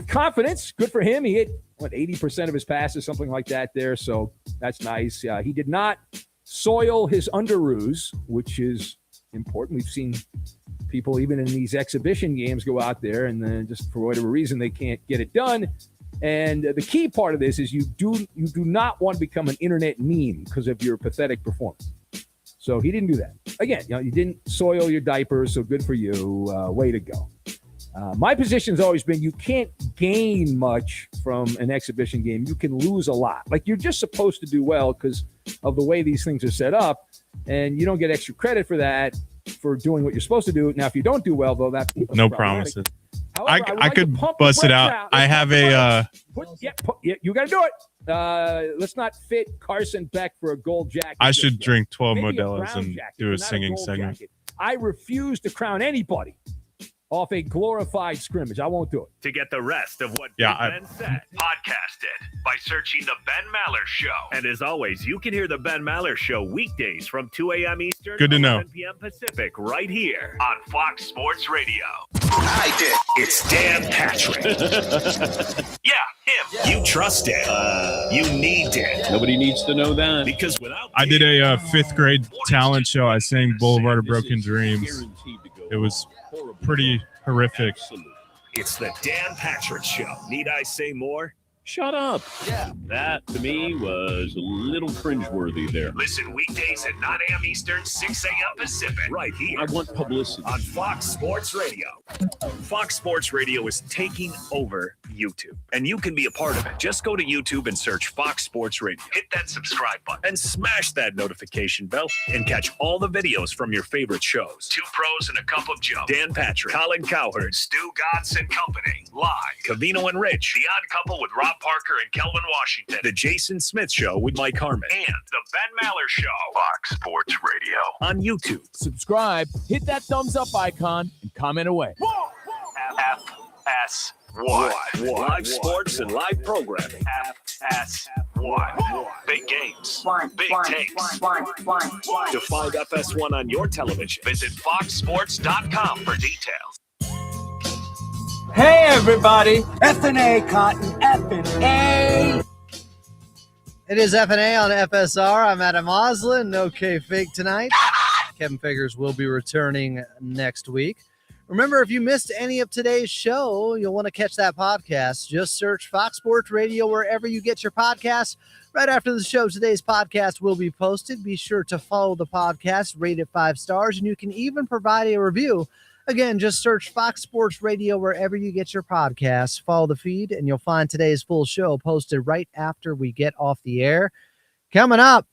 confidence. Good for him. He hit, 80% of his passes, something like that there. So that's nice. He did not soil his underoos, which is important. We've seen people, even in these exhibition games, go out there and then just for whatever reason, they can't get it done. And the key part of this is you do not want to become an internet meme because of your pathetic performance. So he didn't do that. Again, you didn't soil your diapers, so good for you. Way to go. My position has always been you can't gain much from an exhibition game. You can lose a lot. Like, you're just supposed to do well because of the way these things are set up, and you don't get extra credit for that, for doing what you're supposed to do. Now, if you don't do well, though, that's no promises. However, I could bust it out. I have a... you got to do it. Let's not fit Carson Beck for a gold jacket. I should drink 12 Maybe Modelo's and do a singing segment. Jacket. I refuse to crown anybody off a glorified scrimmage. I won't do it. To get the rest of what Ben said, podcast it by searching The Ben Maller Show. And as always, you can hear The Ben Maller Show weekdays from 2 a.m. Eastern, Good to know. 11 p.m. Pacific, right here on Fox Sports Radio. I did. It's Dan Patrick. Yeah, him. You trust it. You need it. Nobody needs to know that. Because without I did a 5th grade talent show. I sang Boulevard of Broken Dreams. It was pretty horrific. It's the Dan Patrick Show. Need I say more? Shut up. Yeah. That, to me, was a little cringeworthy there. Listen weekdays at 9 a.m. Eastern, 6 a.m. Pacific, right here. I want publicity. On Fox Sports Radio. Fox Sports Radio is taking over YouTube, and you can be a part of it. Just go to YouTube and search Fox Sports Radio. Hit that subscribe button and smash that notification bell and catch all the videos from your favorite shows. Two Pros and a Cup of Joe. Dan Patrick, Colin Cowherd, Stu Godson Company. Live. Cavino and Rich. The Odd Couple with Rob Parker and Kelvin Washington. The Jason Smith Show with Mike Harmon. And the Ben Maller Show. Fox Sports Radio. On YouTube. Subscribe, hit that thumbs up icon, and comment away. FSR. Live sports and live programming. FS1. Big games. Big takes. To find FS1 on your television, visit foxsports.com for details. Hey, everybody. FnA Cotton. FnA. It is FnA on FSR. I'm Adam Oslin. No K-Fig tonight. Kevin Figures will be returning next week. Remember, if you missed any of today's show, you'll want to catch that podcast. Just search Fox Sports Radio wherever you get your podcasts. Right after the show, today's podcast will be posted. Be sure to follow the podcast, rate it 5 stars, and you can even provide a review. Again, just search Fox Sports Radio wherever you get your podcasts. Follow the feed, and you'll find today's full show posted right after we get off the air. Coming up,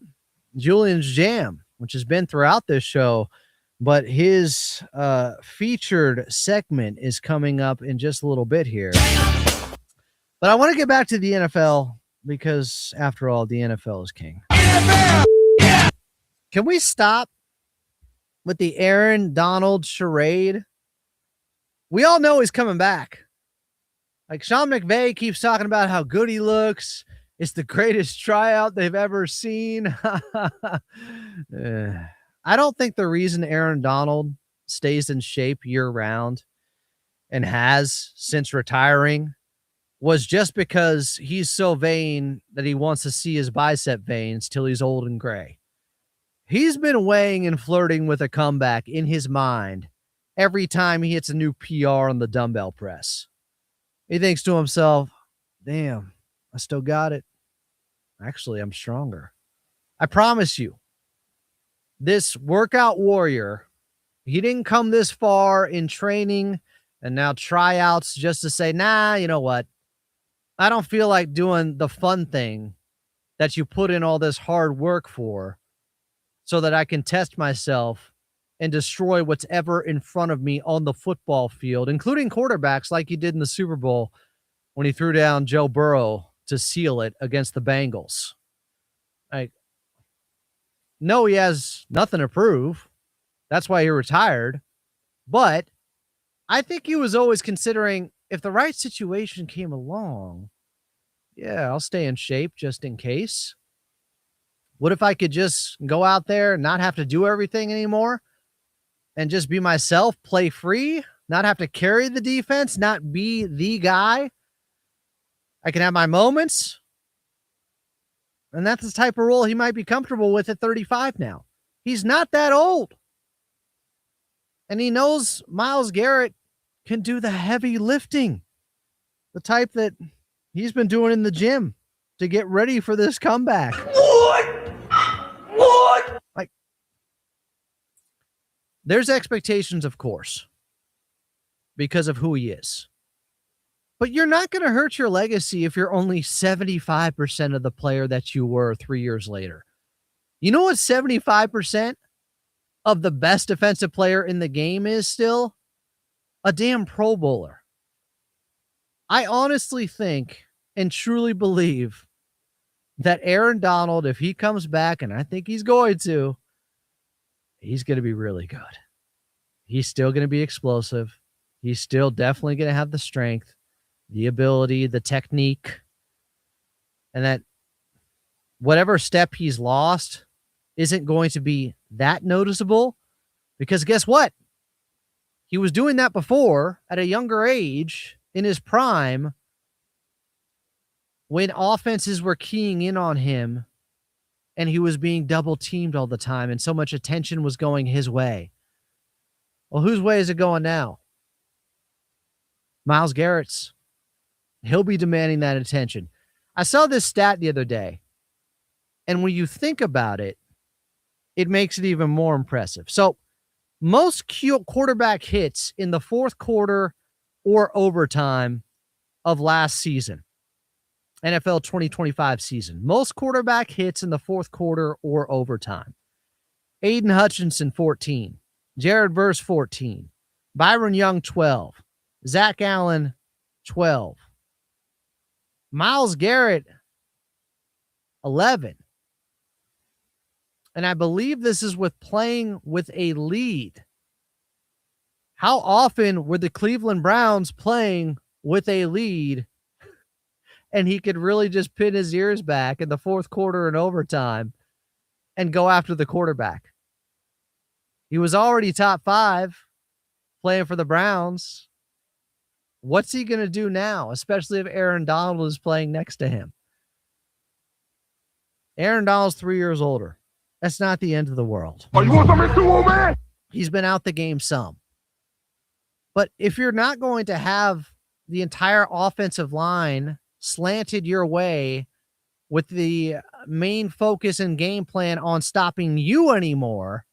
Julian's Jam. which has been throughout this show, but his featured segment is coming up in just a little bit here. But I want to get back to the NFL because, after all, the NFL is king. Can we stop with the Aaron Donald charade? We all know he's coming back. Like, Sean McVay keeps talking about how good he looks. It's the greatest tryout they've ever seen. I don't think the reason Aaron Donald stays in shape year-round and has since retiring was just because he's so vain that he wants to see his bicep veins till he's old and gray. He's been weighing and flirting with a comeback in his mind every time he hits a new PR on the dumbbell press. He thinks to himself, damn, I still got it. Actually, I'm stronger. I promise you, this workout warrior, he didn't come this far in training and now tryouts just to say, nah, you know what? I don't feel like doing the fun thing that you put in all this hard work for so that I can test myself and destroy what's ever in front of me on the football field, including quarterbacks like he did in the Super Bowl when he threw down Joe Burrow to seal it against the Bengals. Like, no, he has nothing to prove. That's why he retired. But I think he was always considering, if the right situation came along, yeah, I'll stay in shape just in case. What if I could just go out there and not have to do everything anymore and just be myself, play free, not have to carry the defense, not be the guy? I can have my moments. And that's the type of role he might be comfortable with at 35 now. He's not that old. And he knows Myles Garrett can do the heavy lifting, the type that he's been doing in the gym to get ready for this comeback. What? Like, there's expectations, of course, because of who he is. But you're not going to hurt your legacy if you're only 75% of the player that you were 3 years later. You know what 75% of the best defensive player in the game is still? A damn Pro Bowler. I honestly think and truly believe that Aaron Donald, if he comes back, and I think he's going to, he's going to be really good. He's still going to be explosive. He's still definitely going to have the strength, the ability, the technique, and that whatever step he's lost isn't going to be that noticeable, because guess what? He was doing that before at a younger age in his prime when offenses were keying in on him and he was being double teamed all the time and so much attention was going his way. Well, whose way is it going now? Myles Garrett's. He'll be demanding that attention. I saw this stat the other day, and when you think about it, it makes it even more impressive. So, most quarterback hits in the fourth quarter or overtime of last season, NFL 2025 season. Most quarterback hits in the fourth quarter or overtime. Aiden Hutchinson, 14. Jared Verse, 14. Byron Young, 12. Zach Allen, 12. Myles Garrett, 11. And I believe this is with playing with a lead. How often were the Cleveland Browns playing with a lead and he could really just pin his ears back in the fourth quarter and overtime and go after the quarterback? He was already top 5 playing for the Browns. What's he going to do now, especially if Aaron Donald is playing next to him? Aaron Donald's 3 years older. That's not the end of the world. Oh, you want something to do, man? He's been out the game some. But if you're not going to have the entire offensive line slanted your way with the main focus and game plan on stopping you anymore,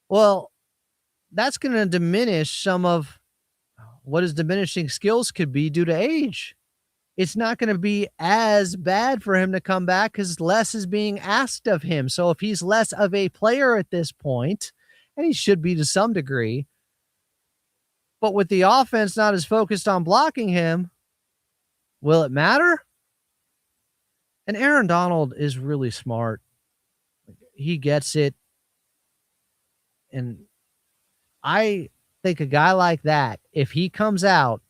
well, that's going to diminish some of what his diminishing skills could be due to age. it's not going to be as bad for him to come back because less is being asked of him. So if he's less of a player at this point, and he should be to some degree, but with the offense not as focused on blocking him, will it matter? And Aaron Donald is really smart. He gets it. And I think a guy like that, if he comes out,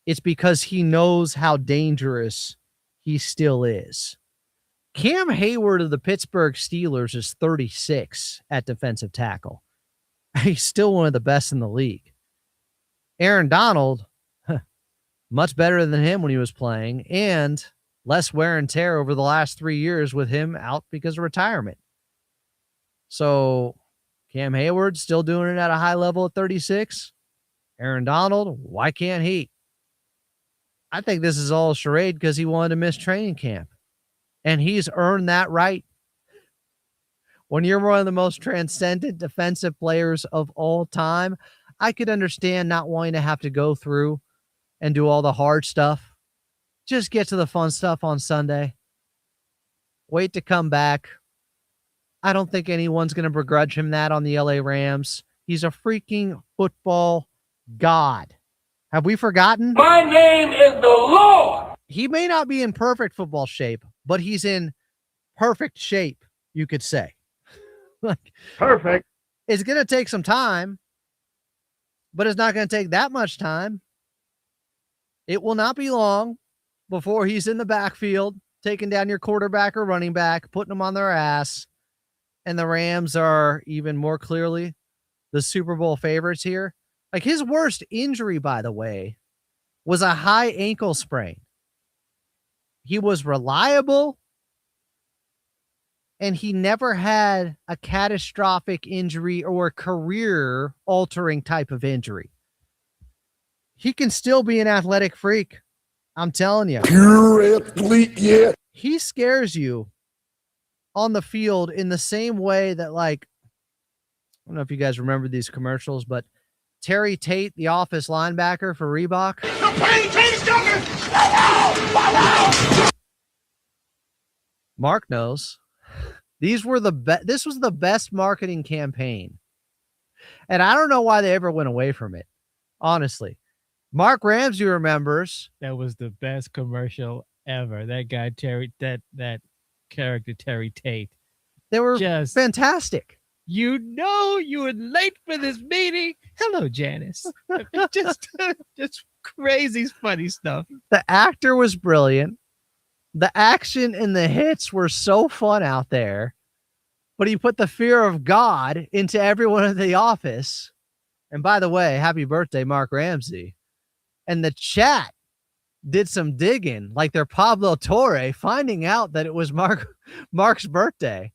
it's because he knows how dangerous he still is. Cam Hayward of the Pittsburgh Steelers is 36 at defensive tackle. He's still one of the best in the league. Aaron Donald, much better than him when he was playing, and less wear and tear over the last 3 years with him out because of retirement. So Cam Hayward still doing it at a high level at 36. Aaron Donald, why can't he? I think this is all a charade because he wanted to miss training camp. And he's earned that right. When you're one of the most transcendent defensive players of all time, I could understand not wanting to have to go through and do all the hard stuff. Just get to the fun stuff on Sunday. Wait to come back. I don't think anyone's going to begrudge him that on the LA Rams. He's a freaking football god. Have we forgotten? My name is the Lord. He may not be in perfect football shape, but he's in perfect shape, you could say. Like, perfect. It's going to take some time, but it's not going to take that much time. It will not be long before he's in the backfield, taking down your quarterback or running back, putting them on their ass. And the Rams are even more clearly the Super Bowl favorites here. Like, his worst injury, by the way, was a high ankle sprain. He was reliable, and he never had a catastrophic injury or career-altering type of injury. He can still be an athletic freak. I'm telling you. Pure athlete, yeah. He scares you on the field in the same way that, like, I don't know if you guys remember these commercials, but Terry Tate, the office linebacker for Reebok. Mark knows. These were this was the best marketing campaign. And I don't know why they ever went away from it. Honestly. Mark Ramsey remembers. That was the best commercial ever. That guy, that character, Terry Tate. They were just fantastic. You know you were late for this meeting. Hello, Janice. just crazy, funny stuff. The actor was brilliant. The action and the hits were so fun out there. But he put the fear of God into everyone in the office. And by the way, happy birthday, Mark Ramsey. And the chat did some digging, like they're Pablo Torre, finding out that it was Mark's birthday.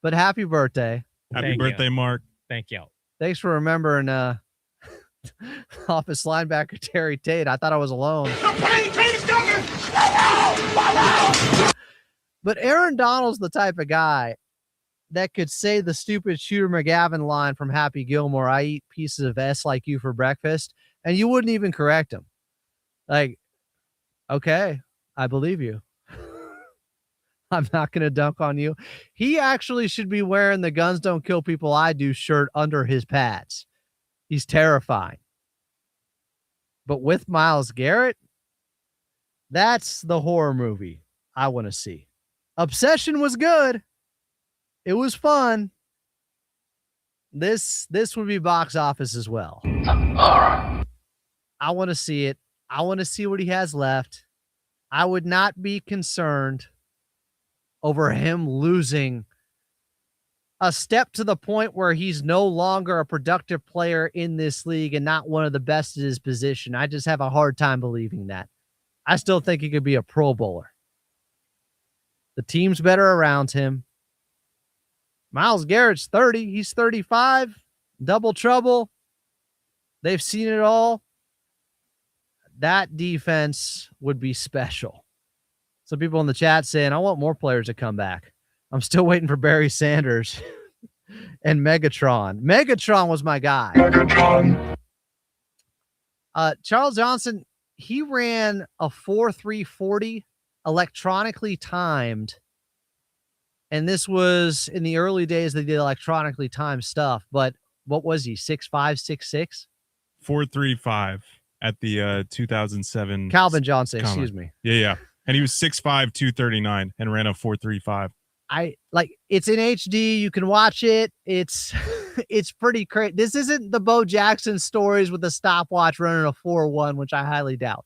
But happy birthday. Happy birthday, Mark. Thank you. Thanks for remembering office linebacker Terry Tate. I thought I was alone. But Aaron Donald's the type of guy that could say the stupid Shooter McGavin line from Happy Gilmore, I eat pieces of S like you for breakfast, and you wouldn't even correct him. Like, okay, I believe you. I'm not going to dunk on you. He actually should be wearing the Guns Don't Kill People I Do shirt under his pads. He's terrifying. But with Myles Garrett, that's the horror movie I want to see. Obsession was good. It was fun. This would be box office as well. I want to see it. I want to see what he has left. I would not be concerned over him losing a step to the point where he's no longer a productive player in this league and not one of the best at his position. I just have a hard time believing that. I still think he could be a Pro Bowler. The team's better around him. Myles Garrett's 30. He's 35. Double trouble. They've seen it all. That defense would be special. Some people in the chat saying, I want more players to come back. I'm still waiting for Barry Sanders and Megatron. Megatron was my guy. Megatron. Charles Johnson, he ran a 4.340 electronically timed. And this was in the early days they did electronically timed stuff. But what was he? 6'5", 6'6"? 4.35 at the 2007 Calvin Johnson, excuse me. Yeah. And he was 6'5", 239 and ran a 4.35. It's in HD. You can watch it. It's pretty crazy. This isn't the Bo Jackson stories with the stopwatch running a 4.1, which I highly doubt,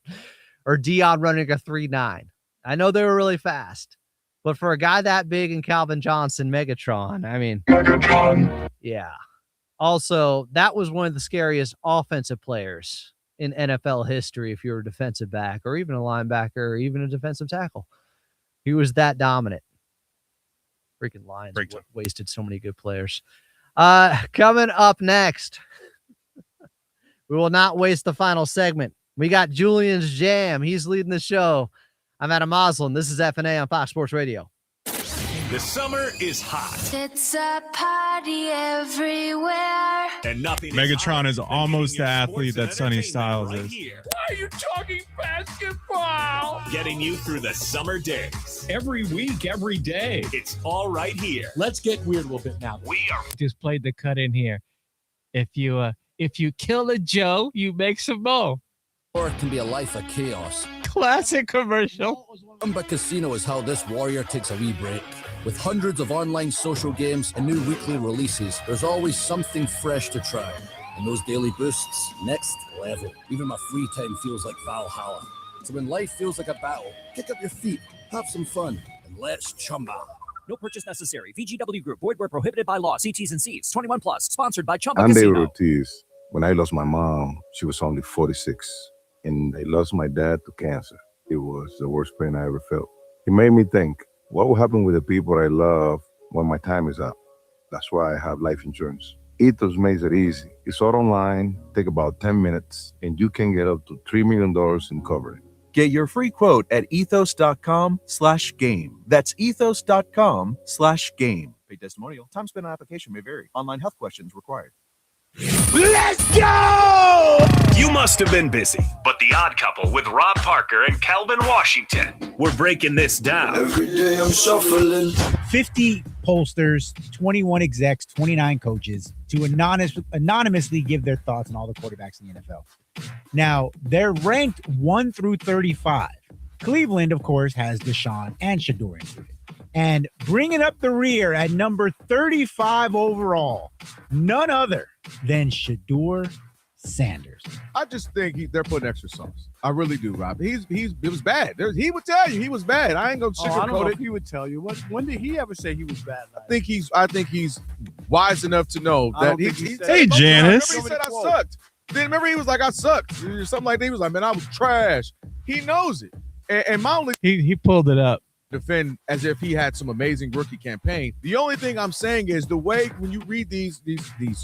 or Dion running a 3.9. I know they were really fast, but for a guy that big in Calvin Johnson, Megatron, I mean, Megatron. Yeah. Also, that was one of the scariest offensive players in NFL history. If you're a defensive back or even a linebacker or even a defensive tackle, he was that dominant. Freaking Lions wasted so many good players. Coming up next, we will not waste the final segment. We got Julian's Jam. He's leading the show. I'm Adam Moslin. This is FnA on Fox Sports Radio. The summer is hot. It's a party everywhere. And nothing Megatron is almost the athlete that Sonny Styles is. Why are you talking basketball? Getting you through the summer days. Every week, every day. It's all right here. Let's get weird a little bit now. We are Just played the cut in here. If you kill a Joe, you make some more. Or it can be a life of chaos. Classic commercial. Runningbacks Casino is how this warrior takes a wee break. With hundreds of online social games and new weekly releases, there's always something fresh to try. And those daily boosts, next level. Even my free time feels like Valhalla. So when life feels like a battle, kick up your feet, have some fun, and let's chumba. No purchase necessary. VGW Group. Void where prohibited by law. See T's and C's. 21 plus. Sponsored by Chumba I'm Casino. David Ortiz. When I lost my mom, she was only 46. And I lost my dad to cancer. It was the worst pain I ever felt. It made me think, what will happen with the people I love when my time is up? That's why I have life insurance. Ethos makes it easy. It's all online, take about 10 minutes, and you can get up to $3 million in coverage. Get your free quote at ethos.com/game. That's ethos.com/game. Paid testimonial. Time spent on application may vary. Online health questions required. Let's go! You must have been busy, but The Odd Couple with Rob Parker and Calvin Washington. We're breaking this down. Every day I'm shuffling. 50 pollsters, 21 execs, 29 coaches to anonymously give their thoughts on all the quarterbacks in the NFL. Now, they're ranked 1 through 35. Cleveland, of course, has Deshaun and Shador included. And bringing up the rear at number 35 overall, none other than Shador Sanders. I just think they're putting extra sauce. I really do, Rob. It was bad. He would tell you he was bad. I ain't gonna sugarcoat I don't know it. if he would tell you. When did he ever say he was bad? I think he's wise enough to know that he Hey, Janice. Remember he said I sucked. Then remember he was like I sucked. Something like that. He was like, man, I was trash. He knows it. And my only He pulled it up. defend as if he had some amazing rookie campaign. The only thing I'm saying is the way when you read these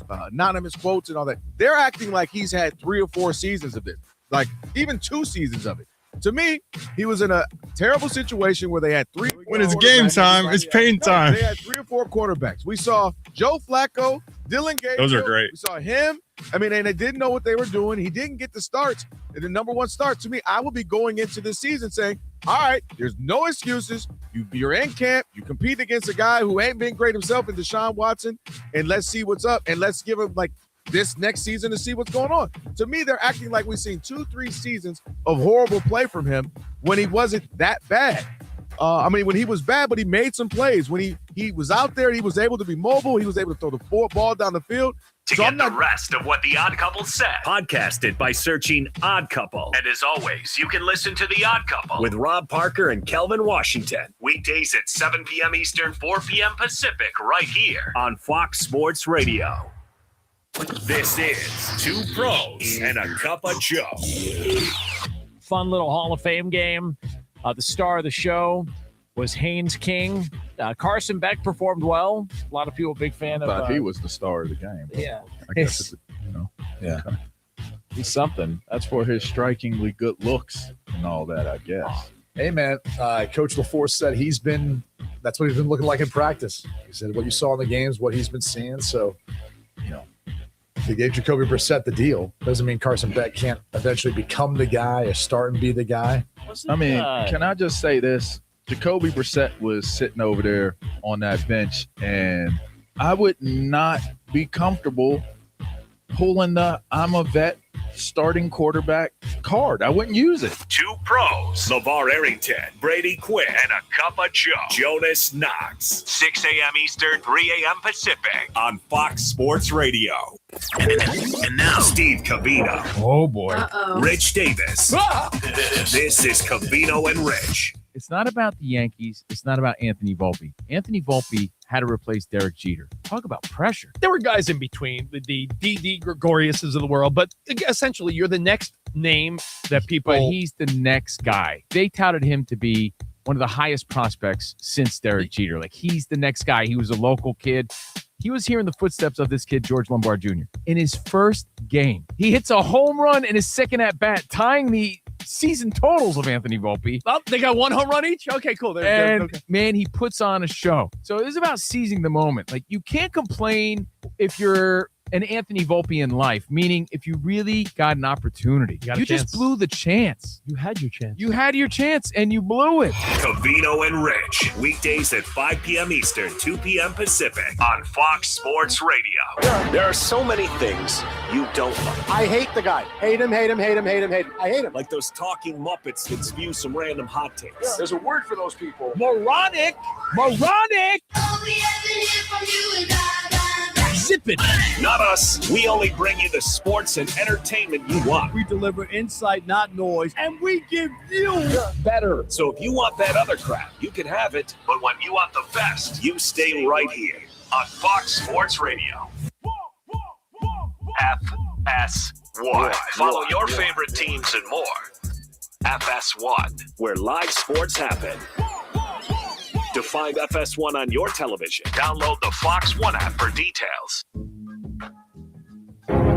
anonymous quotes and all that, they're acting like he's had 3 or 4 seasons of this, like even 2 seasons of it. To me, he was in a terrible situation where they had 3. When it's game time, it's pain time. They had 3 or 4 quarterbacks. We saw Joe Flacco, Dylan Gabriel. Those are great. We saw him. I mean, and they didn't know what they were doing. He didn't get the starts. And the number 1 start, to me, I will be going into this season saying, all right, there's no excuses. You're in camp. You compete against a guy who ain't been great himself in Deshaun Watson, and let's see what's up. And let's give him like this next season to see what's going on. To me, they're acting like we've seen 2-3 seasons of horrible play from him when he wasn't that bad. When he was bad, but he made some plays. When he was out there, he was able to be mobile. He was able to throw the ball down the field. To get the rest of what The Odd Couple said, podcasted by searching Odd Couple. And as always, you can listen to The Odd Couple with Rob Parker and Kelvin Washington. Weekdays at 7 p.m. Eastern, 4 p.m. Pacific, right here on Fox Sports Radio. This is 2 Pros and a Cup of Joe. Fun little Hall of Fame game. The star of the show was Haynes King. Carson Beck performed well. A lot of people big fan of. But he was the star of the game. Yeah, I guess yeah. He's something. That's for his strikingly good looks and all that, I guess. Hey, man, Coach LaForce said that's what he's been looking like in practice. He said what you saw in the games, what he's been seeing. So, They gave Jacoby Brissett the deal. Doesn't mean Carson Beck can't eventually become the guy or start and be the guy. I mean, can I just say this? Jacoby Brissett was sitting over there on that bench, and I would not be comfortable pulling the I'm a vet starting quarterback card. I wouldn't use it. Two pros, LeVar Arrington, Brady Quinn, and a cup of Joe, Jonas Knox. 6 a.m. Eastern, 3 a.m. Pacific on Fox Sports Radio. And now, Steve Cavino. Oh, boy. Rich Davis. This is Cavino and Rich. It's not about the Yankees. It's not about Anthony Volpe. Anthony Volpe had to replace Derek Jeter. Talk about pressure. There were guys in between, the D.D. Gregoriuses of the world, but essentially you're the next name that people... But he's the next guy. They touted him to be one of the highest prospects since Derek Jeter. Like, he's the next guy. He was a local kid. He was here in the footsteps of this kid, George Lombard Jr. In his first game, he hits a home run in his second at-bat, tying the season totals of Anthony Volpe. Oh, they got one home run each? Okay, cool. Man, he puts on a show. So it is about seizing the moment. Like, you can't complain if you're an Anthony Volpe in life, meaning if you really got an opportunity. You just blew the chance. You had your chance. You had your chance, and you blew it. Cavino and Rich, weekdays at 5 p.m. Eastern, 2 p.m. Pacific on Fox Sports Radio. There are so many things you don't like. I hate the guy. Hate him, hate him, hate him, hate him, hate him. I hate him. Like those talking Muppets that spew some random hot takes. There's a word for those people. Moronic. Zip it. Not us. We only bring you the sports and entertainment you want. We deliver insight, not noise, and we give you better. So if you want that other crap, you can have it. But when you want the best, you stay right here on Fox Sports Radio. FS1. Follow your favorite teams and more. FS1, where live sports happen. To find FS1 on your television, download the Fox One app for details.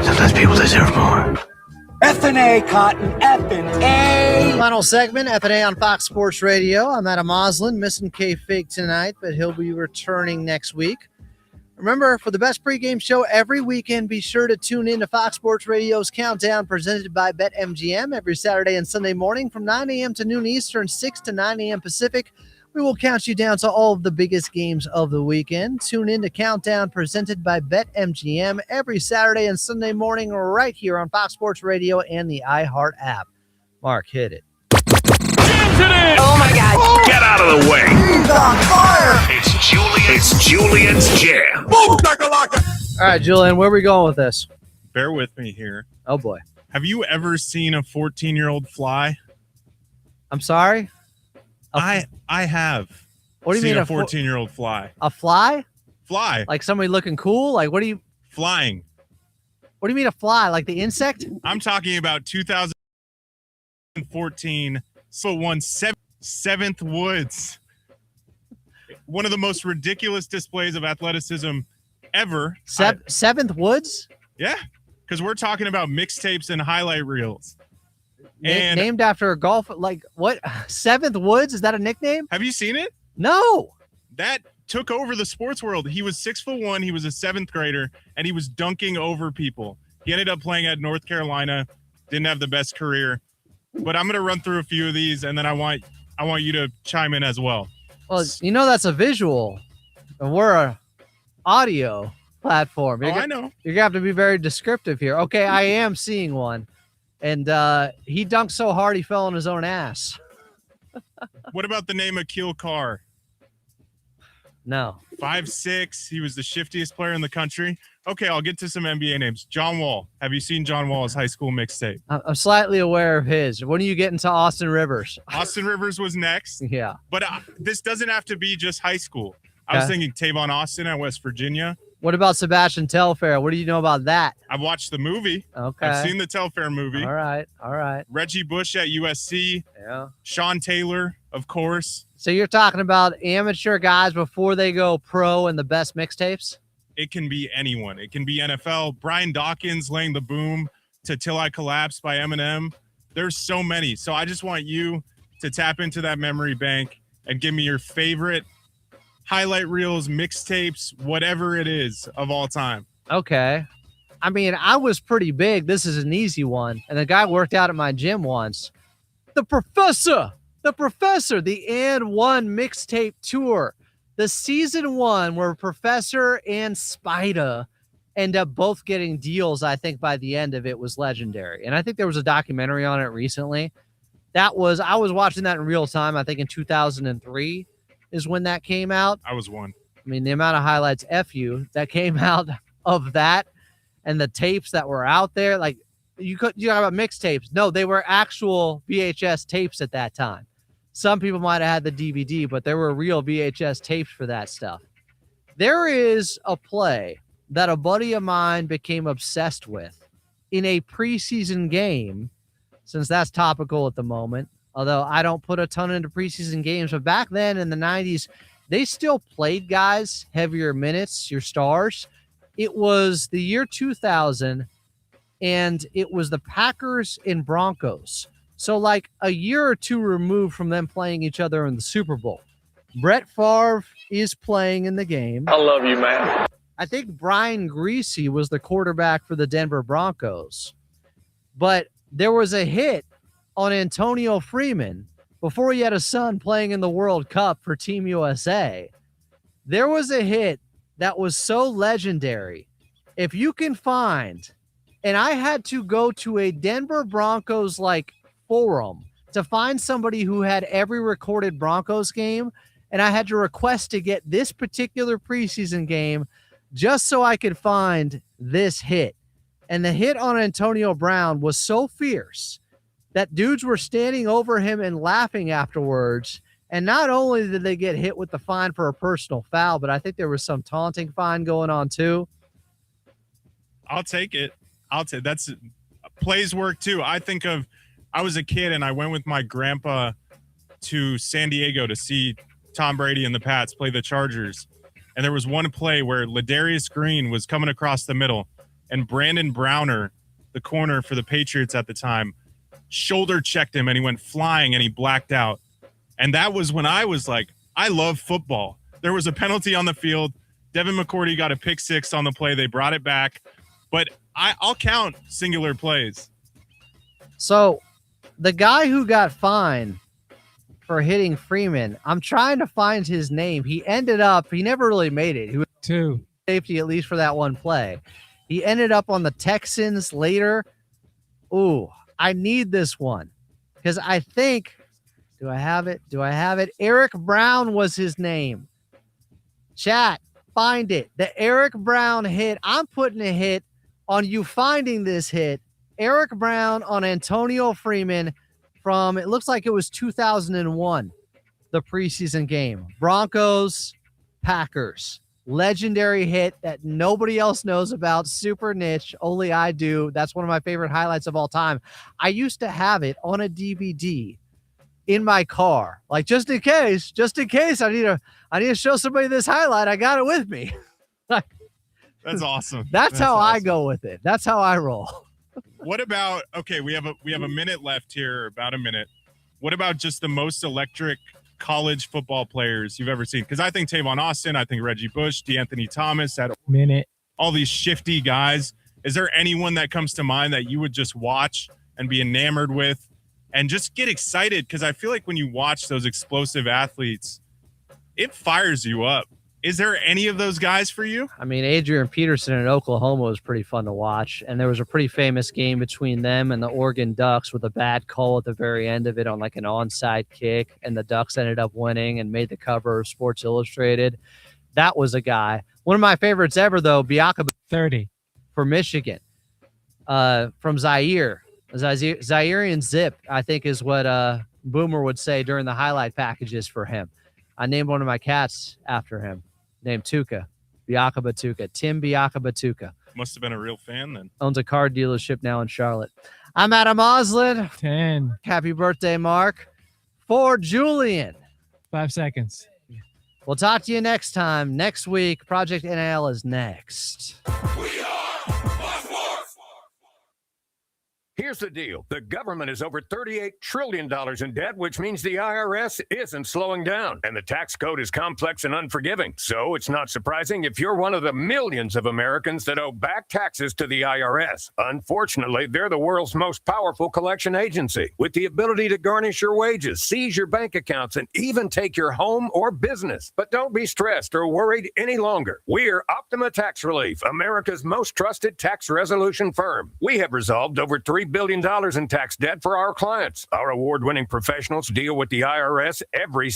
Sometimes people deserve more. FnA Cotton, FnA. Final segment, FnA on Fox Sports Radio. I'm Adam Moslin, missing K-Fake tonight, but he'll be returning next week. Remember, for the best pregame show every weekend, be sure to tune in to Fox Sports Radio's Countdown presented by BetMGM every Saturday and Sunday morning from 9 a.m. to noon Eastern, 6 to 9 a.m. Pacific. We will count you down to all of the biggest games of the weekend. Tune in to Countdown presented by BetMGM every Saturday and Sunday morning right here on Fox Sports Radio and the iHeart app. Mark, hit it. Oh my God. Oh. Get out of the way. He's on fire. It's Julian's Jam. Boom, all right, Julian, where are we going with this? Bear with me here. Oh, boy. Have you ever seen a 14-year-old fly? I'm sorry? I have. What do you mean a 14-year-old fly? A fly? Fly. Like somebody looking cool? Like what do you... Flying. What do you mean a fly? Like the insect? I'm talking about 2014, so won seventh Woods. One of the most ridiculous displays of athleticism ever. Seventh Woods? Yeah, because we're talking about mixtapes and highlight reels. And named after a golf, like what? Seventh Woods? Is that a nickname? Have you seen it? No. That took over the sports world. He was 6'1". He was a seventh grader, and he was dunking over people. He ended up playing at North Carolina. Didn't have the best career, but I'm going to run through a few of these, and then I want you to chime in as well. Well, you know that's a visual, and we're a audio platform. I know. You're gonna have to be very descriptive here. Okay, I am seeing one. And he dunked so hard he fell on his own ass. What about the name Akil Carr? No. 5'6". He was the shiftiest player in the country. Okay, I'll get to some NBA names. John Wall. Have you seen John Wall's high school mixtape? I'm slightly aware of his. When do you get into Austin Rivers? Austin Rivers was next. Yeah. But this doesn't have to be just high school. I was thinking Tavon Austin at West Virginia. What about Sebastian Telfair? What do you know about that? I've watched the movie. Okay. I've seen the Telfair movie. All right. Reggie Bush at USC. Yeah. Sean Taylor, of course. So you're talking about amateur guys before they go pro and the best mixtapes? It can be anyone. It can be NFL. Brian Dawkins laying the boom to Till I Collapse by Eminem. There's so many. So I just want you to tap into that memory bank and give me your favorite highlight reels, mixtapes, whatever it is of all time. Okay. I mean, I was pretty big. This is an easy one. And the guy worked out at my gym once. The Professor, the And One mixtape tour. The season 1 where Professor and Spida end up both getting deals, I think, by the end of it was legendary. And I think there was a documentary on it recently. I was watching that in real time. I think in 2003 is when that came out. I was one. I mean, the amount of highlights that came out of that and the tapes that were out there, like you talk about mixtapes. No, they were actual VHS tapes at that time. Some people might have had the DVD, but there were real VHS tapes for that stuff. There is a play that a buddy of mine became obsessed with in a preseason game, since that's topical at the moment, although I don't put a ton into preseason games. But back then in the 90s, they still played guys heavier minutes, your stars. It was the year 2000, and it was the Packers and Broncos. So like a year or two removed from them playing each other in the Super Bowl. Brett Favre is playing in the game. I love you, man. I think Brian Greasy was the quarterback for the Denver Broncos. But there was a hit on Antonio Freeman before he had a son playing in the World Cup for Team USA. There was a hit that was so legendary. If you can find, and I had to go to a Denver Broncos forum to find somebody who had every recorded Broncos game, and I had to request to get this particular preseason game just so I could find this hit. And the hit on Antonio Brown was so fierce that dudes were standing over him and laughing afterwards. And not only did they get hit with the fine for a personal foul, but I think there was some taunting fine going on too. I'll take it. That's plays work too. I was a kid and I went with my grandpa to San Diego to see Tom Brady and the Pats play the Chargers. And there was one play where Ladarius Green was coming across the middle and Brandon Browner, the corner for the Patriots at the time, shoulder checked him and he went flying and he blacked out. And that was when I was like, I love football. There was a penalty on the field. Devin McCourty got a pick six on the play. They brought it back. But I'll count singular plays. So the guy who got fined for hitting Freeman, I'm trying to find his name. He never really made it. He was safety, at least for that one play. He ended up on the Texans later. Ooh, I need this one because I think, do I have it? Eric Brown was his name. Chat, find it. The Eric Brown hit. I'm putting a hit on you finding this hit. Eric Brown on Antonio Freeman from, it looks like it was 2001, the preseason game. Broncos, Packers. Legendary hit that nobody else knows about. Super niche. Only I do. That's one of my favorite highlights of all time. I used to have it on a DVD in my car. Like just in case I need to show somebody this highlight. I got it with me. That's awesome. That's how awesome. I go with it. That's how I roll. What about, okay, we have a minute left here, about a minute. What about just the most electric college football players you've ever seen? Because I think Tavon Austin, I think Reggie Bush, DeAnthony Thomas, all these shifty guys. Is there anyone that comes to mind that you would just watch and be enamored with and just get excited? Because I feel like when you watch those explosive athletes, it fires you up. Is there any of those guys for you? I mean, Adrian Peterson in Oklahoma was pretty fun to watch. And there was a pretty famous game between them and the Oregon Ducks with a bad call at the very end of it on like an onside kick. And the Ducks ended up winning and made the cover of Sports Illustrated. That was a guy. One of my favorites ever, though, Biaka 30 for Michigan from Zaire. Zairian Zip, I think, is what Boomer would say during the highlight packages for him. I named one of my cats after him. Named Tuca, Biaka Batuka, Tim Biaka Batuka. Must have been a real fan then. Owns a car dealership now in Charlotte. I'm Adam Oslin. 10. Happy birthday, Mark. For Julian. 5 seconds. We'll talk to you next time. Next week, Project NIL is next. Here's the deal. The government is over $38 trillion in debt, which means the IRS isn't slowing down. And the tax code is complex and unforgiving. So it's not surprising if you're one of the millions of Americans that owe back taxes to the IRS. Unfortunately, they're the world's most powerful collection agency, with the ability to garnish your wages, seize your bank accounts, and even take your home or business. But don't be stressed or worried any longer. We're Optima Tax Relief, America's most trusted tax resolution firm. We have resolved over $3 billion in tax debt for our clients. Our award-winning professionals deal with the IRS every